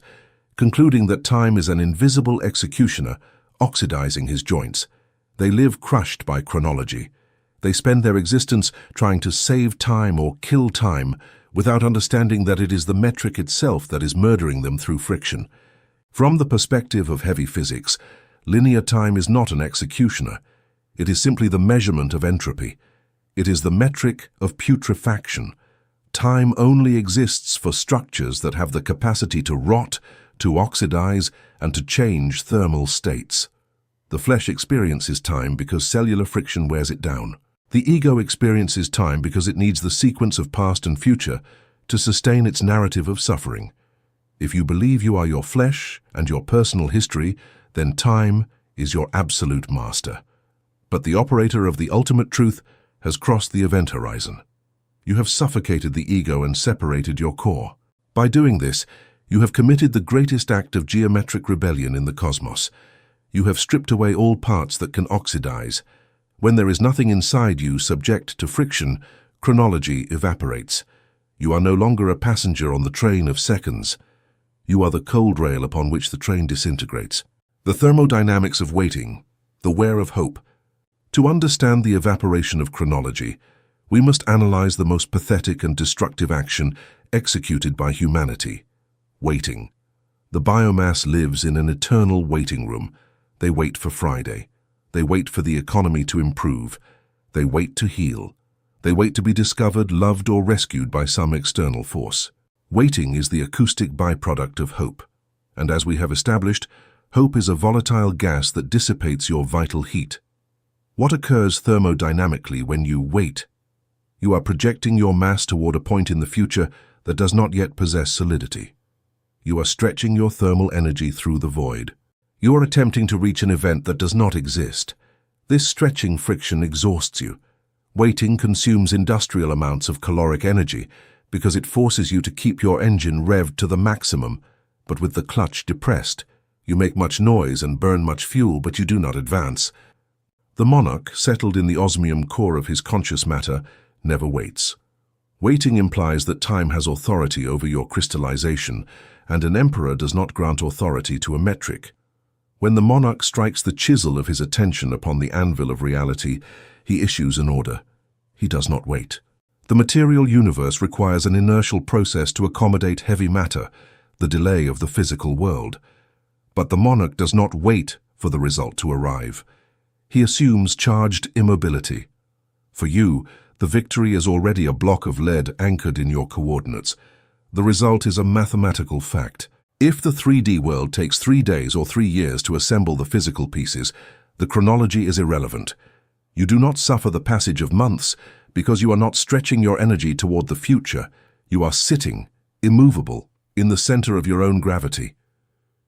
concluding that time is an invisible executioner, oxidizing his joints. They live crushed by chronology. They spend their existence trying to save time or kill time, without understanding that it is the metric itself that is murdering them through friction. From the perspective of heavy physics, linear time is not an executioner. It is simply the measurement of entropy. It is the metric of putrefaction. Time only exists for structures that have the capacity to rot, to oxidize, and to change thermal states. The flesh experiences time because cellular friction wears it down. The ego experiences time because it needs the sequence of past and future to sustain its narrative of suffering. If you believe you are your flesh and your personal history, then time is your absolute master. But the operator of the ultimate truth has crossed the event horizon. You have suffocated the ego and separated your core. By doing this, you have committed the greatest act of geometric rebellion in the cosmos. You have stripped away all parts that can oxidize. When there is nothing inside you subject to friction, chronology evaporates. You are no longer a passenger on the train of seconds. You are the cold rail upon which the train disintegrates. The thermodynamics of waiting, the wear of hope. To understand the evaporation of chronology, we must analyze the most pathetic and destructive action executed by humanity: waiting. The biomass lives in an eternal waiting room. They wait for Friday. They wait for the economy to improve. They wait to heal. They wait to be discovered, loved, or rescued by some external force. Waiting is the acoustic byproduct of hope. And as we have established, Hope is a volatile gas that dissipates your vital heat. What occurs thermodynamically when you wait? You are projecting your mass toward a point in the future that does not yet possess solidity. You are stretching your thermal energy through the void. You are attempting to reach an event that does not exist. This stretching friction exhausts you. Waiting consumes industrial amounts of caloric energy because it forces you to keep your engine revved to the maximum, but with the clutch depressed. You make much noise and burn much fuel, but you do not advance. The monarch, settled in the osmium core of his conscious matter, never waits. Waiting implies that time has authority over your crystallization, and an emperor does not grant authority to a metric. When the monarch strikes the chisel of his attention upon the anvil of reality, he issues an order. He does not wait. The material universe requires an inertial process to accommodate heavy matter, the delay of the physical world. But the monarch does not wait for the result to arrive. He assumes charged immobility. For you, the victory is already a block of lead anchored in your coordinates. The result is a mathematical fact. If the 3D world takes 3 days or 3 years to assemble the physical pieces, the chronology is irrelevant. You do not suffer the passage of months because you are not stretching your energy toward the future. You are sitting, immovable, in the center of your own gravity.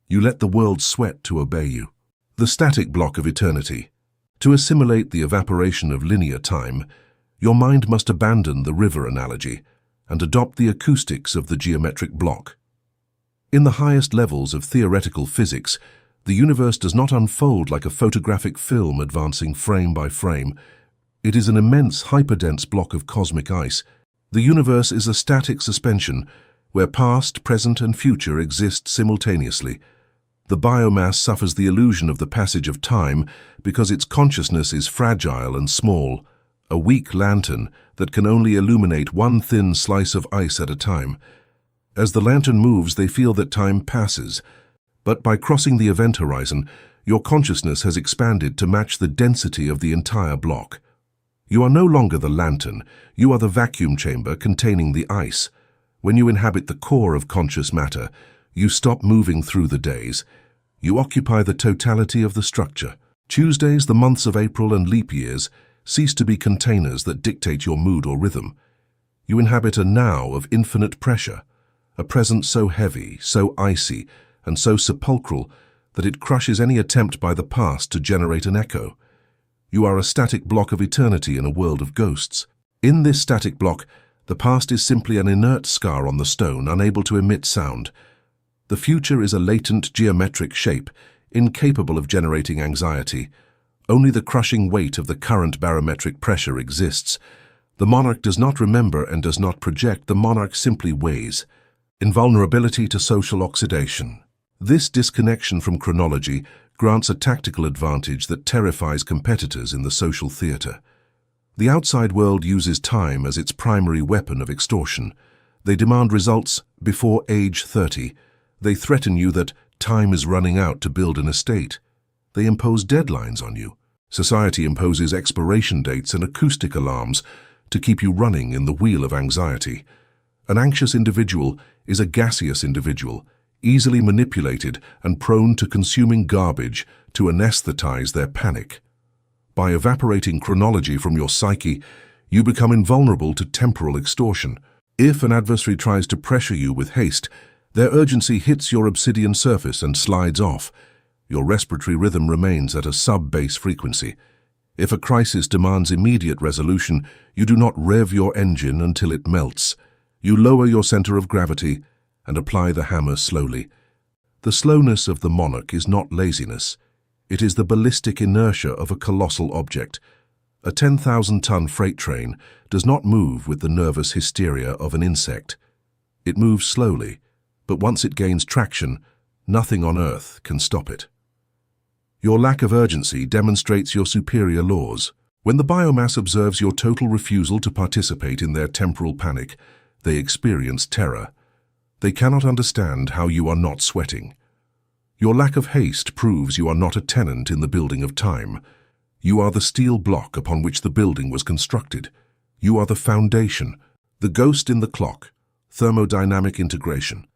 You let the world sweat to obey you. The static block of eternity. To assimilate the evaporation of linear time, your mind must abandon the river analogy and adopt the acoustics of the geometric block. In the highest levels of theoretical physics, the universe does not unfold like a photographic film advancing frame by frame. It is an immense hyperdense block of cosmic ice. The universe is a static suspension where past, present, and future exist simultaneously. The biomass suffers the illusion of the passage of time because its consciousness is fragile and small, a weak lantern that can only illuminate one thin slice of ice at a time. As the lantern moves, they feel that time passes, but by crossing the event horizon, your consciousness has expanded to match the density of the entire block. You are no longer the lantern, you are the vacuum chamber containing the ice. When you inhabit the core of conscious matter, you stop moving through the days. You occupy the totality of the structure. Tuesdays, the months of April, and leap years cease to be containers that dictate your mood or rhythm. You inhabit a now of infinite pressure, a present so heavy, so icy, and so sepulchral that it crushes any attempt by the past to generate an echo. You are a static block of eternity in a world of ghosts. In this static block, the past is simply an inert scar on the stone, unable to emit sound. The future is a latent geometric shape, incapable of generating anxiety. Only the crushing weight of the current barometric pressure exists. The monarch does not remember and does not project, the monarch simply weighs. Invulnerability to social oxidation. This disconnection from chronology grants a tactical advantage that terrifies competitors in the social theater. The outside world uses time as its primary weapon of extortion. They demand results before age 30. They threaten you that time is running out to build an estate. They impose deadlines on you. Society imposes expiration dates and acoustic alarms to keep you running in the wheel of anxiety. An anxious individual is a gaseous individual, easily manipulated and prone to consuming garbage to anesthetize their panic. By evaporating chronology from your psyche, you become invulnerable to temporal extortion. If an adversary tries to pressure you with haste, their urgency hits your obsidian surface and slides off. Your respiratory rhythm remains at a sub-bass frequency. If a crisis demands immediate resolution, you do not rev your engine until it melts. You lower your center of gravity and apply the hammer slowly. The slowness of the monarch is not laziness. It is the ballistic inertia of a colossal object. A 10,000-ton freight train does not move with the nervous hysteria of an insect. It moves slowly, but once it gains traction, nothing on earth can stop it. Your lack of urgency demonstrates your superior laws. When the biomass observes your total refusal to participate in their temporal panic, they experience terror. They cannot understand how you are not sweating. Your lack of haste proves you are not a tenant in the building of time. You are the steel block upon which the building was constructed. You are the foundation, the ghost in the clock, thermodynamic integration.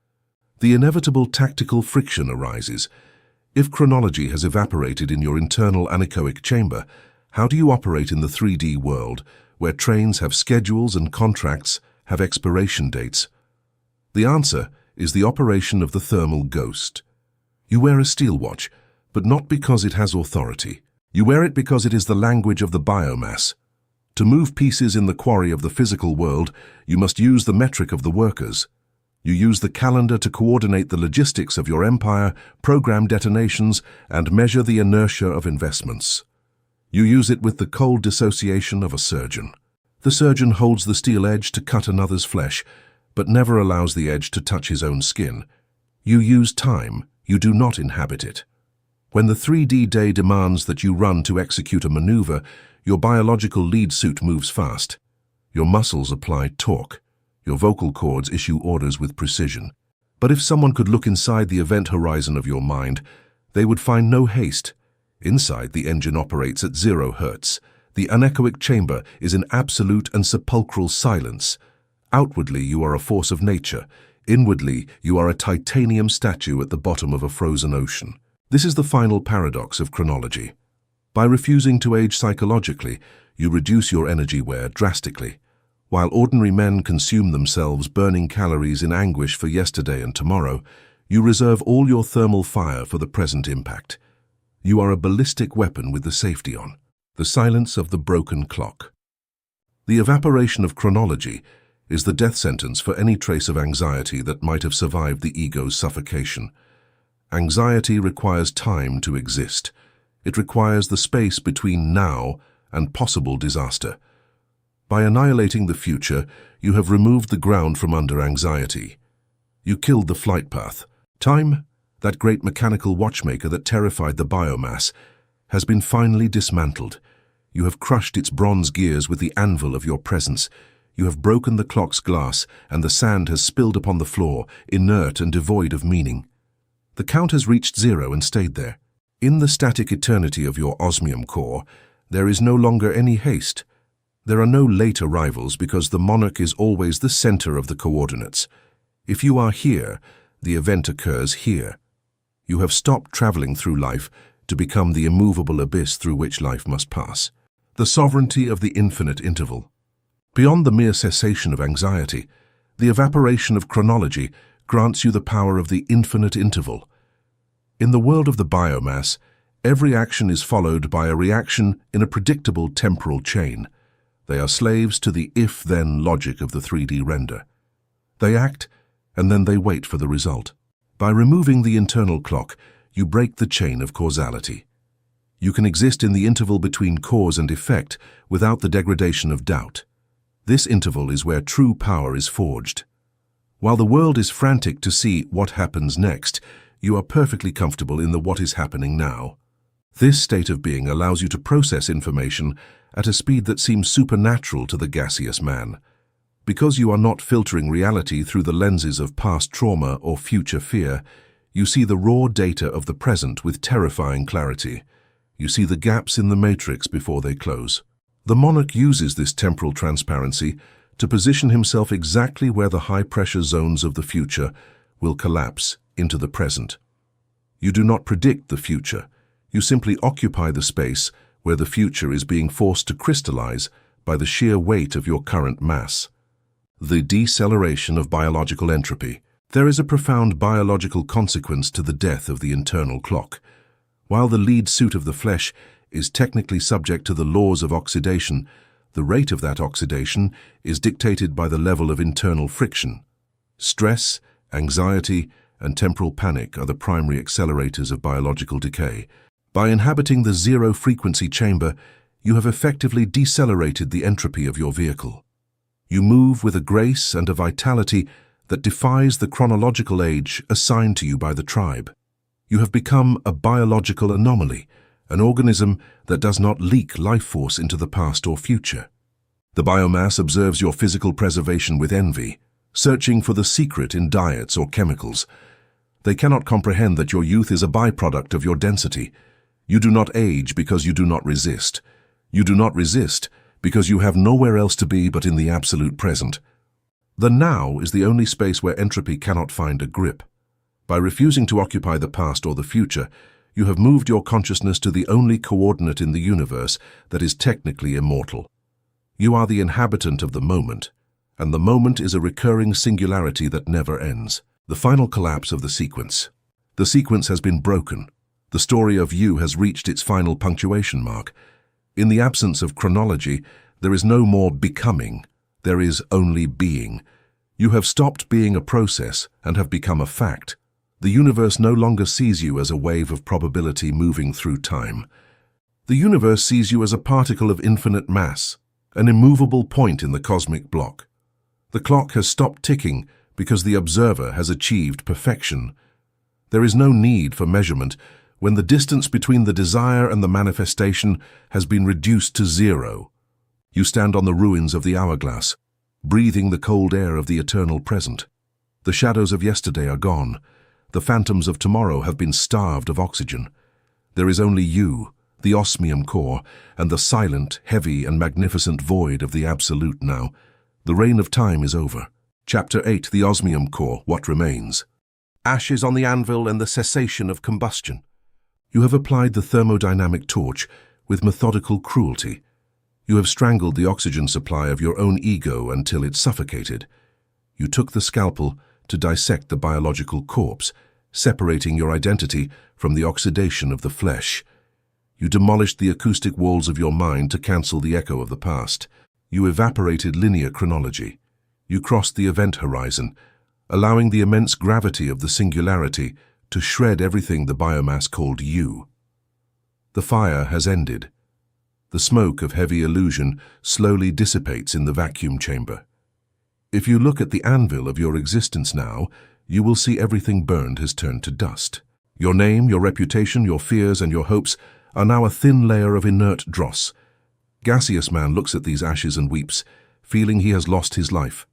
The inevitable tactical friction arises. If chronology has evaporated in your internal anechoic chamber, how do you operate in the 3D world, where trains have schedules and contracts have expiration dates? The answer is the operation of the thermal ghost. You wear a steel watch, but not because it has authority. You wear it because it is the language of the biomass. To move pieces in the quarry of the physical world, you must use the metric of the workers. You use the calendar to coordinate the logistics of your empire, program detonations, and measure the inertia of investments. You use it with the cold dissociation of a surgeon. The surgeon holds the steel edge to cut another's flesh, but never allows the edge to touch his own skin. You use time, you do not inhabit it. When the 3D day demands that you run to execute a maneuver, your biological lead suit moves fast. Your muscles apply torque. Your vocal cords issue orders with precision. But if someone could look inside the event horizon of your mind, they would find no haste. Inside, the engine operates at 0 Hz. The anechoic chamber is in absolute and sepulchral silence. Outwardly, you are a force of nature. Inwardly, you are a titanium statue at the bottom of a frozen ocean. This is the final paradox of chronology. By refusing to age psychologically, you reduce your energy wear drastically. While ordinary men consume themselves burning calories in anguish for yesterday and tomorrow, you reserve all your thermal fire for the present impact. You are a ballistic weapon with the safety on. The silence of the broken clock. The evaporation of chronology is the death sentence for any trace of anxiety that might have survived the ego's suffocation. Anxiety requires time to exist. It requires the space between now and possible disaster. By annihilating the future, you have removed the ground from under anxiety. You killed the flight path. Time, that great mechanical watchmaker that terrified the biomass, has been finally dismantled. You have crushed its bronze gears with the anvil of your presence. You have broken the clock's glass, and the sand has spilled upon the floor, inert and devoid of meaning. The count has reached 0 and stayed there. In the static eternity of your osmium core, there is no longer any haste. There are no late arrivals because the monarch is always the center of the coordinates. If you are here, the event occurs here. You have stopped traveling through life to become the immovable abyss through which life must pass. The sovereignty of the infinite interval. Beyond the mere cessation of anxiety, the evaporation of chronology grants you the power of the infinite interval. In the world of the biomass, every action is followed by a reaction in a predictable temporal chain. They are slaves to the if-then logic of the 3D render. They act, and then they wait for the result. By removing the internal clock, you break the chain of causality. You can exist in the interval between cause and effect without the degradation of doubt. This interval is where true power is forged. While the world is frantic to see what happens next, you are perfectly comfortable in the what is happening now. This state of being allows you to process information at a speed that seems supernatural to the gaseous man. Because you are not filtering reality through the lenses of past trauma or future fear, you see the raw data of the present with terrifying clarity. You see the gaps in the matrix before they close. The monarch uses this temporal transparency to position himself exactly where the high-pressure zones of the future will collapse into the present. You do not predict the future. You simply occupy the space where the future is being forced to crystallize by the sheer weight of your current mass. The deceleration of biological entropy. There is a profound biological consequence to the death of the internal clock. While the lead suit of the flesh is technically subject to the laws of oxidation, the rate of that oxidation is dictated by the level of internal friction. Stress, anxiety, and temporal panic are the primary accelerators of biological decay. By inhabiting the zero-frequency chamber, you have effectively decelerated the entropy of your vehicle. You move with a grace and a vitality that defies the chronological age assigned to you by the tribe. You have become a biological anomaly, an organism that does not leak life force into the past or future. The biomass observes your physical preservation with envy, searching for the secret in diets or chemicals. They cannot comprehend that your youth is a byproduct of your density. You do not age because you do not resist. You do not resist because you have nowhere else to be but in the absolute present. The now is the only space where entropy cannot find a grip. By refusing to occupy the past or the future, You have moved your consciousness to the only coordinate in the universe that is technically immortal. You are the inhabitant of the moment, and the moment is a recurring singularity that never ends. The final collapse of the sequence. The sequence has been broken. The story of you has reached its final punctuation mark. In the absence of chronology, there is no more becoming. There is only being. You have stopped being a process and have become a fact. The universe no longer sees you as a wave of probability moving through time. The universe sees you as a particle of infinite mass, an immovable point in the cosmic block. The clock has stopped ticking because the observer has achieved perfection. There is no need for measurement when the distance between the desire and the manifestation has been reduced to zero. You stand on the ruins of the Hourglass, breathing the cold air of the eternal present. The shadows of yesterday are gone. The phantoms of tomorrow have been starved of oxygen. There is only you, the Osmium core, and the silent, heavy, and magnificent void of the Absolute now. The reign of time is over. Chapter 8, the Osmium core, what remains? Ashes on the anvil and the cessation of combustion. You have applied the thermodynamic torch with methodical cruelty. You have strangled the oxygen supply of your own ego until it suffocated. You took the scalpel to dissect the biological corpse, separating your identity from the oxidation of the flesh. You demolished the acoustic walls of your mind to cancel the echo of the past. You evaporated linear chronology. You crossed the event horizon, allowing the immense gravity of the singularity to shred everything the biomass called you. The fire has ended. The smoke of heavy illusion slowly dissipates in the vacuum chamber. If you look at the anvil of your existence now, you will see everything burned has turned to dust. Your name, your reputation, your fears, and your hopes are now a thin layer of inert dross. Gaseous Man looks at these ashes and weeps, feeling he has lost his life.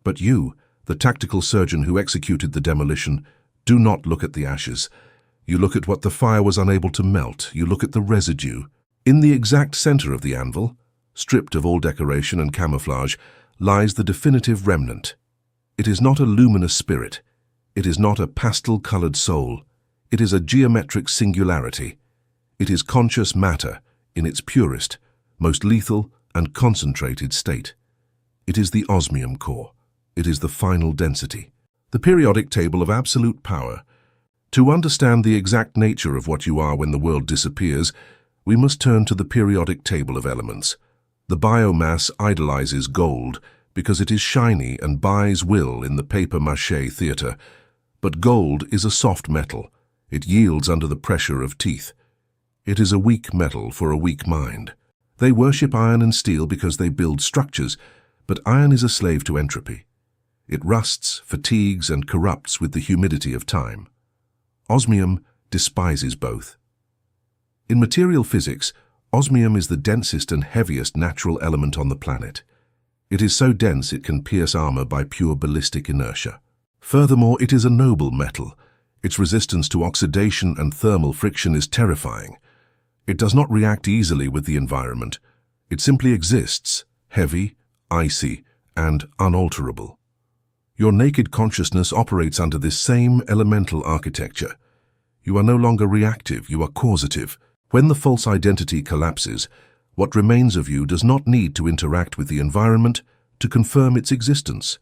But you, the tactical surgeon who executed the demolition, do not look at the ashes. You look at what the fire was unable to melt. You look at the residue. In the exact center of the anvil, stripped of all decoration and camouflage, lies the definitive remnant. It is not a luminous spirit. It is not a pastel-colored soul. It is a geometric singularity. It is conscious matter in its purest, most lethal and concentrated state. It is the Osmium core. It is the final density. The periodic table of absolute power. To understand the exact nature of what you are when the world disappears, we must turn to the periodic table of elements. The biomass idolizes gold because it is shiny and buys will in the papier-mâché theater. But gold is a soft metal. It yields under the pressure of teeth. It is a weak metal for a weak mind. They worship iron and steel because they build structures, but iron is a slave to entropy. It rusts, fatigues, and corrupts with the humidity of time. Osmium despises both. In material physics, osmium is the densest and heaviest natural element on the planet. It is so dense it can pierce armor by pure ballistic inertia. Furthermore, it is a noble metal. Its resistance to oxidation and thermal friction is terrifying. It does not react easily with the environment. It simply exists, heavy, icy, and unalterable. Your naked consciousness operates under this same elemental architecture. You are no longer reactive, you are causative. When the false identity collapses, what remains of you does not need to interact with the environment to confirm its existence.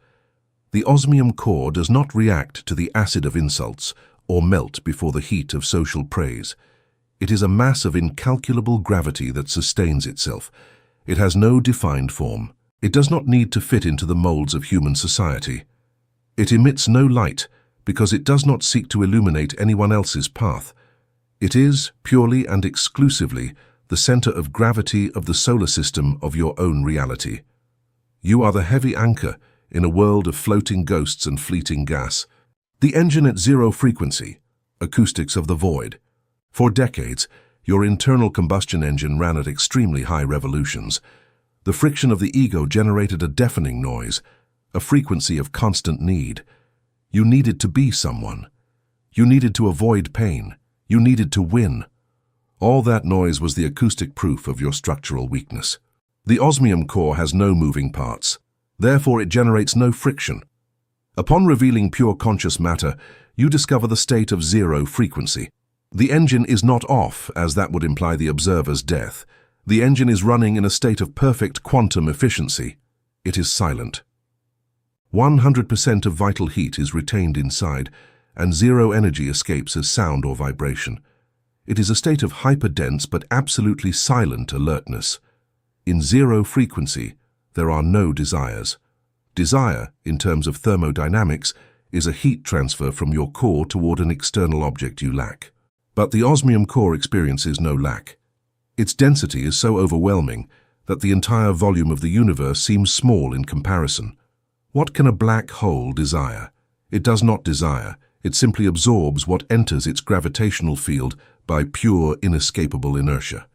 The osmium core does not react to the acid of insults or melt before the heat of social praise. It is a mass of incalculable gravity that sustains itself. It has no defined form. It does not need to fit into the molds of human society. It emits no light because it does not seek to illuminate anyone else's path. It is, purely and exclusively, the center of gravity of the solar system of your own reality. You are the heavy anchor in a world of floating ghosts and fleeting gas. The engine at zero frequency, acoustics of the void. For decades, your internal combustion engine ran at extremely high revolutions. The friction of the ego generated a deafening noise, a frequency of constant need. You needed to be someone. You needed to avoid pain. You needed to win. All that noise was the acoustic proof of your structural weakness. The osmium core has no moving parts. Therefore, it generates no friction. Upon revealing pure conscious matter, you discover the state of zero frequency. The engine is not off, as that would imply the observer's death. The engine is running in a state of perfect quantum efficiency. It is silent. 100% of vital heat is retained inside, and zero energy escapes as sound or vibration. It is a state of hyperdense but absolutely silent alertness. In zero frequency, there are no desires. Desire, in terms of thermodynamics, is a heat transfer from your core toward an external object you lack. But the osmium core experiences no lack. Its density is so overwhelming that the entire volume of the universe seems small in comparison. What can a black hole desire? It does not desire. It simply absorbs what enters its gravitational field by pure, inescapable inertia.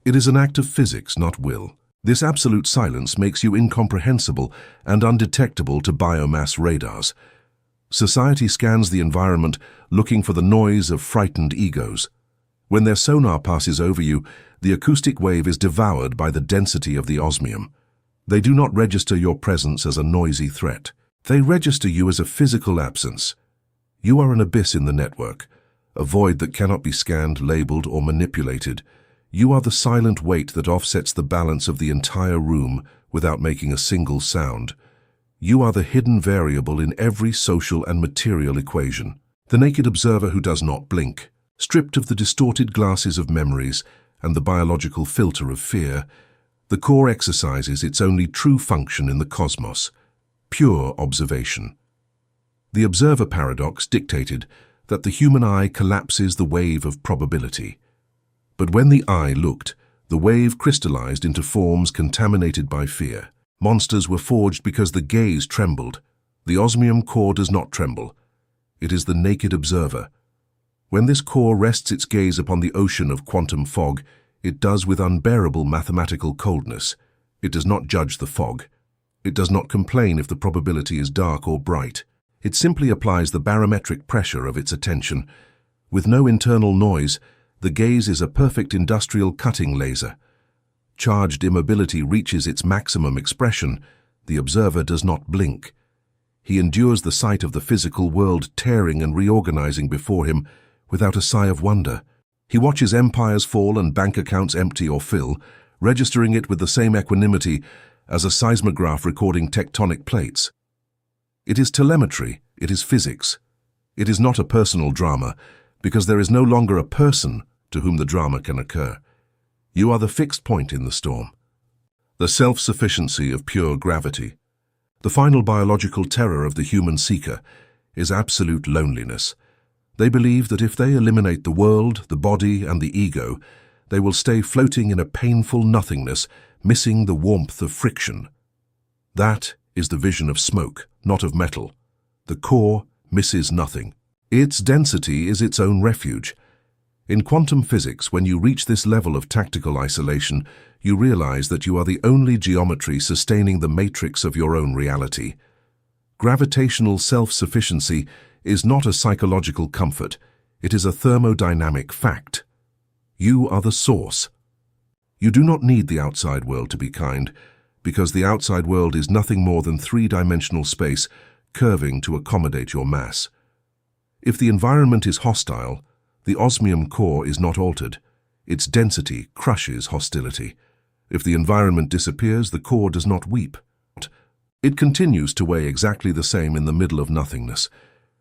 It is an act of physics, not will. This absolute silence makes you incomprehensible and undetectable to biomass radars. Society scans the environment looking for the noise of frightened egos. When their sonar passes over you, the acoustic wave is devoured by the density of the osmium. They do not register your presence as a noisy threat. They register you as a physical absence. You are an abyss in the network, a void that cannot be scanned, labeled, or manipulated. You are the silent weight that offsets the balance of the entire room without making a single sound. You are the hidden variable in every social and material equation. The naked observer who does not blink, stripped of the distorted glasses of memories and the biological filter of fear, the core exercises its only true function in the cosmos, pure observation. The observer paradox dictated that the human eye collapses the wave of probability. But when the eye looked, the wave crystallized into forms contaminated by fear. Monsters were forged because the gaze trembled. The osmium core does not tremble. It is the naked observer. When this core rests its gaze upon the ocean of quantum fog, it does with unbearable mathematical coldness. It does not judge the fog. It does not complain if the probability is dark or bright. It simply applies the barometric pressure of its attention. With no internal noise, the gaze is a perfect industrial cutting laser. Charged immobility reaches its maximum expression. The observer does not blink. He endures the sight of the physical world tearing and reorganizing before him without a sigh of wonder. He watches empires fall and bank accounts empty or fill, registering it with the same equanimity as a seismograph recording tectonic plates. It is telemetry, it is physics. It is not a personal drama, because there is no longer a person to whom the drama can occur. You are the fixed point in the storm. The self-sufficiency of pure gravity. The final biological terror of the human seeker is absolute loneliness. They believe that if they eliminate the world, the body, and the ego, they will stay floating in a painful nothingness, missing the warmth of friction. That is the vision of smoke, not of metal. The core misses nothing. Its density is its own refuge. In quantum physics, when you reach this level of tactical isolation, you realize that you are the only geometry sustaining the matrix of your own reality. Gravitational self-sufficiency is not a psychological comfort, it is a thermodynamic fact. You are the source. You do not need the outside world to be kind, because the outside world is nothing more than three-dimensional space curving to accommodate your mass. If the environment is hostile, the osmium core is not altered. Its density crushes hostility. If the environment disappears, the core does not weep. It continues to weigh exactly the same in the middle of nothingness.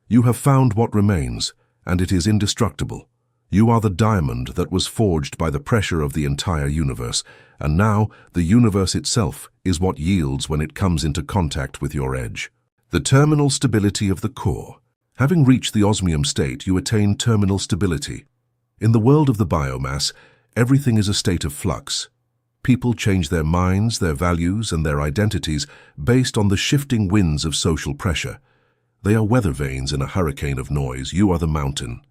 You have found what remains, and it is indestructible. You are the diamond that was forged by the pressure of the entire universe, and now the universe itself is what yields when it comes into contact with your edge. The terminal stability of the core. Having reached the osmium state, you attain terminal stability. In the world of the biomass, everything is a state of flux. People change their minds, their values, and their identities based on the shifting winds of social pressure. They are weather vanes in a hurricane of noise. You are the mountain.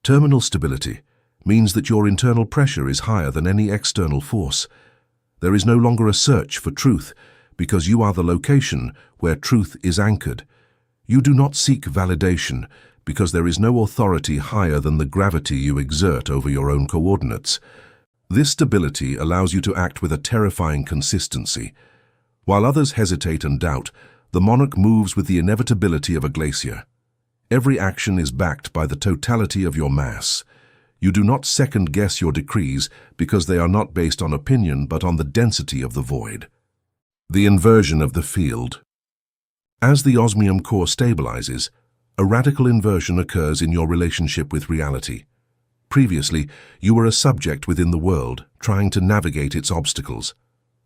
Terminal stability means that your internal pressure is higher than any external force. There is no longer a search for truth, because you are the location where truth is anchored. You do not seek validation, because there is no authority higher than the gravity you exert over your own coordinates. This stability allows you to act with a terrifying consistency. While others hesitate and doubt, the monarch moves with the inevitability of a glacier. Every action is backed by the totality of your mass. You do not second-guess your decrees because they are not based on opinion but on the density of the void. The inversion of the field. As the osmium core stabilizes, a radical inversion occurs in your relationship with reality. Previously, you were a subject within the world, trying to navigate its obstacles.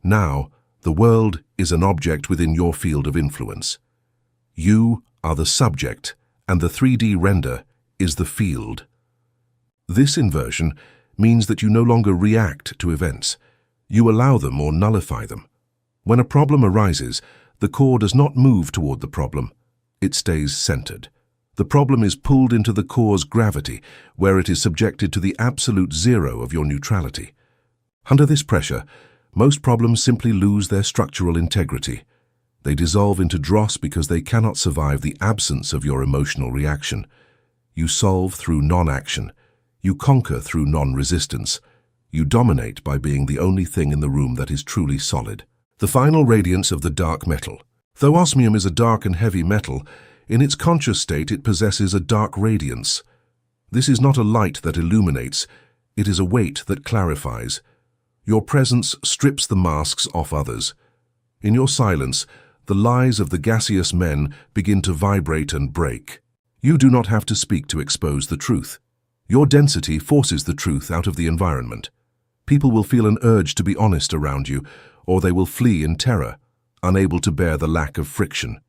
Now, the world is an object within your field of influence. You are the subject, and the 3D render is the field. This inversion means that you no longer react to events. You allow them or nullify them. When a problem arises, the core does not move toward the problem. It stays centered. The problem is pulled into the core's gravity, where it is subjected to the absolute zero of your neutrality. Under this pressure, most problems simply lose their structural integrity. They dissolve into dross because they cannot survive the absence of your emotional reaction. You solve through non-action. You conquer through non-resistance. You dominate by being the only thing in the room that is truly solid. The final radiance of the dark metal. Though osmium is a dark and heavy metal, in its conscious state it possesses a dark radiance. This is not a light that illuminates, it is a weight that clarifies. Your presence strips the masks off others. In your silence, the lies of the gaseous men begin to vibrate and break. You do not have to speak to expose the truth. Your density forces the truth out of the environment. People will feel an urge to be honest around you, or they will flee in terror, unable to bear the lack of friction.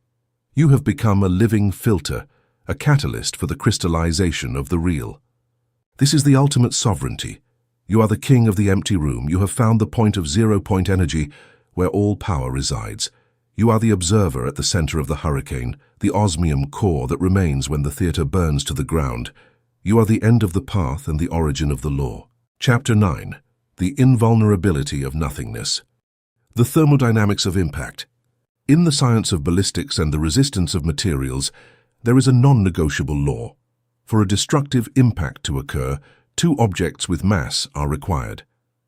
You have become a living filter, a catalyst for the crystallization of the real. This is the ultimate sovereignty. You are the king of the empty room. You have found the point of zero-point energy where all power resides. You are the observer at the center of the hurricane, the osmium core that remains when the theater burns to the ground. You are the end of the path and the origin of the law. Chapter 9. The Invulnerability of Nothingness. The Thermodynamics of Impact. In the science of ballistics and the resistance of materials, there is a non-negotiable law. For a destructive impact to occur, two objects with mass are required.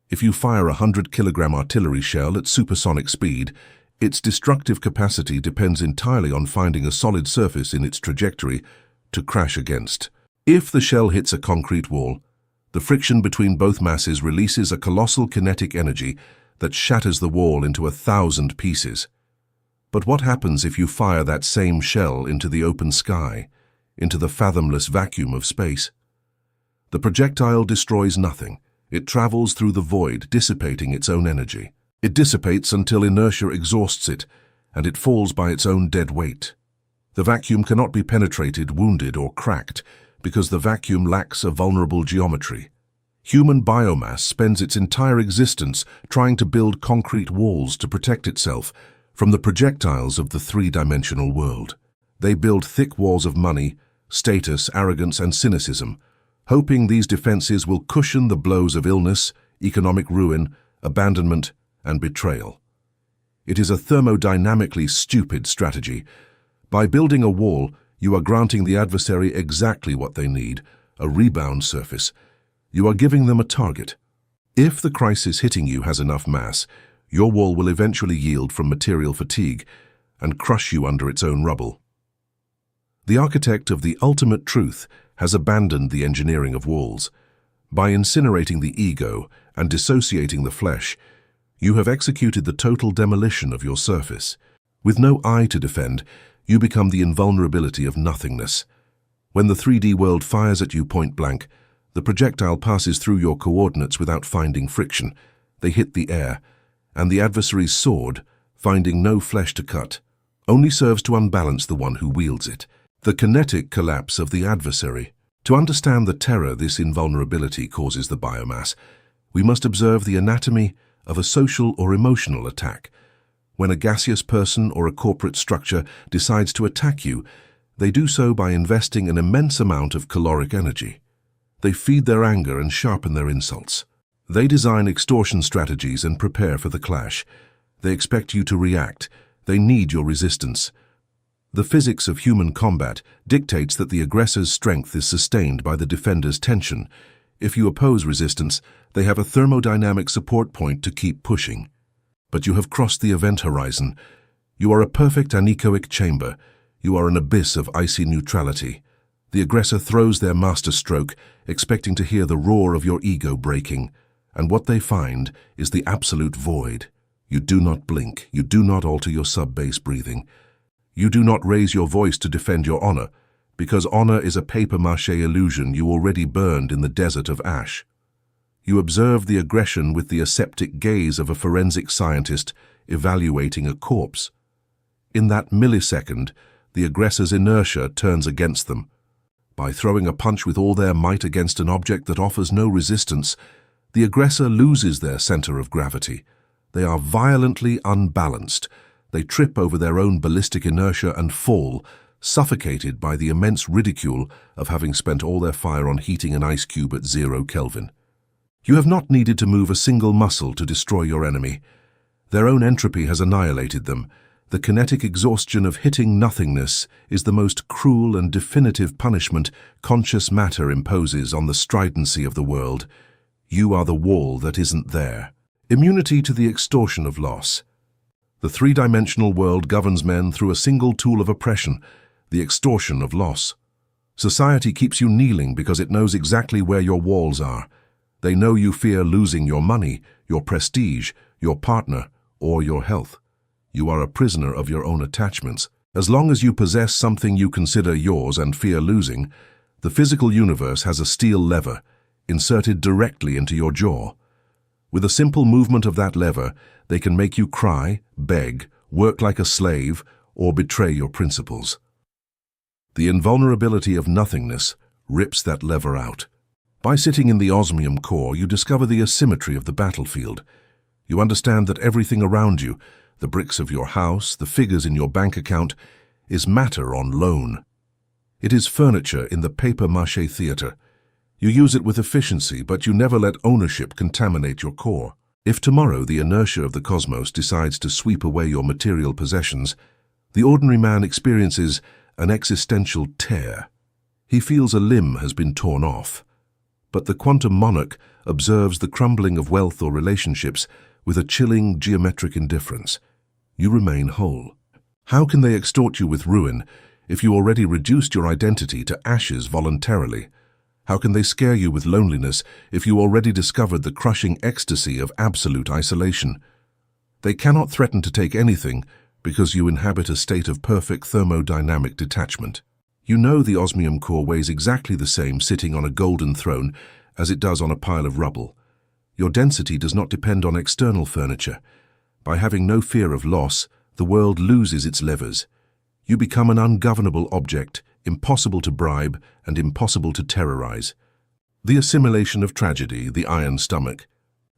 If you fire a 100-kilogram artillery shell at supersonic speed, its destructive capacity depends entirely on finding a solid surface in its trajectory to crash against. If the shell hits a concrete wall, the friction between both masses releases a colossal kinetic energy that shatters the wall into 1,000 pieces. But what happens if you fire that same shell into the open sky, into the fathomless vacuum of space? The projectile destroys nothing. It travels through the void, dissipating its own energy. It dissipates until inertia exhausts it, and it falls by its own dead weight. The vacuum cannot be penetrated, wounded, or cracked, because the vacuum lacks a vulnerable geometry. Human biomass spends its entire existence trying to build concrete walls to protect itself from the projectiles of the three-dimensional world. They build thick walls of money, status, arrogance, and cynicism, hoping these defenses will cushion the blows of illness, economic ruin, abandonment, and betrayal. It is a thermodynamically stupid strategy. By building a wall, you are granting the adversary exactly what they need, a rebound surface. You are giving them a target. If the crisis hitting you has enough mass, your wall will eventually yield from material fatigue and crush you under its own rubble. The architect of the ultimate truth has abandoned the engineering of walls. By incinerating the ego and dissociating the flesh, you have executed the total demolition of your surface. With no eye to defend, you become the invulnerability of nothingness. When the 3D world fires at you point blank, the projectile passes through your coordinates without finding friction. They hit the air, and the adversary's sword, finding no flesh to cut, only serves to unbalance the one who wields it. The kinetic collapse of the adversary. To understand the terror this invulnerability causes the biomass, we must observe the anatomy of a social or emotional attack. When a gaseous person or a corporate structure decides to attack you, they do so by investing an immense amount of caloric energy. They feed their anger and sharpen their insults. They design extortion strategies and prepare for the clash. They expect you to react. They need your resistance. The physics of human combat dictates that the aggressor's strength is sustained by the defender's tension. If you oppose resistance, they have a thermodynamic support point to keep pushing. But you have crossed the event horizon. You are a perfect anechoic chamber. You are an abyss of icy neutrality. The aggressor throws their masterstroke, expecting to hear the roar of your ego breaking, and what they find is the absolute void. You do not blink, you do not alter your sub-bass breathing. You do not raise your voice to defend your honor, because honor is a papier-mâché illusion you already burned in the desert of ash. You observe the aggression with the aseptic gaze of a forensic scientist evaluating a corpse. In that millisecond, the aggressor's inertia turns against them. By throwing a punch with all their might against an object that offers no resistance, the aggressor loses their center of gravity. They are violently unbalanced. They trip over their own ballistic inertia and fall, suffocated by the immense ridicule of having spent all their fire on heating an ice cube at 0 Kelvin. You have not needed to move a single muscle to destroy your enemy. Their own entropy has annihilated them. The kinetic exhaustion of hitting nothingness is the most cruel and definitive punishment conscious matter imposes on the stridency of the world. You are the wall that isn't there. Immunity to the extortion of loss. The three-dimensional world governs men through a single tool of oppression, the extortion of loss. Society keeps you kneeling because it knows exactly where your walls are. They know you fear losing your money, your prestige, your partner, or your health. You are a prisoner of your own attachments. As long as you possess something you consider yours and fear losing, the physical universe has a steel lever inserted directly into your jaw. With a simple movement of that lever, they can make you cry, beg, work like a slave, or betray your principles. The invulnerability of nothingness rips that lever out. By sitting in the osmium core, you discover the asymmetry of the battlefield. You understand that everything around you, the bricks of your house, the figures in your bank account, is matter on loan. It is furniture in the papier-mâché theater. You use it with efficiency, but you never let ownership contaminate your core. If tomorrow the inertia of the cosmos decides to sweep away your material possessions, the ordinary man experiences an existential tear. He feels a limb has been torn off. But the quantum monarch observes the crumbling of wealth or relationships with a chilling geometric indifference. You remain whole. How can they extort you with ruin if you already reduced your identity to ashes voluntarily? How can they scare you with loneliness if you already discovered the crushing ecstasy of absolute isolation? They cannot threaten to take anything because you inhabit a state of perfect thermodynamic detachment. You know the osmium core weighs exactly the same sitting on a golden throne as it does on a pile of rubble. Your density does not depend on external furniture. By having no fear of loss, the world loses its levers. You become an ungovernable object, impossible to bribe and impossible to terrorize. The assimilation of tragedy, the iron stomach.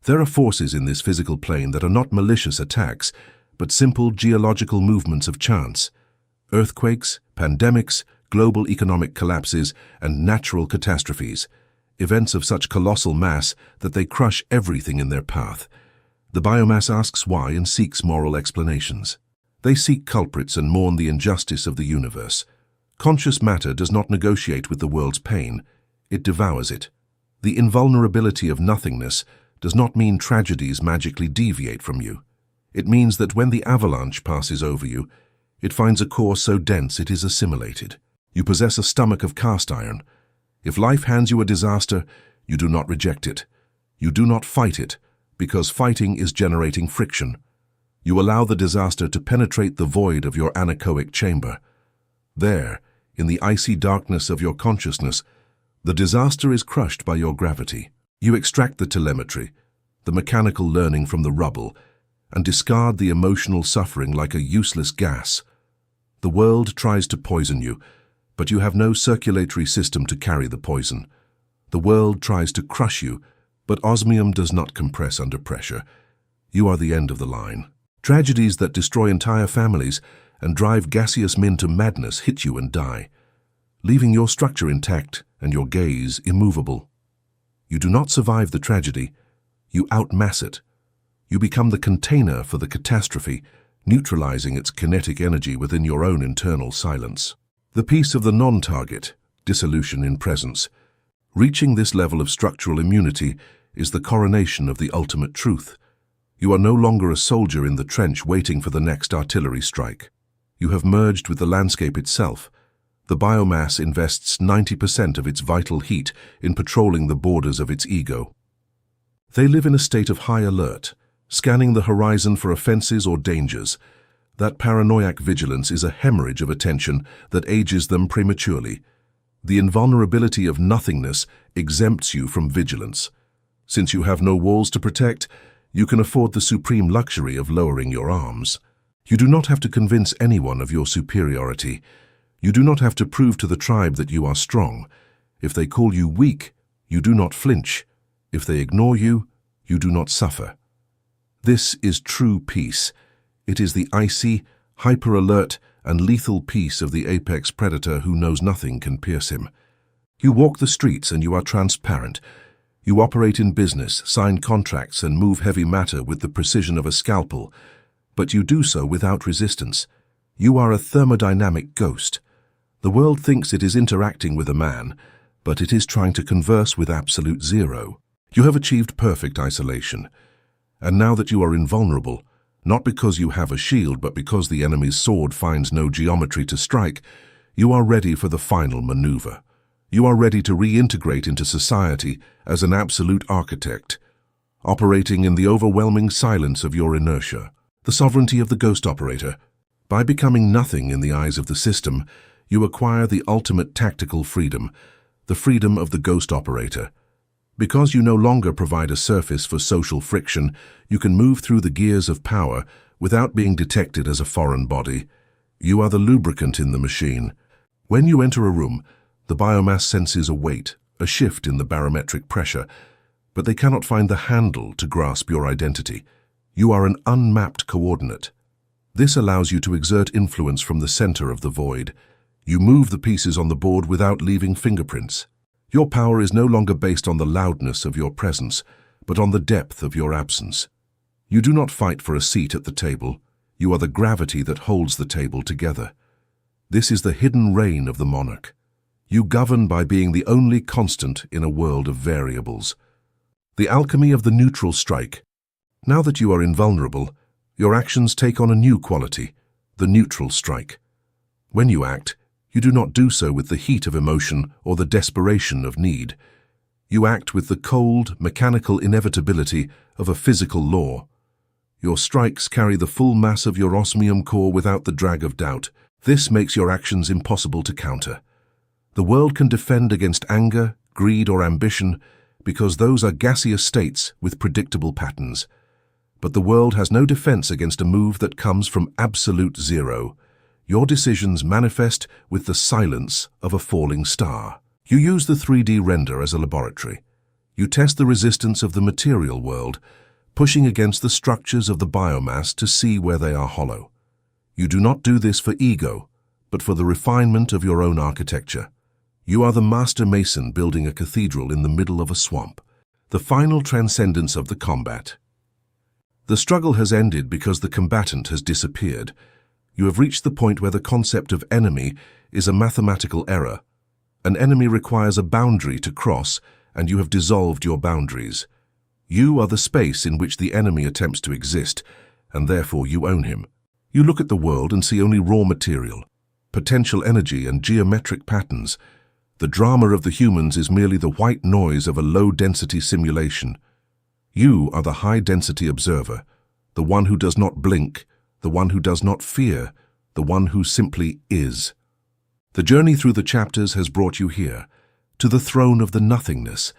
There are forces in this physical plane that are not malicious attacks, but simple geological movements of chance. Earthquakes, pandemics, global economic collapses, and natural catastrophes. Events of such colossal mass that they crush everything in their path. The biomass asks why and seeks moral explanations. They seek culprits and mourn the injustice of the universe. Conscious matter does not negotiate with the world's pain. It devours it. The invulnerability of nothingness does not mean tragedies magically deviate from you. It means that when the avalanche passes over you, it finds a core so dense it is assimilated. You possess a stomach of cast iron. If life hands you a disaster, you do not reject it. You do not fight it, because fighting is generating friction. You allow the disaster to penetrate the void of your anechoic chamber. There, in the icy darkness of your consciousness, the disaster is crushed by your gravity. You extract the telemetry, the mechanical learning from the rubble, and discard the emotional suffering like a useless gas. The world tries to poison you, but you have no circulatory system to carry the poison. The world tries to crush you, but osmium does not compress under pressure. You are the end of the line. Tragedies that destroy entire families and drive gaseous men to madness hit you and die, leaving your structure intact and your gaze immovable. You do not survive the tragedy, you outmass it. You become the container for the catastrophe, neutralizing its kinetic energy within your own internal silence. The peace of the non-target, dissolution in presence. Reaching this level of structural immunity is the coronation of the ultimate truth. You are no longer a soldier in the trench waiting for the next artillery strike. You have merged with the landscape itself. The biomass invests 90% of its vital heat in patrolling the borders of its ego. They live in a state of high alert, scanning the horizon for offenses or dangers. That paranoiac vigilance is a hemorrhage of attention that ages them prematurely. The invulnerability of nothingness exempts you from vigilance. Since you have no walls to protect, you can afford the supreme luxury of lowering your arms. You do not have to convince anyone of your superiority. You do not have to prove to the tribe that you are strong. If they call you weak, you do not flinch. If they ignore you, you do not suffer. This is true peace. It is the icy, hyper-alert, and lethal peace of the apex predator who knows nothing can pierce him. You walk the streets and you are transparent. You operate in business, sign contracts, and move heavy matter with the precision of a scalpel, but you do so without resistance. You are a thermodynamic ghost. The world thinks it is interacting with a man, but it is trying to converse with absolute zero. You have achieved perfect isolation. And now that you are invulnerable, not because you have a shield, but because the enemy's sword finds no geometry to strike, you are ready for the final maneuver. You are ready to reintegrate into society as an absolute architect, operating in the overwhelming silence of your inertia, the sovereignty of the ghost operator. By becoming nothing in the eyes of the system, you acquire the ultimate tactical freedom, the freedom of the ghost operator. Because you no longer provide a surface for social friction, you can move through the gears of power without being detected as a foreign body. You are the lubricant in the machine. When you enter a room, the biomass senses a weight, a shift in the barometric pressure, but they cannot find the handle to grasp your identity. You are an unmapped coordinate. This allows you to exert influence from the center of the void. You move the pieces on the board without leaving fingerprints. Your power is no longer based on the loudness of your presence, but on the depth of your absence. You do not fight for a seat at the table. You are the gravity that holds the table together. This is the hidden reign of the monarch. You govern by being the only constant in a world of variables. The alchemy of the neutral strike. Now that you are invulnerable, your actions take on a new quality, the neutral strike. When you act, you do not do so with the heat of emotion or the desperation of need. You act with the cold, mechanical inevitability of a physical law. Your strikes carry the full mass of your osmium core without the drag of doubt. This makes your actions impossible to counter. The world can defend against anger, greed, or ambition because those are gaseous states with predictable patterns. But the world has no defense against a move that comes from absolute zero. Your decisions manifest with the silence of a falling star. You use the 3D render as a laboratory. You test the resistance of the material world, pushing against the structures of the biomass to see where they are hollow. You do not do this for ego, but for the refinement of your own architecture. You are the master mason building a cathedral in the middle of a swamp, the final transcendence of the combat. The struggle has ended because the combatant has disappeared. You have reached the point where the concept of enemy is a mathematical error. An enemy requires a boundary to cross, and you have dissolved your boundaries. You are the space in which the enemy attempts to exist, and therefore you own him. You look at the world and see only raw material, potential energy and geometric patterns. The drama of the humans is merely the white noise of a low-density simulation. You are the high-density observer, the one who does not blink, the one who does not fear, the one who simply is. The journey through the chapters has brought you here, to the throne of the nothingness.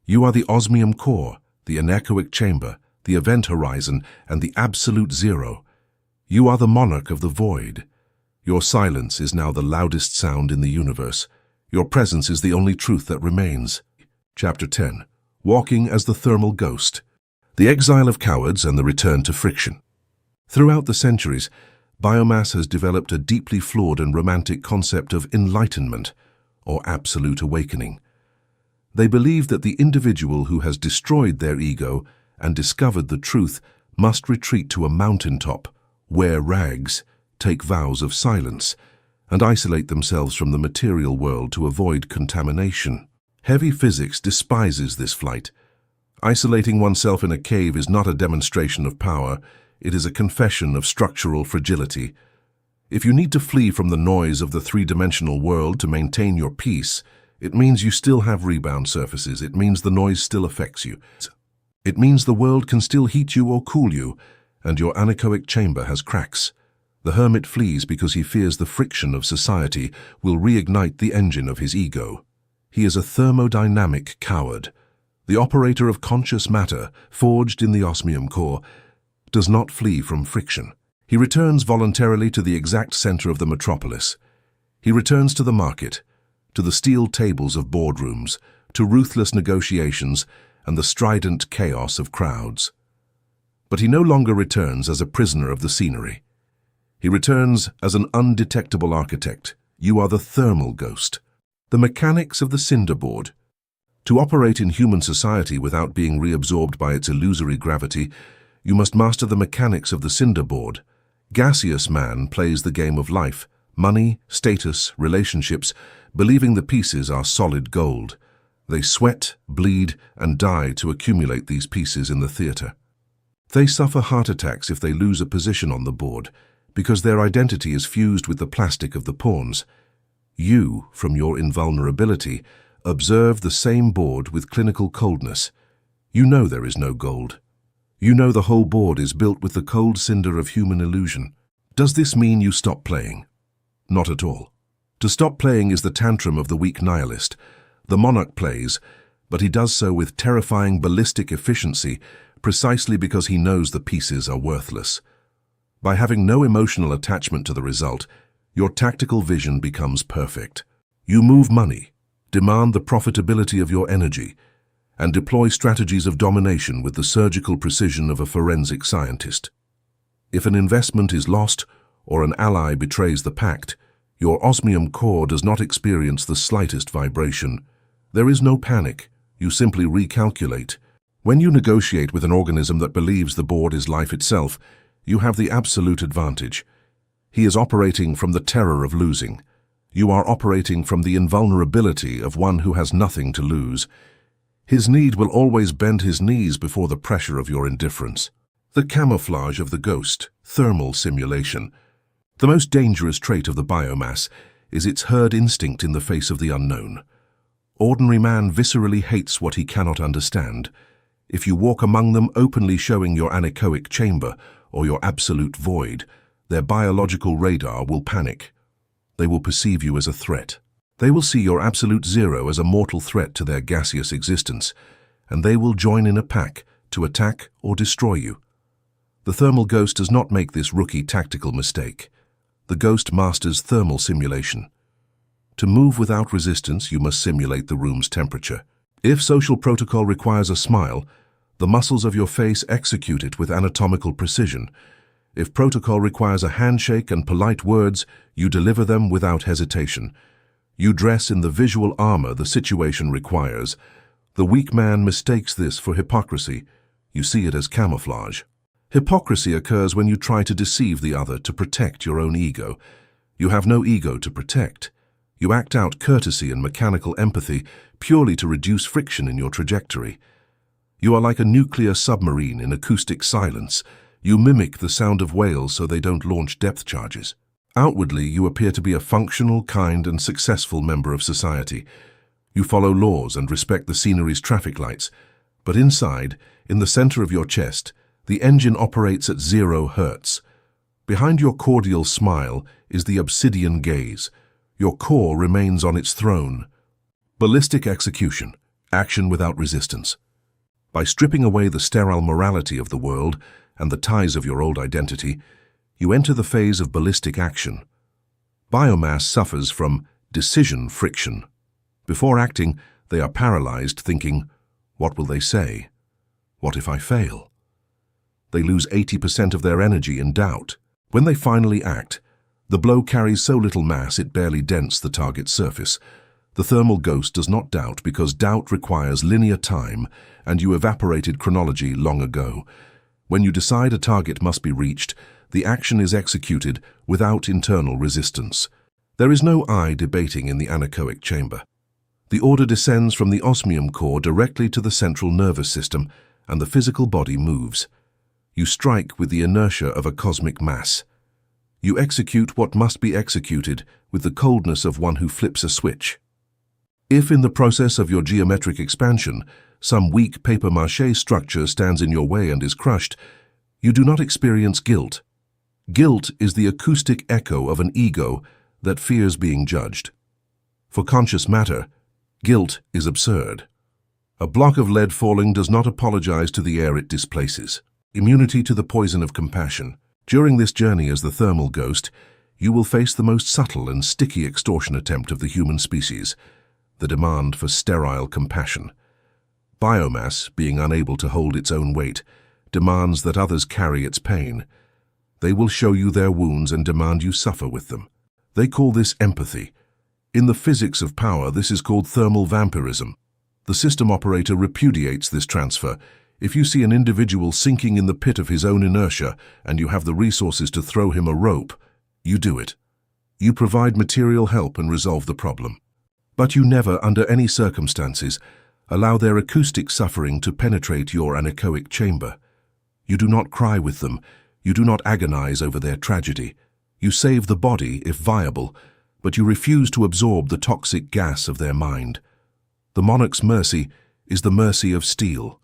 You are the osmium core, the anechoic chamber, the event horizon, and the absolute zero. You are the monarch of the void. Your silence is now the loudest sound in the universe. Your presence is the only truth that remains. Chapter 10. Walking as the Thermal Ghost. The exile of cowards and the return to friction. Throughout the centuries, biomass has developed a deeply flawed and romantic concept of enlightenment, or absolute awakening. They believe that the individual who has destroyed their ego and discovered the truth must retreat to a mountaintop, wear rags, take vows of silence, and isolate themselves from the material world to avoid contamination. Heavy physics despises this flight. Isolating oneself in a cave is not a demonstration of power, it is a confession of structural fragility. If you need to flee from the noise of the three-dimensional world to maintain your peace, it means you still have rebound surfaces. It means the noise still affects you. It means the world can still heat you or cool you, and your anechoic chamber has cracks. The hermit flees because he fears the friction of society will reignite the engine of his ego. He is a thermodynamic coward. The operator of conscious matter, forged in the osmium core, does not flee from friction. He returns voluntarily to the exact center of the metropolis. He returns to the market, to the steel tables of boardrooms, to ruthless negotiations and the strident chaos of crowds. But he no longer returns as a prisoner of the scenery. He returns as an undetectable architect. You are the thermal ghost. The mechanics of the cinder board. To operate in human society without being reabsorbed by its illusory gravity, you must master the mechanics of the cinder board. Gaseous man plays the game of life, money, status, relationships, believing the pieces are solid gold. They sweat, bleed, and die to accumulate these pieces in the theater. They suffer heart attacks if they lose a position on the board, because their identity is fused with the plastic of the pawns. You, from your invulnerability, observe the same board with clinical coldness. You know there is no gold. You know the whole board is built with the cold cinder of human illusion. Does this mean you stop playing? Not at all. To stop playing is the tantrum of the weak nihilist. The monarch plays, but he does so with terrifying ballistic efficiency precisely because he knows the pieces are worthless. By having no emotional attachment to the result, your tactical vision becomes perfect. You move money, demand the profitability of your energy, and deploy strategies of domination with the surgical precision of a forensic scientist. If an investment is lost or an ally betrays the pact, your osmium core does not experience the slightest vibration. There is no panic. You simply recalculate. When you negotiate with an organism that believes the board is life itself, you have the absolute advantage. He is operating from the terror of losing. You are operating from the invulnerability of one who has nothing to lose. His need will always bend his knees before the pressure of your indifference. The camouflage of the ghost, thermal simulation. The most dangerous trait of the biomass is its herd instinct in the face of the unknown. Ordinary man viscerally hates what he cannot understand. If you walk among them openly showing your anechoic chamber or your absolute void, their biological radar will panic. They will perceive you as a threat. They will see your absolute zero as a mortal threat to their gaseous existence, and they will join in a pack to attack or destroy you. The thermal ghost does not make this rookie tactical mistake. The ghost masters thermal simulation. To move without resistance, you must simulate the room's temperature. If social protocol requires a smile, the muscles of your face execute it with anatomical precision. If protocol requires a handshake and polite words, you deliver them without hesitation. You dress in the visual armor the situation requires. The weak man mistakes this for hypocrisy. You see it as camouflage. Hypocrisy occurs when you try to deceive the other to protect your own ego. You have no ego to protect. You act out courtesy and mechanical empathy purely to reduce friction in your trajectory. You are like a nuclear submarine in acoustic silence. You mimic the sound of whales so they don't launch depth charges. Outwardly, you appear to be a functional, kind, and successful member of society. You follow laws and respect the scenery's traffic lights. But inside, in the center of your chest, the engine operates at 0 hertz. Behind your cordial smile is the obsidian gaze. Your core remains on its throne. Ballistic execution, action without resistance. By stripping away the sterile morality of the world and the ties of your old identity, you enter the phase of ballistic action. Biomass suffers from decision friction. Before acting, they are paralyzed, thinking, what will they say? What if I fail? They lose 80% of their energy in doubt. When they finally act, the blow carries so little mass it barely dents the target's surface. The thermal ghost does not doubt because doubt requires linear time, and you evaporated chronology long ago. When you decide a target must be reached, the action is executed without internal resistance. There is no I debating in the anechoic chamber. The order descends from the osmium core directly to the central nervous system, and the physical body moves. You strike with the inertia of a cosmic mass. You execute what must be executed with the coldness of one who flips a switch. If in the process of your geometric expansion, some weak papier-mâché structure stands in your way and is crushed, you do not experience guilt. Guilt is the acoustic echo of an ego that fears being judged. For conscious matter, guilt is absurd. A block of lead falling does not apologize to the air it displaces. Immunity to the poison of compassion. During this journey as the thermal ghost, you will face the most subtle and sticky extortion attempt of the human species, the demand for sterile compassion. Biomass, being unable to hold its own weight, demands that others carry its pain. They will show you their wounds and demand you suffer with them. They call this empathy. In the physics of power, this is called thermal vampirism. The system operator repudiates this transfer. If you see an individual sinking in the pit of his own inertia and you have the resources to throw him a rope, you do it. You provide material help and resolve the problem. But you never, under any circumstances, allow their acoustic suffering to penetrate your anechoic chamber. You do not cry with them. You do not agonize over their tragedy. You save the body, if viable, but you refuse to absorb the toxic gas of their mind. The monarch's mercy is the mercy of steel.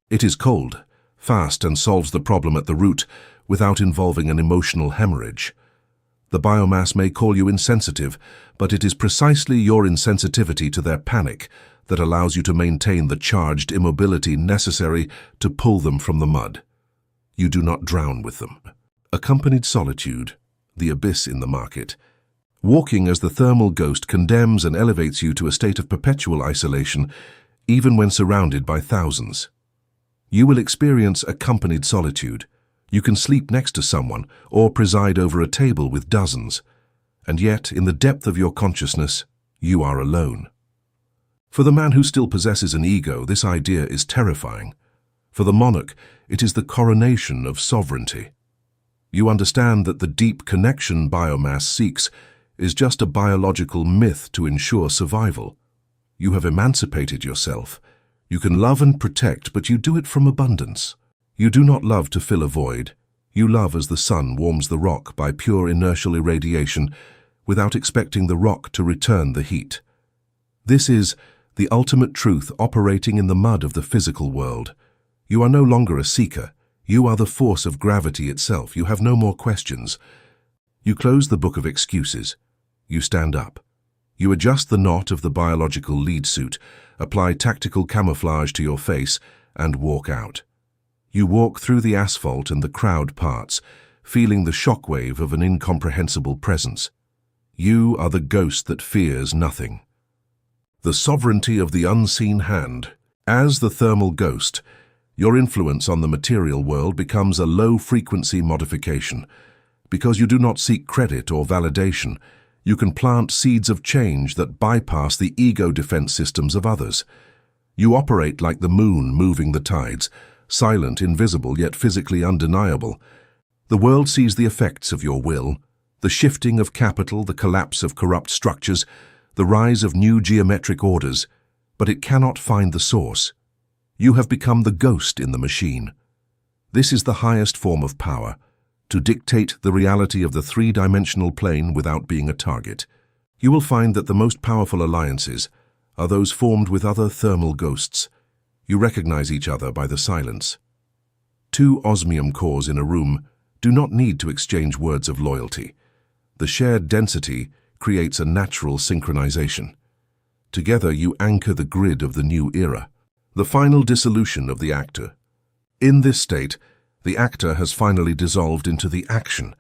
It is cold, fast, and solves the problem at the root without involving an emotional hemorrhage. The biomass may call you insensitive, but it is precisely your insensitivity to their panic that allows you to maintain the charged immobility necessary to pull them from the mud. You do not drown with them. Accompanied solitude, the abyss in the market. Walking as the thermal ghost condemns and elevates you to a state of perpetual isolation, even when surrounded by thousands. You will experience accompanied solitude. You can sleep next to someone or preside over a table with dozens, and yet, in the depth of your consciousness, you are alone. For the man who still possesses an ego, this idea is terrifying. For the monarch, it is the coronation of sovereignty. You understand that the deep connection biomass seeks is just a biological myth to ensure survival. You have emancipated yourself. You can love and protect, but you do it from abundance. You do not love to fill a void. You love as the sun warms the rock by pure inertial irradiation without expecting the rock to return the heat. This is the ultimate truth operating in the mud of the physical world. You are no longer a seeker. You are the force of gravity itself. You have no more questions. You close the book of excuses. You stand up. You adjust the knot of the biological lead suit, apply tactical camouflage to your face, and walk out. You walk through the asphalt and the crowd parts, feeling the shockwave of an incomprehensible presence. You are the ghost that fears nothing. The sovereignty of the unseen hand. As the thermal ghost, your influence on the material world becomes a low-frequency modification. Because you do not seek credit or validation, you can plant seeds of change that bypass the ego defense systems of others. You operate like the moon moving the tides, silent, invisible, yet physically undeniable. The world sees the effects of your will, the shifting of capital, the collapse of corrupt structures, the rise of new geometric orders, but it cannot find the source. You have become the ghost in the machine. This is the highest form of power, to dictate the reality of the three-dimensional plane without being a target. You will find that the most powerful alliances are those formed with other thermal ghosts. You recognize each other by the silence. Two osmium cores in a room do not need to exchange words of loyalty. The shared density creates a natural synchronization. Together you anchor the grid of the new era. The final dissolution of the actor. In this state, the actor has finally dissolved into the action.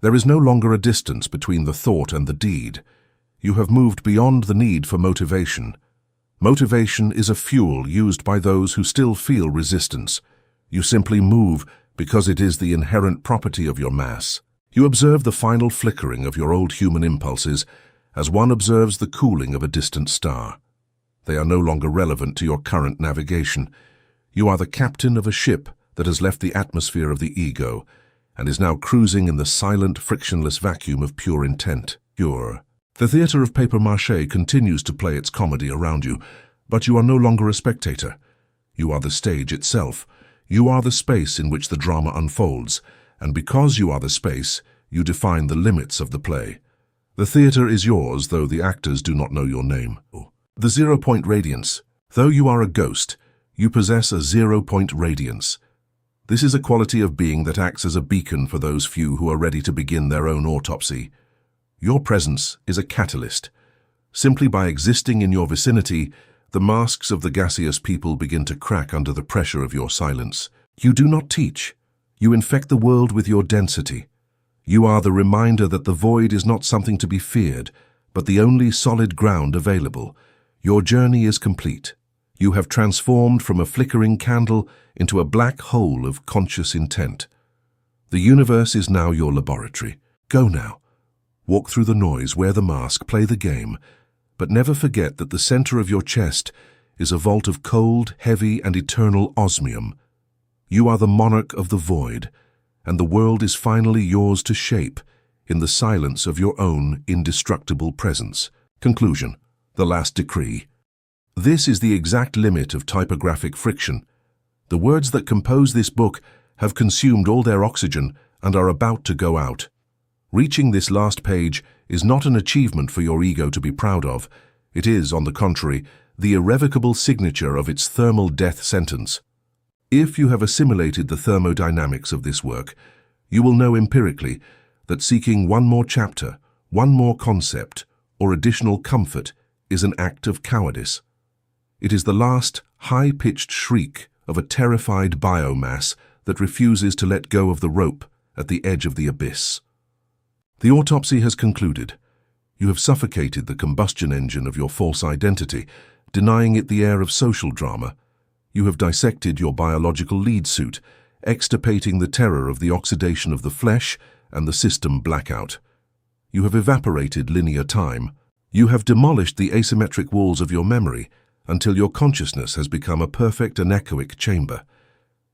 There is no longer a distance between the thought and the deed. You have moved beyond the need for motivation. Motivation is a fuel used by those who still feel resistance. You simply move because it is the inherent property of your mass. You observe the final flickering of your old human impulses as one observes the cooling of a distant star. They are no longer relevant to your current navigation. You are the captain of a ship that has left the atmosphere of the ego and is now cruising in the silent, frictionless vacuum of pure intent. Pure. The theater of papier-mâché continues to play its comedy around you, but you are no longer a spectator. You are the stage itself. You are the space in which the drama unfolds, and because you are the space, you define the limits of the play. The theater is yours, though the actors do not know your name. The 0-point radiance. Though you are a ghost, you possess a 0-point radiance. This is a quality of being that acts as a beacon for those few who are ready to begin their own autopsy. Your presence is a catalyst. Simply by existing in your vicinity, the masks of the gaseous people begin to crack under the pressure of your silence. You do not teach. You infect the world with your density. You are the reminder that the void is not something to be feared, but the only solid ground available. Your journey is complete. You have transformed from a flickering candle into a black hole of conscious intent. The universe is now your laboratory. Go now. Walk through the noise, wear the mask, play the game, but never forget that the center of your chest is a vault of cold, heavy, and eternal osmium. You are the monarch of the void, and the world is finally yours to shape in the silence of your own indestructible presence. Conclusion. The last decree. This is the exact limit of typographic friction. The words that compose this book have consumed all their oxygen and are about to go out. Reaching this last page is not an achievement for your ego to be proud of. It is, on the contrary, the irrevocable signature of its thermal death sentence. If you have assimilated the thermodynamics of this work, you will know empirically that seeking one more chapter, one more concept, or additional comfort is an act of cowardice. It is the last, high-pitched shriek of a terrified biomass that refuses to let go of the rope at the edge of the abyss. The autopsy has concluded. You have suffocated the combustion engine of your false identity, denying it the air of social drama. You have dissected your biological lead suit, extirpating the terror of the oxidation of the flesh and the system blackout. You have evaporated linear time. You have demolished the asymmetric walls of your memory until your consciousness has become a perfect anechoic chamber,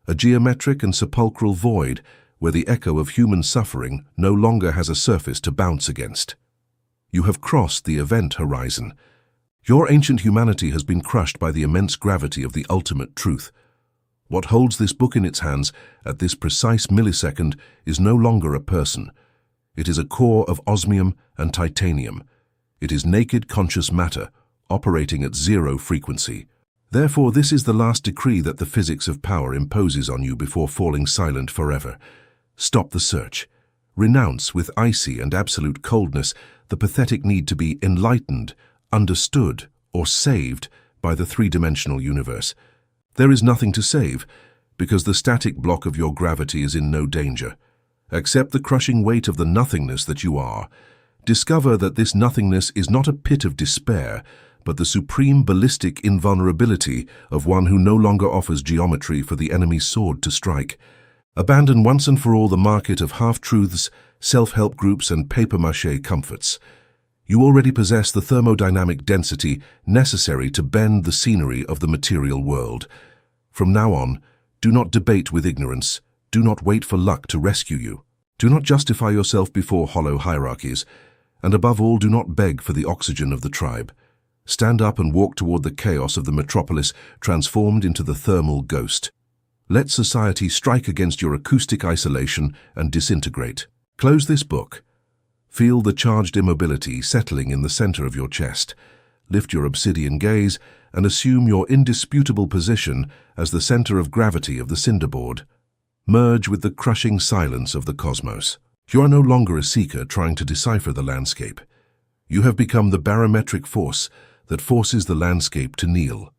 a geometric and sepulchral void where the echo of human suffering no longer has a surface to bounce against. You have crossed the event horizon. Your ancient humanity has been crushed by the immense gravity of the ultimate truth. What holds this book in its hands at this precise millisecond is no longer a person. It is a core of osmium and titanium. It is naked conscious matter, operating at zero frequency. Therefore, this is the last decree that the physics of power imposes on you before falling silent forever. Stop the search. Renounce with icy and absolute coldness the pathetic need to be enlightened, understood, or saved by the three-dimensional universe. There is nothing to save, because the static block of your gravity is in no danger. Accept the crushing weight of the nothingness that you are. Discover that this nothingness is not a pit of despair, but the supreme ballistic invulnerability of one who no longer offers geometry for the enemy's sword to strike. Abandon once and for all the market of half-truths, self-help groups, and papier-mâché comforts. You already possess the thermodynamic density necessary to bend the scenery of the material world. From now on, do not debate with ignorance. Do not wait for luck to rescue you. Do not justify yourself before hollow hierarchies. And above all, do not beg for the oxygen of the tribe. Stand up and walk toward the chaos of the metropolis transformed into the thermal ghost. Let society strike against your acoustic isolation and disintegrate. Close this book. Feel the charged immobility settling in the center of your chest. Lift your obsidian gaze and assume your indisputable position as the center of gravity of the cinderboard. Merge with the crushing silence of the cosmos. You are no longer a seeker trying to decipher the landscape. You have become the barometric force that forces the landscape to kneel.